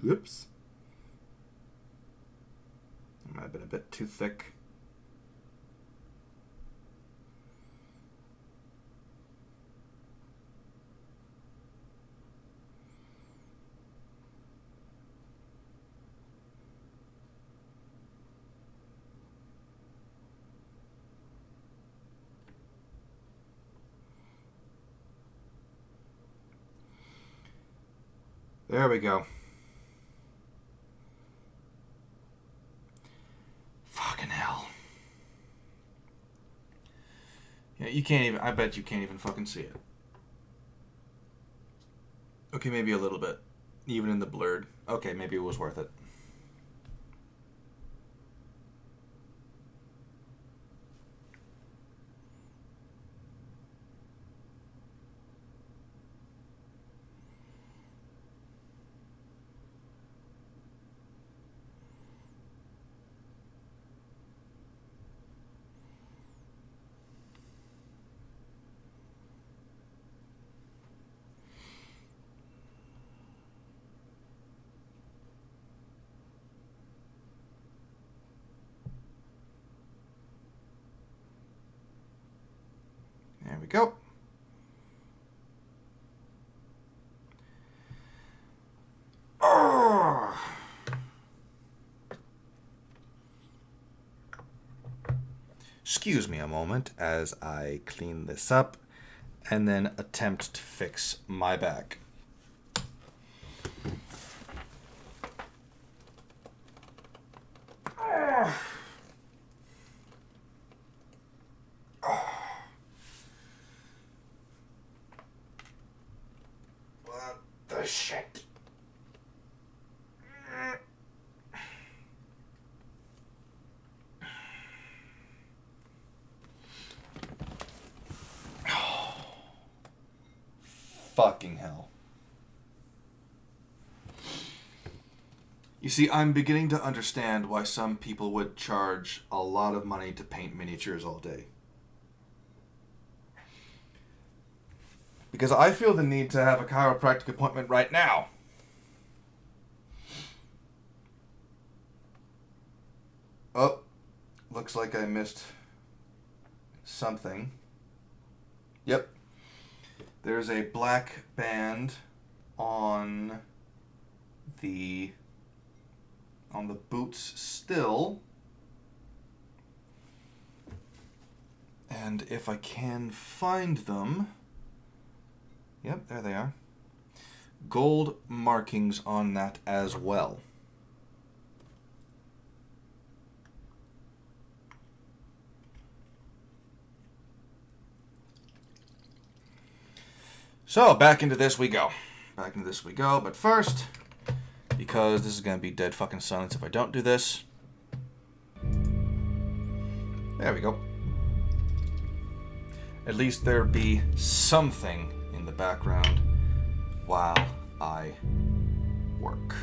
Oops. That might have been a bit too thick. There we go. Fucking hell. Yeah, you can't even... I bet you can't even fucking see it. Okay, maybe a little bit. Even in the blurred. Okay, maybe it was worth it. There we go. Oh. Excuse me a moment as I clean this up and then attempt to fix my back. What the shit? Fucking hell. You see, I'm beginning to understand why some people would charge a lot of money to paint miniatures all day. Because I feel the need to have a chiropractic appointment right now. Oh, looks like I missed something. Yep. There's a black band on the boots still. And if I can find them... Yep, there they are. Gold markings on that as well. So, back into this we go. But first, because this is going to be dead fucking silence if I don't do this. There we go. At least there be something in the background while I work.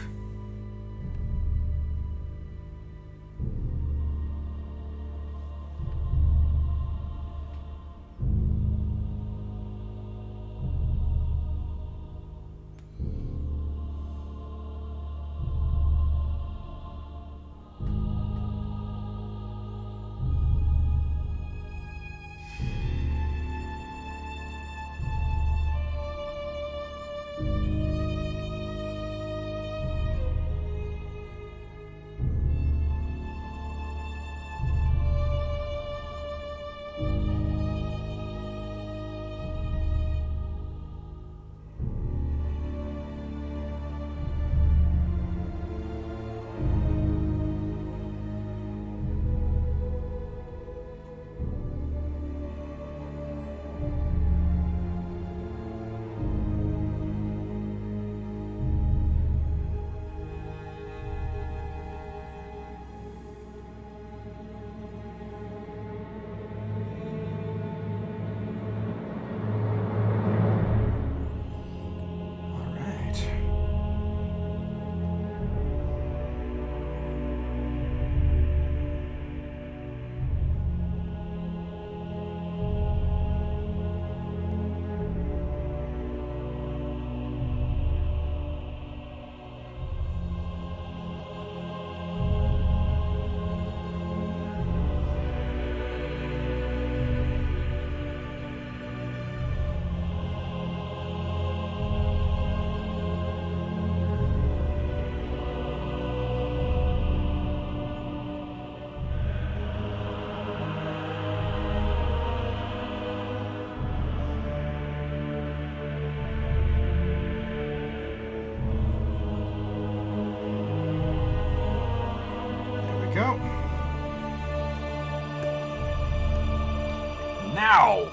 Now!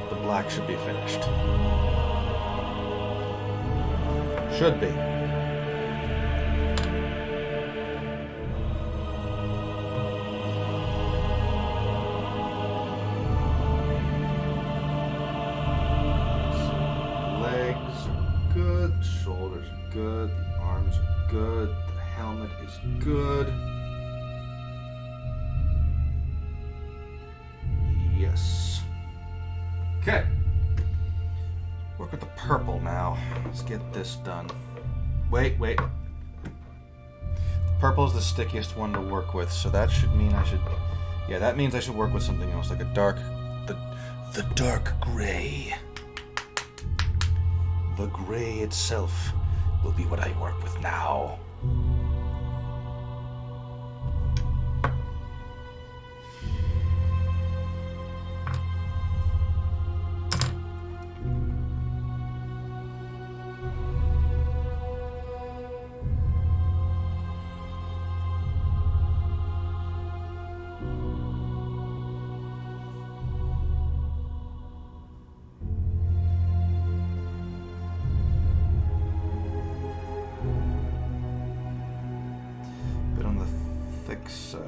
The black should be finished. Should be. Legs are good, the shoulders are good, the arms are good, the helmet is good. Yes. Okay. Work with the purple now. Let's get this done. Wait. The purple is the stickiest one to work with, so that should mean I should... Yeah, that means I should work with something else, like a dark... The dark gray. The gray itself will be what I work with now. Side.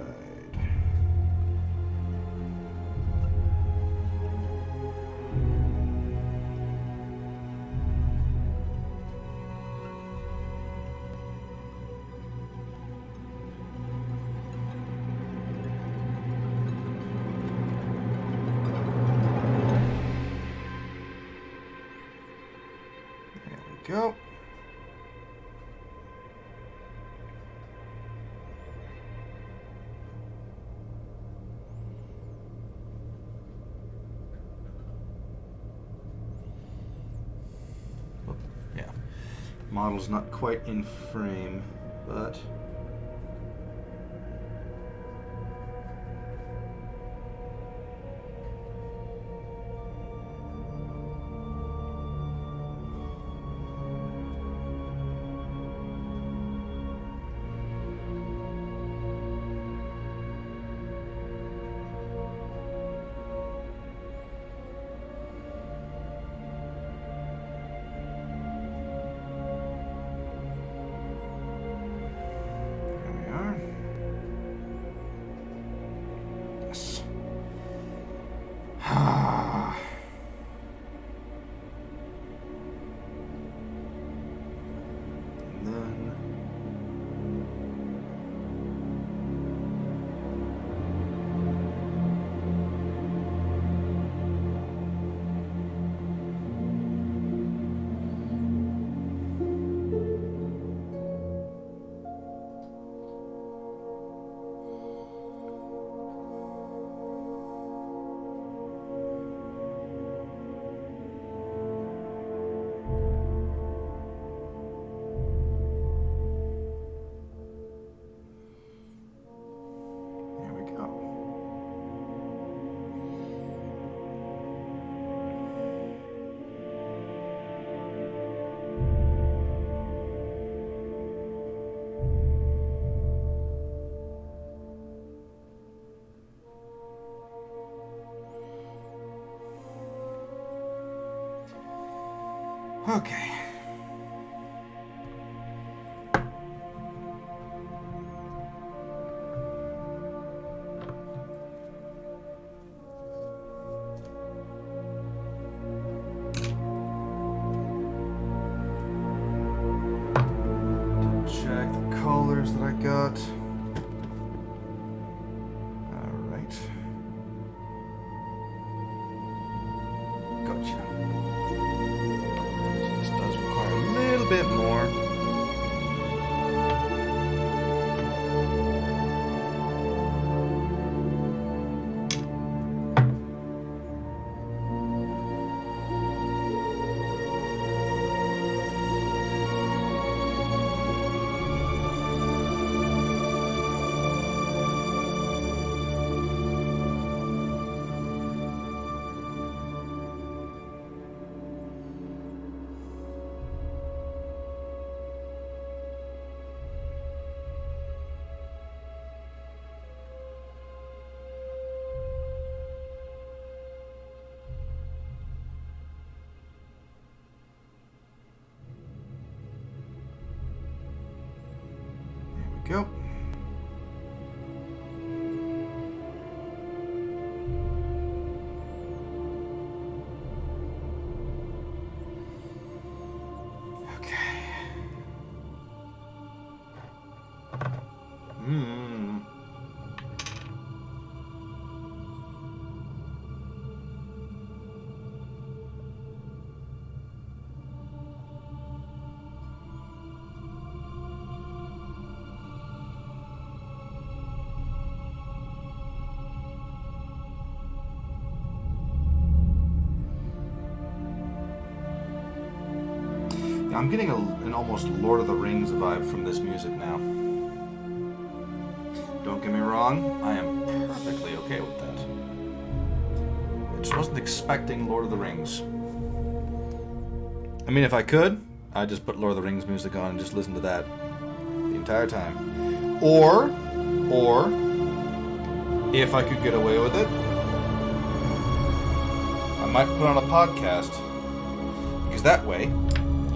There we go. Model's not quite in frame, but okay. Check the colors that I got. All right. Gotcha. This does require a little bit more. go. Okay. I'm getting an almost Lord of the Rings vibe from this music now. Don't get me wrong, I am perfectly okay with that. I just wasn't expecting Lord of the Rings. I mean, if I could, I'd just put Lord of the Rings music on and just listen to that the entire time. Or, if I could get away with it, I might put on a podcast. Because that way,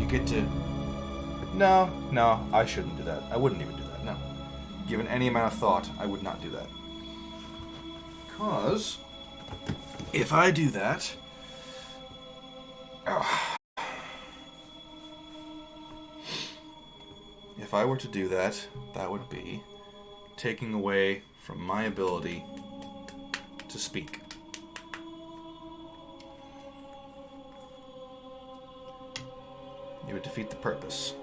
get to... No, I shouldn't do that. I wouldn't even do that, no. Given any amount of thought, I would not do that. Because if I do that... If I were to do that, that would be taking away from my ability to speak. It would defeat the purpose.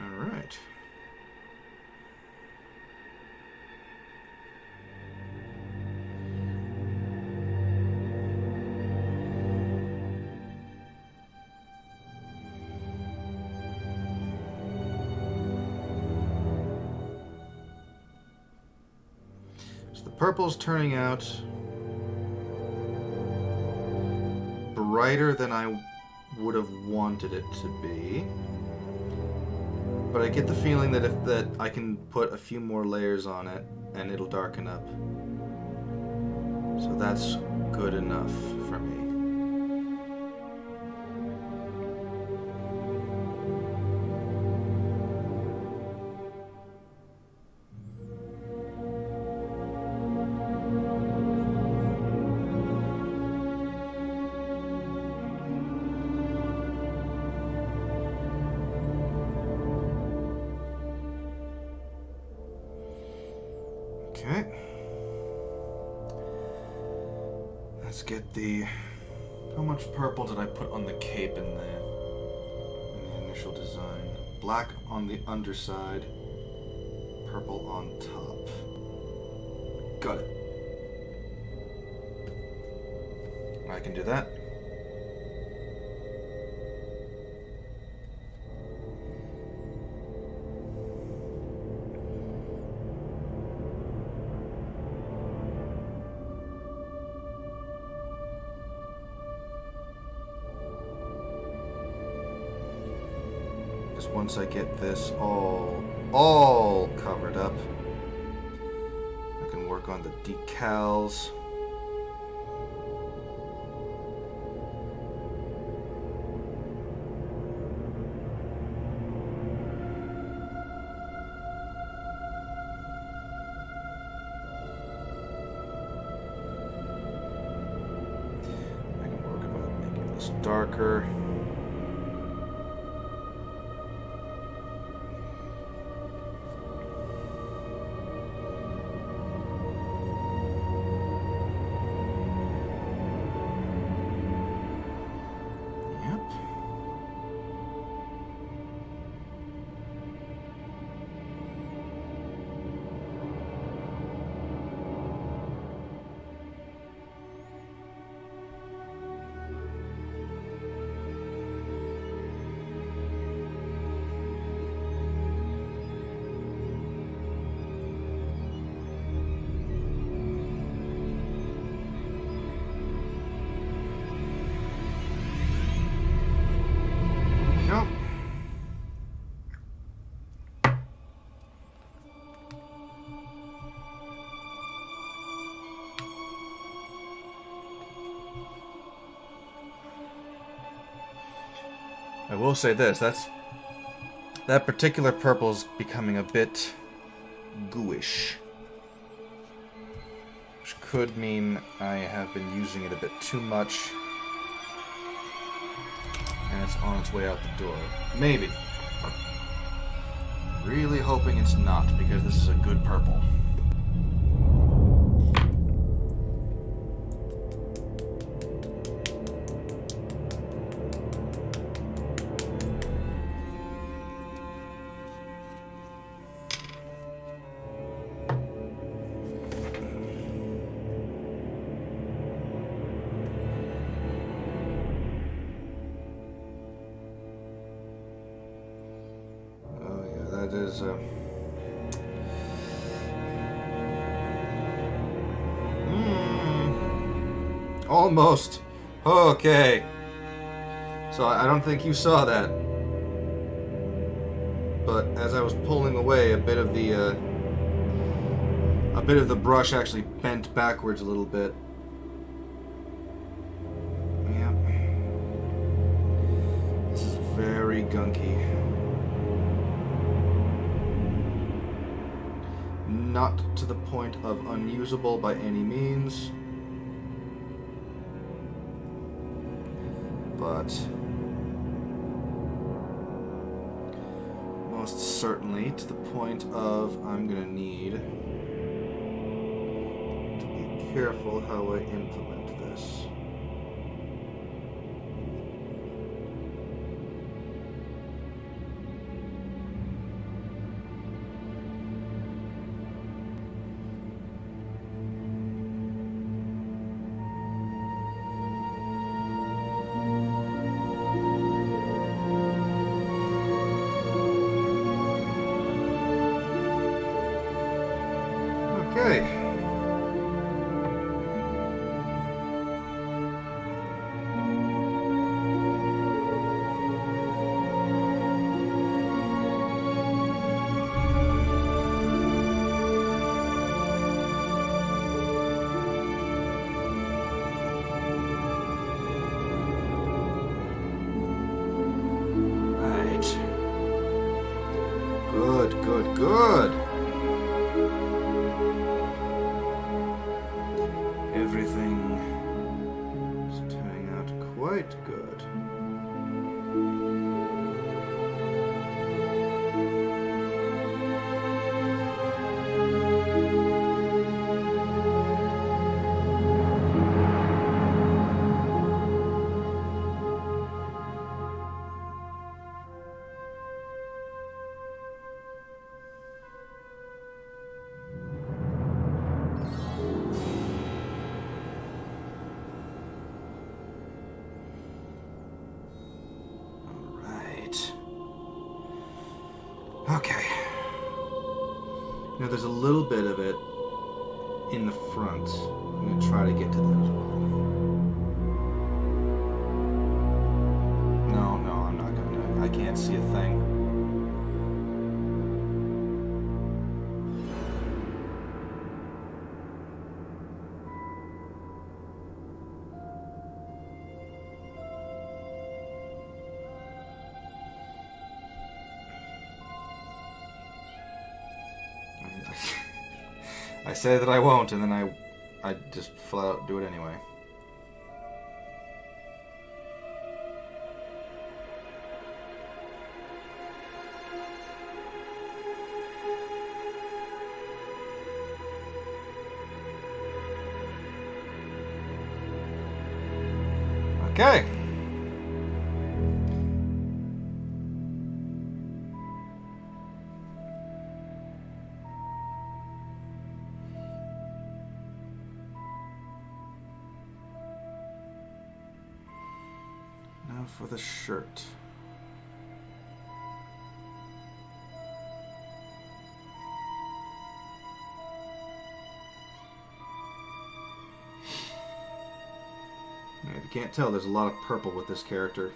All right. So the purple's turning out brighter than I would have wanted it to be. But I get the feeling that I can put a few more layers on it and it'll darken up. So that's good enough for me. Okay. Let's get the... How much purple did I put on the cape in the initial design? Black on the underside, purple on top. Got it. I can do that. Once I get this all covered up, I can work on the decals. I can work about making this darker. I will say this, that particular purple's becoming a bit gooish. Which could mean I have been using it a bit too much. And it's on its way out the door. Maybe. Really hoping it's not, because this is a good purple. That is, almost. Okay. So I don't think you saw that. But as I was pulling away, a bit of the brush actually bent backwards a little bit. Yep. This is very gunky. Not to the point of unusable by any means, but most certainly to the point of I'm gonna need to be careful how I implement this. Okay. Right. Good, good, good. Everything is turning out quite good. Okay. Now there's a little bit of it in the front. I'm going to try to get to that as well. No, I'm not going to. I can't see a thing. I say that I won't, and then I just flat out do it anyway. Okay. Now for the shirt. If you can't tell, there's a lot of purple with this character.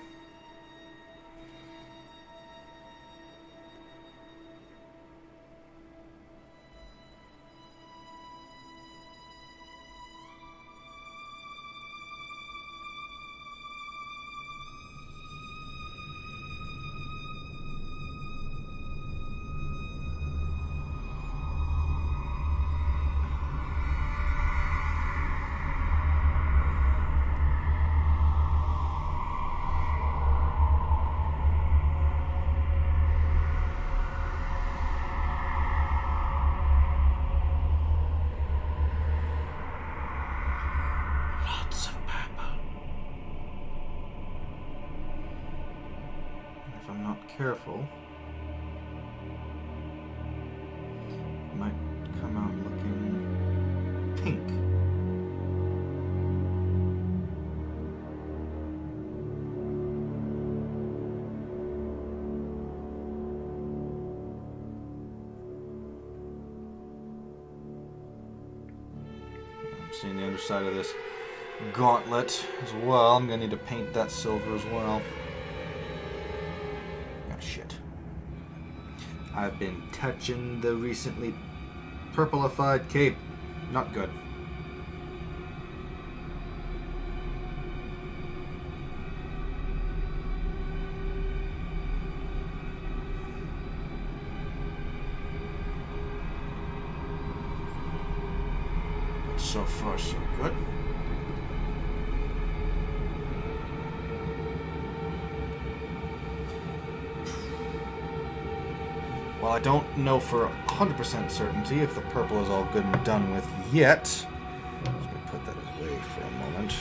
if I'm not careful, it might come out looking pink. I'm seeing the underside of this gauntlet as well. I'm gonna need to paint that silver as well. Oh shit. I've been touching the recently purplified cape. Not good. So far, so good. Well, I don't know for 100% certainty if the purple is all good and done with yet. I'm just going to put that away for a moment.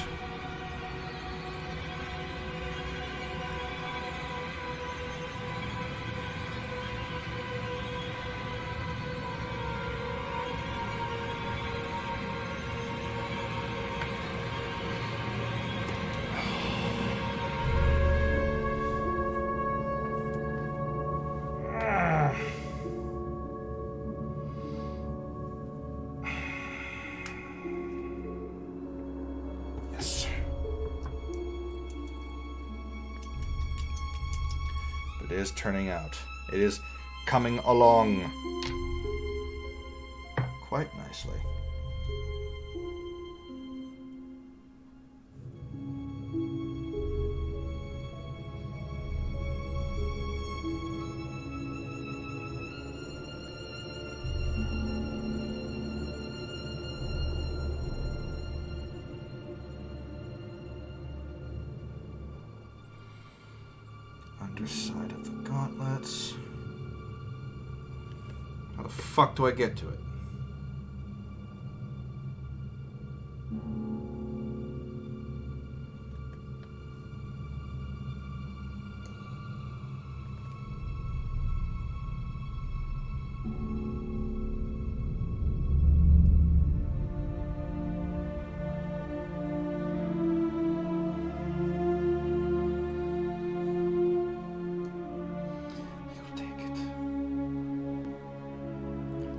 It is turning out. It is coming along quite nicely. Underside of the gauntlets. How the fuck do I get to it?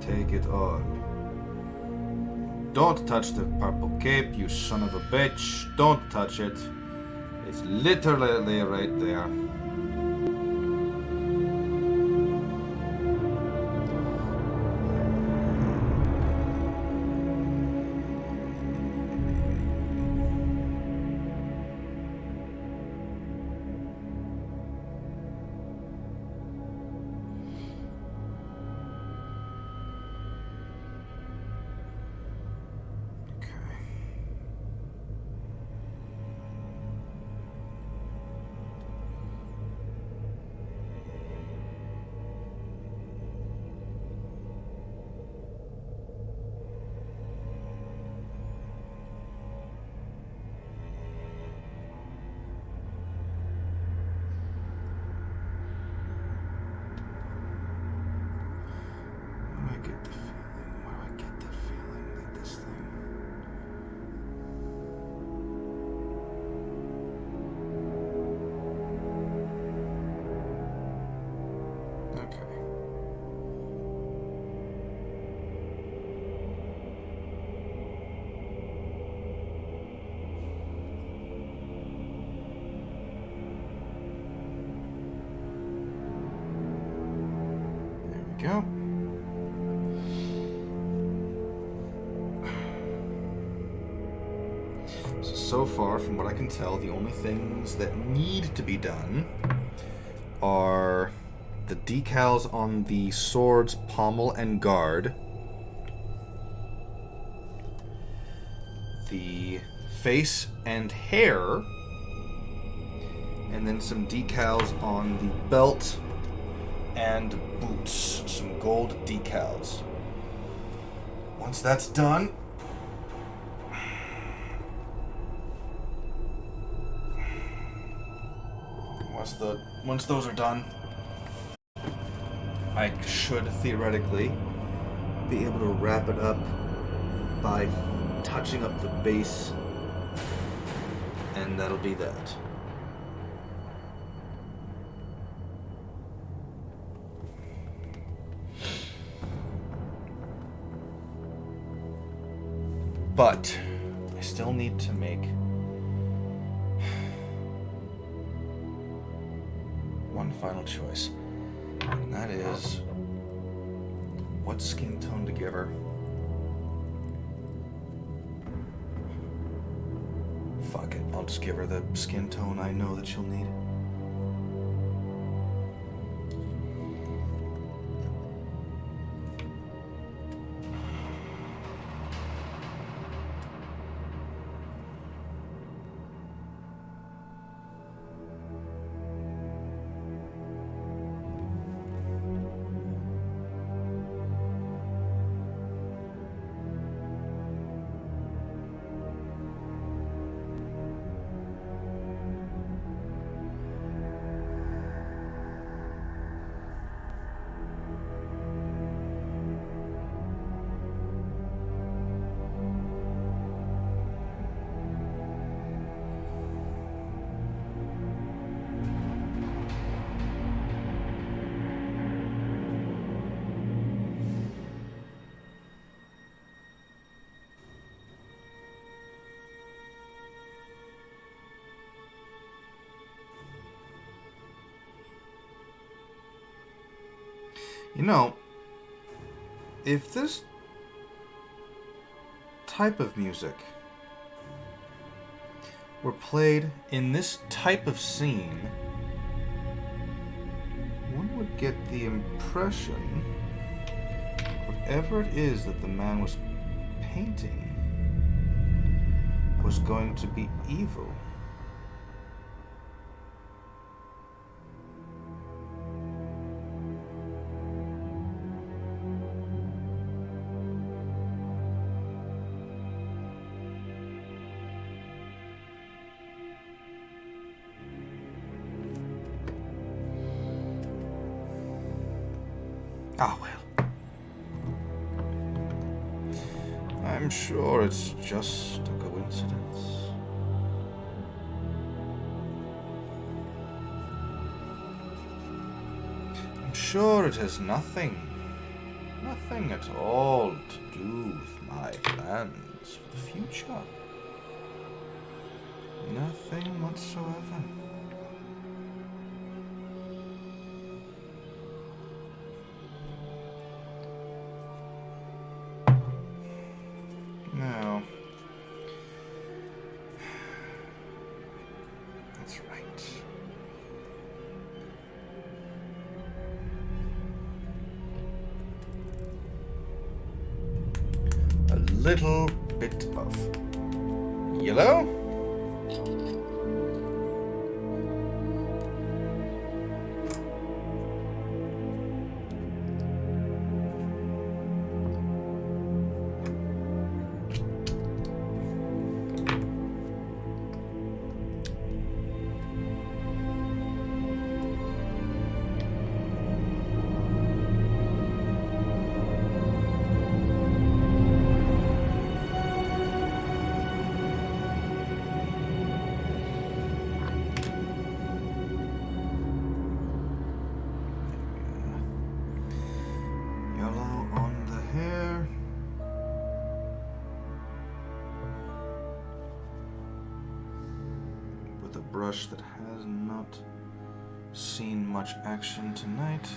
Take it all. Don't touch the purple cape, you son of a bitch. Don't touch it. It's literally right there. Go. So far, from what I can tell, the only things that need to be done are the decals on the sword's pommel and guard, the face and hair, and then some decals on the belt and boots, some gold decals. Once that's done, once those are done, I should theoretically be able to wrap it up by touching up the base, and that'll be that. But I still need to make one final choice, and that is what skin tone to give her. Fuck it, I'll just give her the skin tone I know that she'll need. You know, if this type of music were played in this type of scene, one would get the impression whatever it is that the man was painting was going to be evil. Ah, well. I'm sure it's just a coincidence. I'm sure it has nothing at all to do with my plans for the future. Nothing whatsoever. No. That's right. A little bit of yellow. Brush that has not seen much action tonight.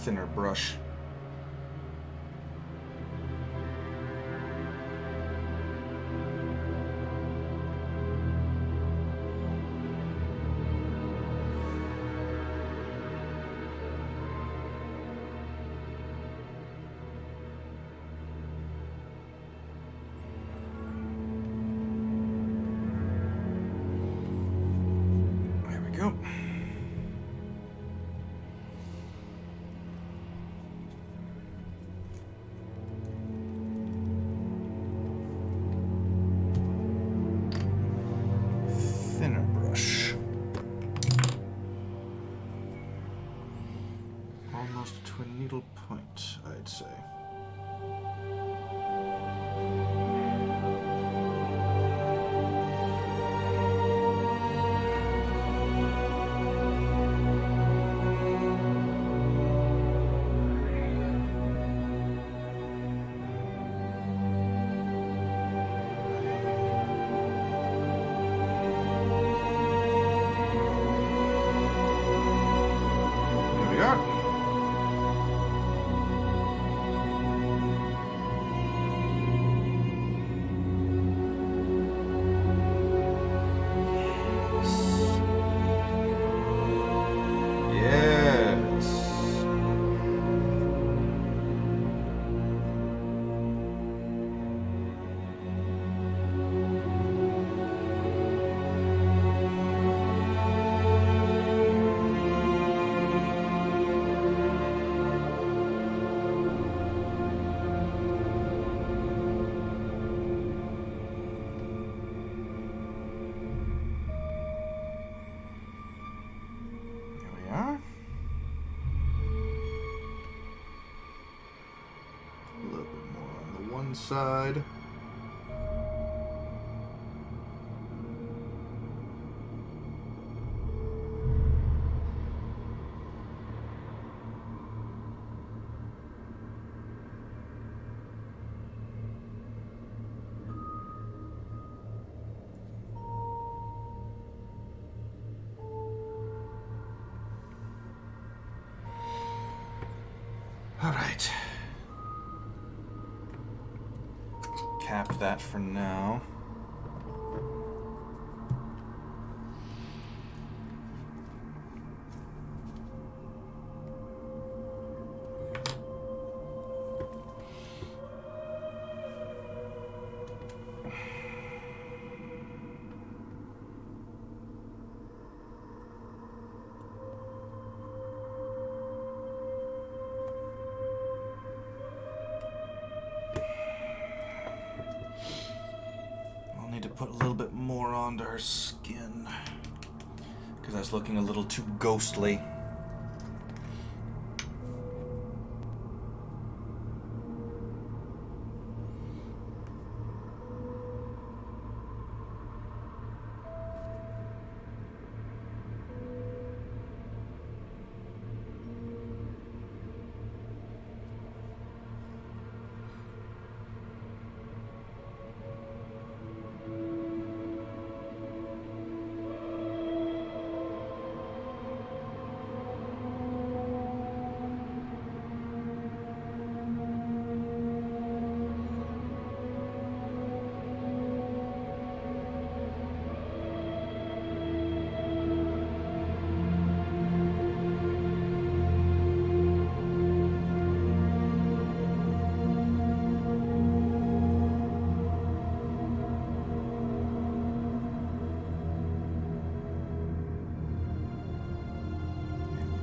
Thinner brush. go. Thinner brush. Almost to a needle point, I'd say. Side. All right. Cap that for now. Put a little bit more onto her skin because that's looking a little too ghostly.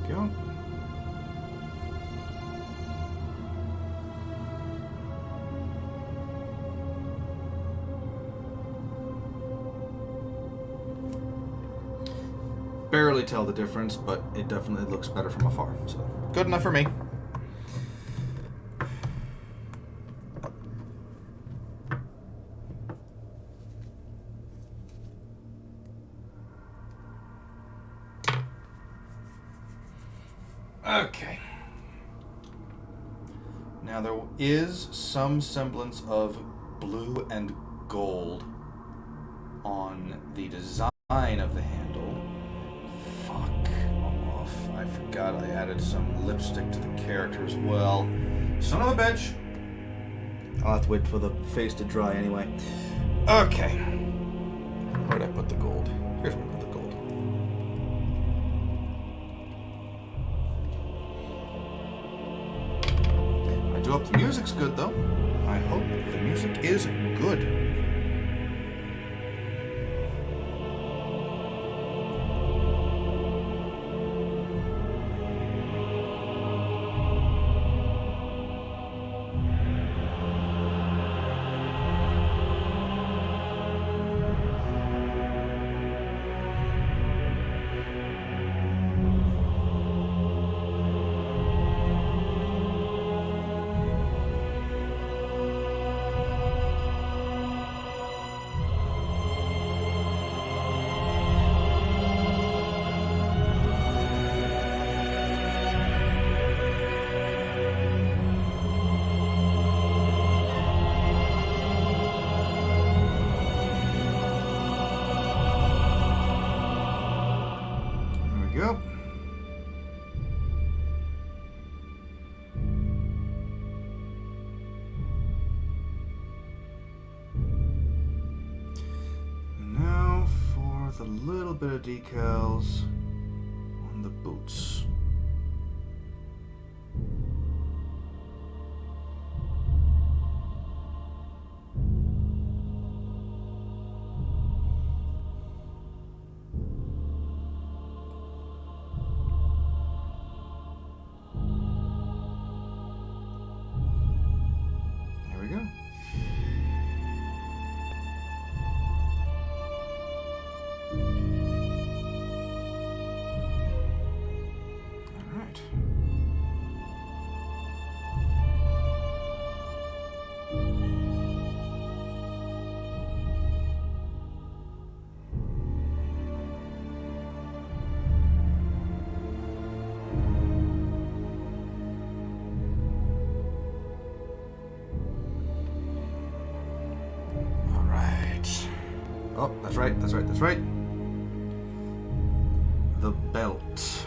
Go. Barely tell the difference, but it definitely looks better from afar. So good enough for me. Okay. Now there is some semblance of blue and gold on the design of the handle. Fuck off. I forgot I added some lipstick to the character as well. Son of a bitch. I'll have to wait for the face to dry anyway. Okay. Where'd I put the gold? Here's where I put the gold. I hope the music's good, though. I hope the music is good. we go. And now for the little bit of decals on the boots. There we go. All right. All right. Oh, that's right. The belt.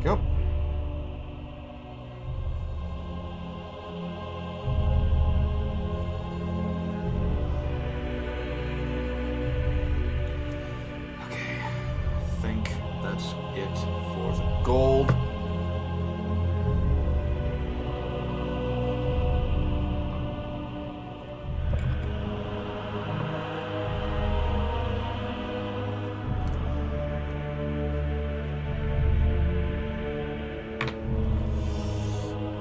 Go. Okay, I think that's it for the gold.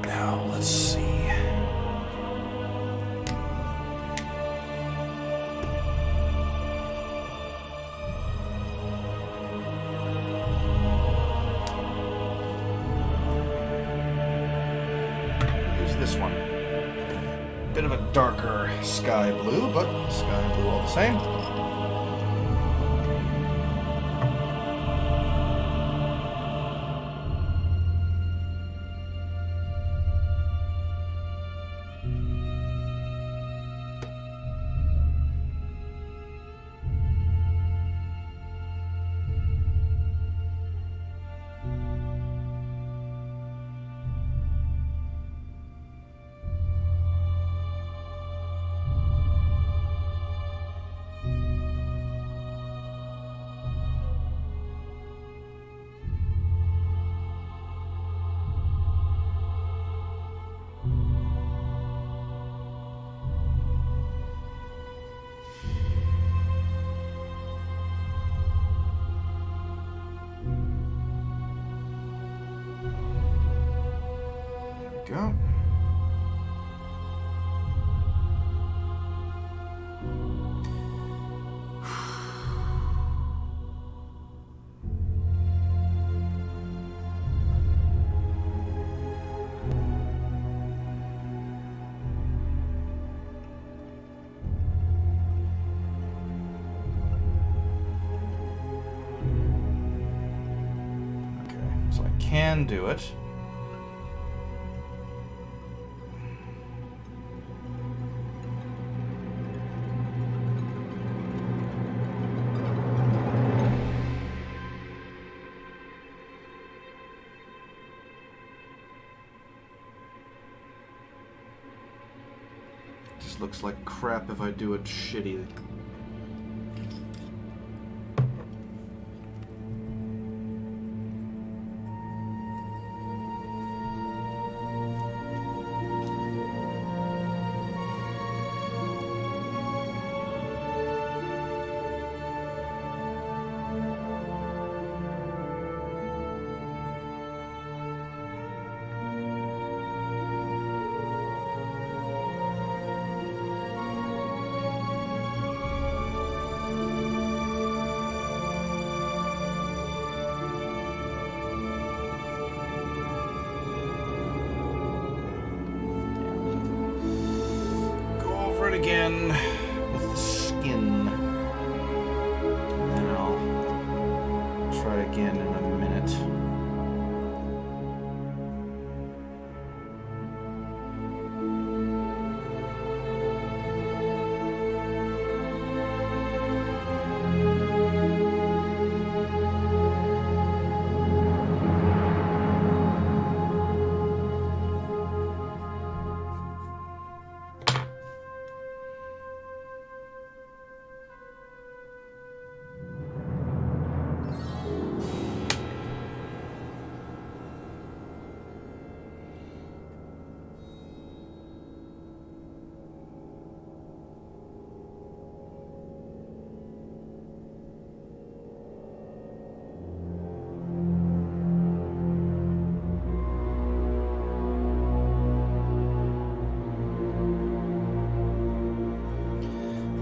Now, let's see. Use this one. Bit of a darker sky blue, but sky blue all the same. Go. Okay, so I can do it. Just looks like crap if I do it shitty. start again with the skin. And then I'll try again in a minute.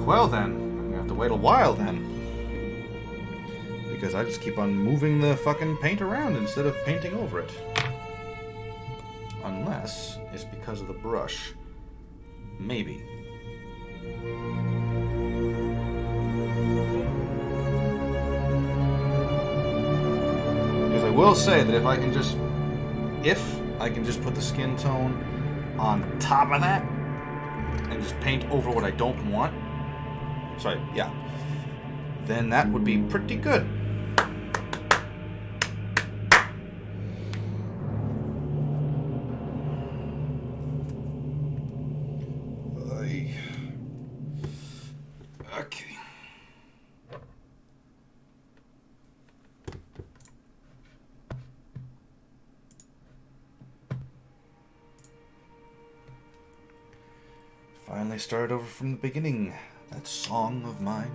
Well then, I'm gonna have to wait a while then. Because I just keep on moving the fucking paint around instead of painting over it. Unless it's because of the brush. Maybe. Because I will say that if I can just put the skin tone on top of that and just paint over what I don't want, then that would be pretty good. Okay. Finally started over from the beginning. That song of mine.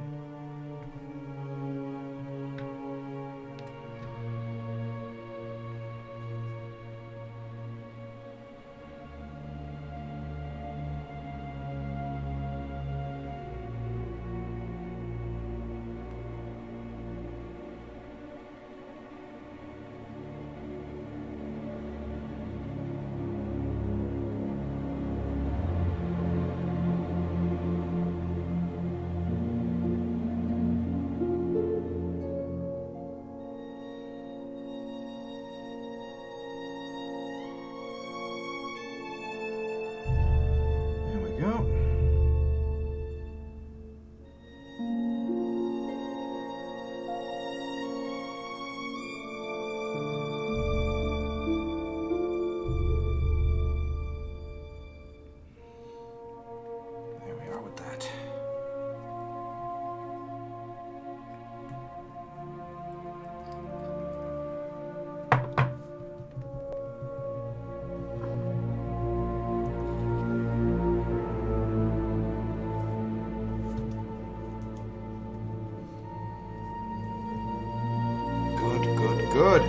Good.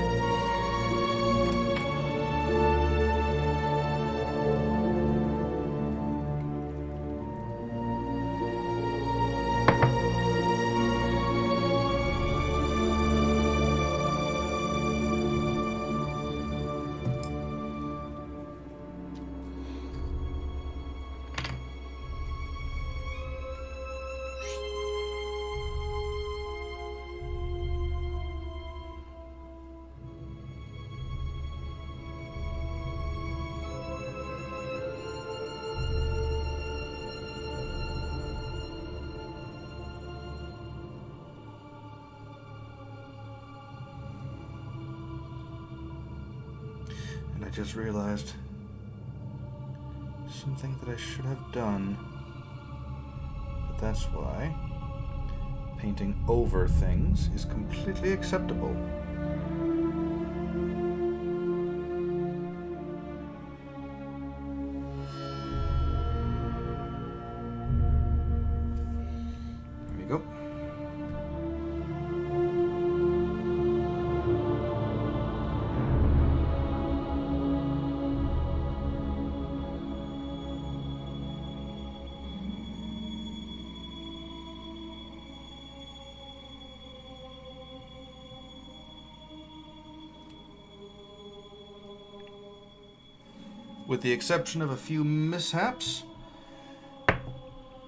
I just realized something that I should have done, but that's why painting over things is completely acceptable. There we go. With the exception of a few mishaps,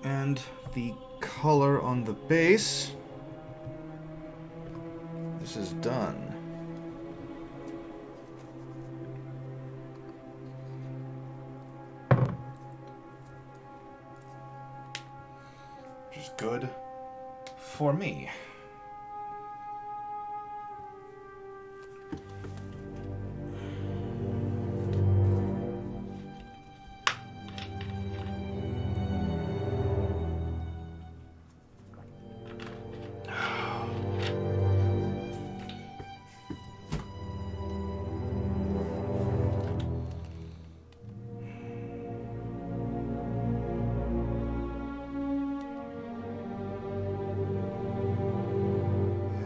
And the color on the base. This is done. Which is good for me.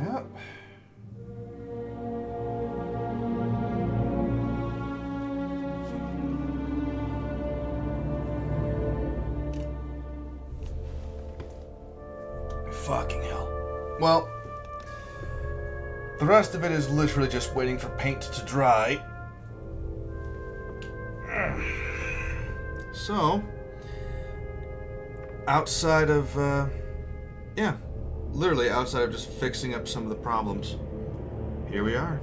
Yep. Fucking hell. Well, the rest of it is literally just waiting for paint to dry. So, outside of, literally outside of just fixing up some of the problems, here we are.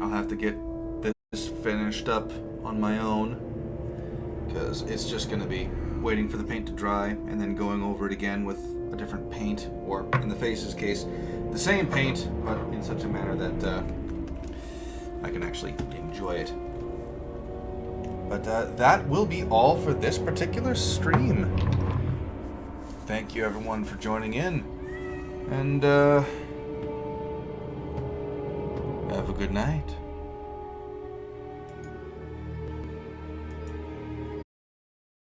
I'll have to get this finished up on my own, because it's just going to be waiting for the paint to dry and then going over it again with a different paint, or in the Face's case, the same paint, but in such a manner that I can actually enjoy it. But that will be all for this particular stream. Thank you everyone for joining in, and have a good night.